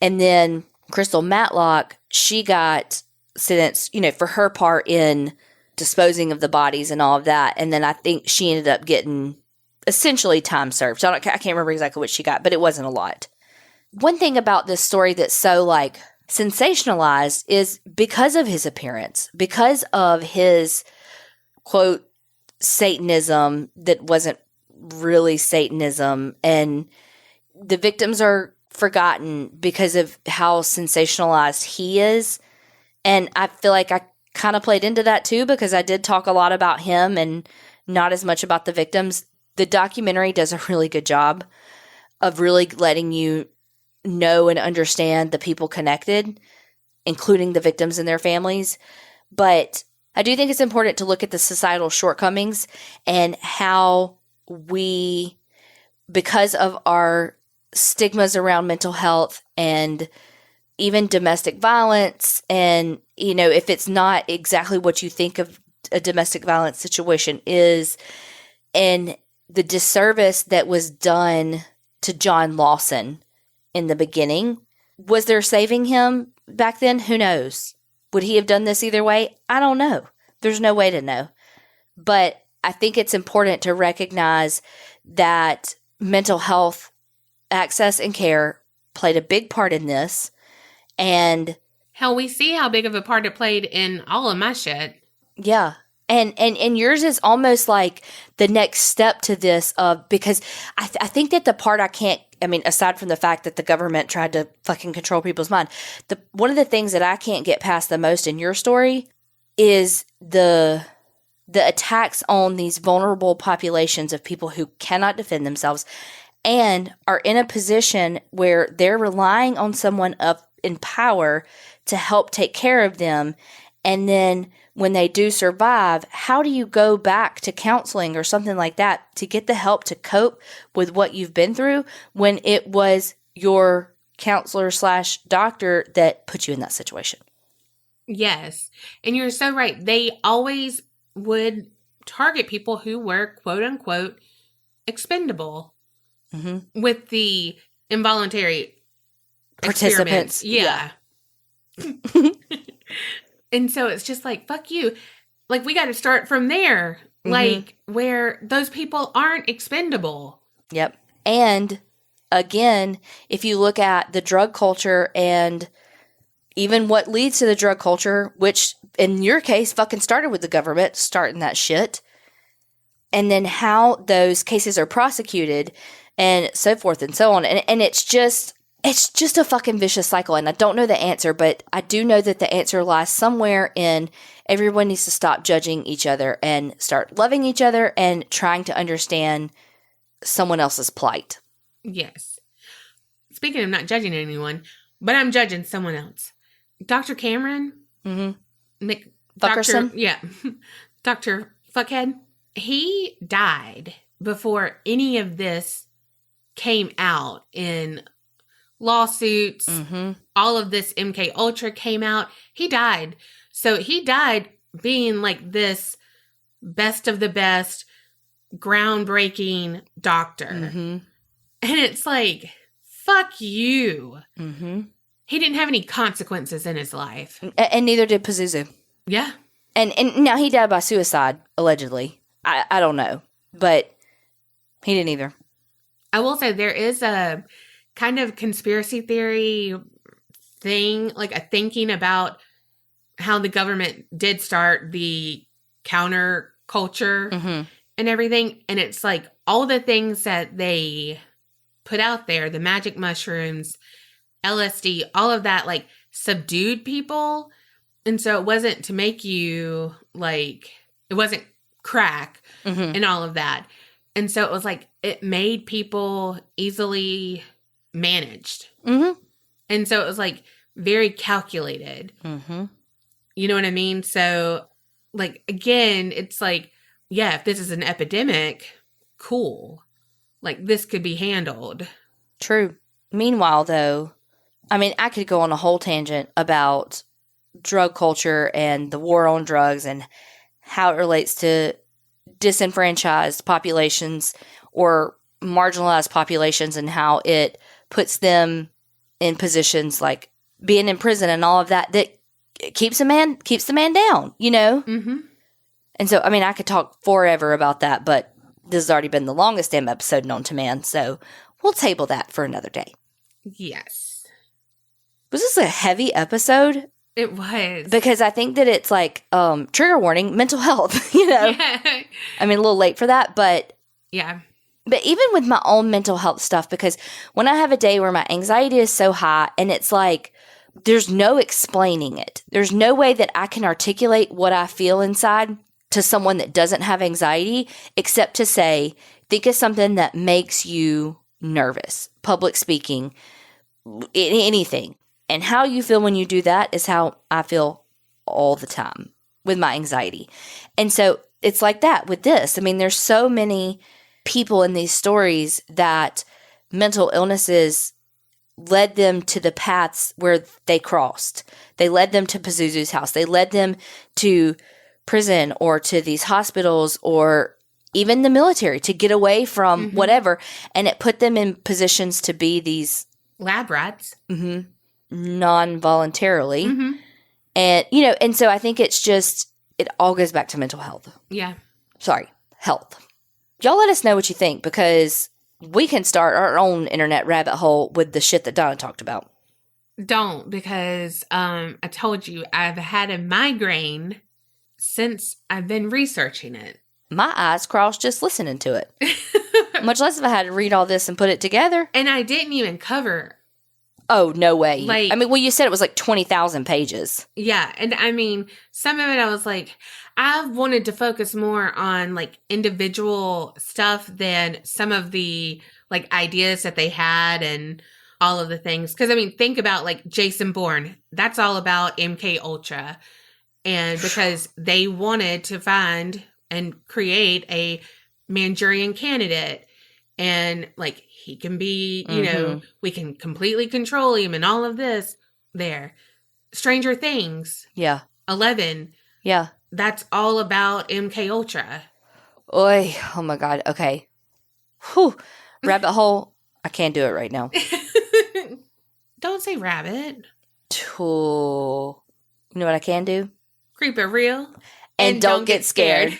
And then Crystal Matlock, she got sentenced, for her part in disposing of the bodies and all of that. And then I think she ended up getting essentially time served. So I can't remember exactly what she got, but it wasn't a lot. One thing about this story that's so like sensationalized is because of his appearance, because of his quote Satanism that wasn't really Satanism, and the victims are forgotten because of how sensationalized he is. And I feel like I kind of played into that too, because I did talk a lot about him and not as much about the victims. The documentary does a really good job of really letting you know and understand the people connected, including the victims and their families. But I do think it's important to look at the societal shortcomings and how we, because of our stigmas around mental health and even domestic violence, and, if it's not exactly what you think of a domestic violence situation is, and the disservice that was done to John Lawson in the beginning. Was there saving him back then? Who knows? Would he have done this either way? I don't know. There's no way to know. But I think it's important to recognize that mental health access and care played a big part in this. And hell, we see how big of a part it played in all of my shit. Yeah. And yours is almost like the next step to this, because I think that the part aside from the fact that the government tried to fucking control people's mind, one of the things that I can't get past the most in your story is the attacks on these vulnerable populations of people who cannot defend themselves and are in a position where they're relying on someone up in power to help take care of them. And then when they do survive, how do you go back to counseling or something like that to get the help to cope with what you've been through when it was your counselor / doctor that put you in that situation? Yes. And you're so right. They always would target people who were quote unquote expendable with the involuntary participants. Yeah. And so it's just like, fuck you. Like, we got to start from there. Like, where those people aren't expendable. Yep. And again, if you look at the drug culture and even what leads to the drug culture, which in your case fucking started with the government starting that shit, and then how those cases are prosecuted and so forth and so on. And it's just a fucking vicious cycle. And I don't know the answer, but I do know that the answer lies somewhere in everyone needs to stop judging each other and start loving each other and trying to understand someone else's plight. Yes. Speaking of not judging anyone, but I'm judging someone else. Dr. Cameron. Fuckerson? Dr. Fuckhead. He died before any of this came out in lawsuits. All of this MK Ultra came out. He died. So he died being like this best of the best, groundbreaking doctor. And it's like, fuck you. He didn't have any consequences in his life. And neither did Pazuzu. Yeah. And now he died by suicide, allegedly. I don't know. But he didn't either. I will say there is a kind of conspiracy theory thing, like a thinking about how the government did start the counter culture and everything. And it's like all the things that they put out there, the magic mushrooms, LSD, all of that, like subdued people. And so it wasn't to make you like, it wasn't crack and all of that. And so it was like, it made people easily managed. And so it was like very calculated. You know what I mean? So like, again, it's like, yeah, if this is an epidemic, cool. Like this could be handled. True. Meanwhile, though, I mean, I could go on a whole tangent about drug culture and the war on drugs and how it relates to disenfranchised populations or marginalized populations and how it puts them in positions like being in prison and all of that keeps the man down, you know? And so, I mean, I could talk forever about that, but this has already been the longest damn episode known to man, so we'll table that for another day. Yes. Was this a heavy episode? It was. Because I think that it's like, trigger warning, mental health, you know? Yeah. I mean, a little late for that, but... Yeah. But even with my own mental health stuff, because when I have a day where my anxiety is so high and it's like, there's no explaining it. There's no way that I can articulate what I feel inside to someone that doesn't have anxiety, except to say, think of something that makes you nervous. Public speaking, anything. And how you feel when you do that is how I feel all the time with my anxiety. And so it's like that with this. I mean, there's so many people in these stories that mental illnesses led them to the paths where they crossed. They led them to Pazuzu's house. They led them to prison or to these hospitals or even the military to get away from whatever. And it put them in positions to be these lab rats. Non-voluntarily. And, you know, and so I think it's just, it all goes back to mental health. Yeah. Sorry, health. Y'all let us know what you think, because we can start our own internet rabbit hole with the shit that Donna talked about. Don't, because I told you I've had a migraine since I've been researching it. My eyes crossed just listening to it. Much less if I had to read all this and put it together. And I didn't even cover. Oh, no way. Like, I mean, well, you said it was like 20,000 pages. Yeah. And I mean, some of it I was like, I wanted to focus more on like individual stuff than some of the like ideas that they had and all of the things. Because I mean, think about like Jason Bourne. That's all about MK Ultra. And because they wanted to find and create a Manchurian candidate. And like he can be, you know, we can completely control him and all of this there. Stranger Things. Yeah. 11. Yeah. That's all about MK Ultra. Oy. Oh my God. Okay. Whew. Rabbit hole. I can't do it right now. Don't say rabbit. You know what I can do? Creep it real. And don't get scared.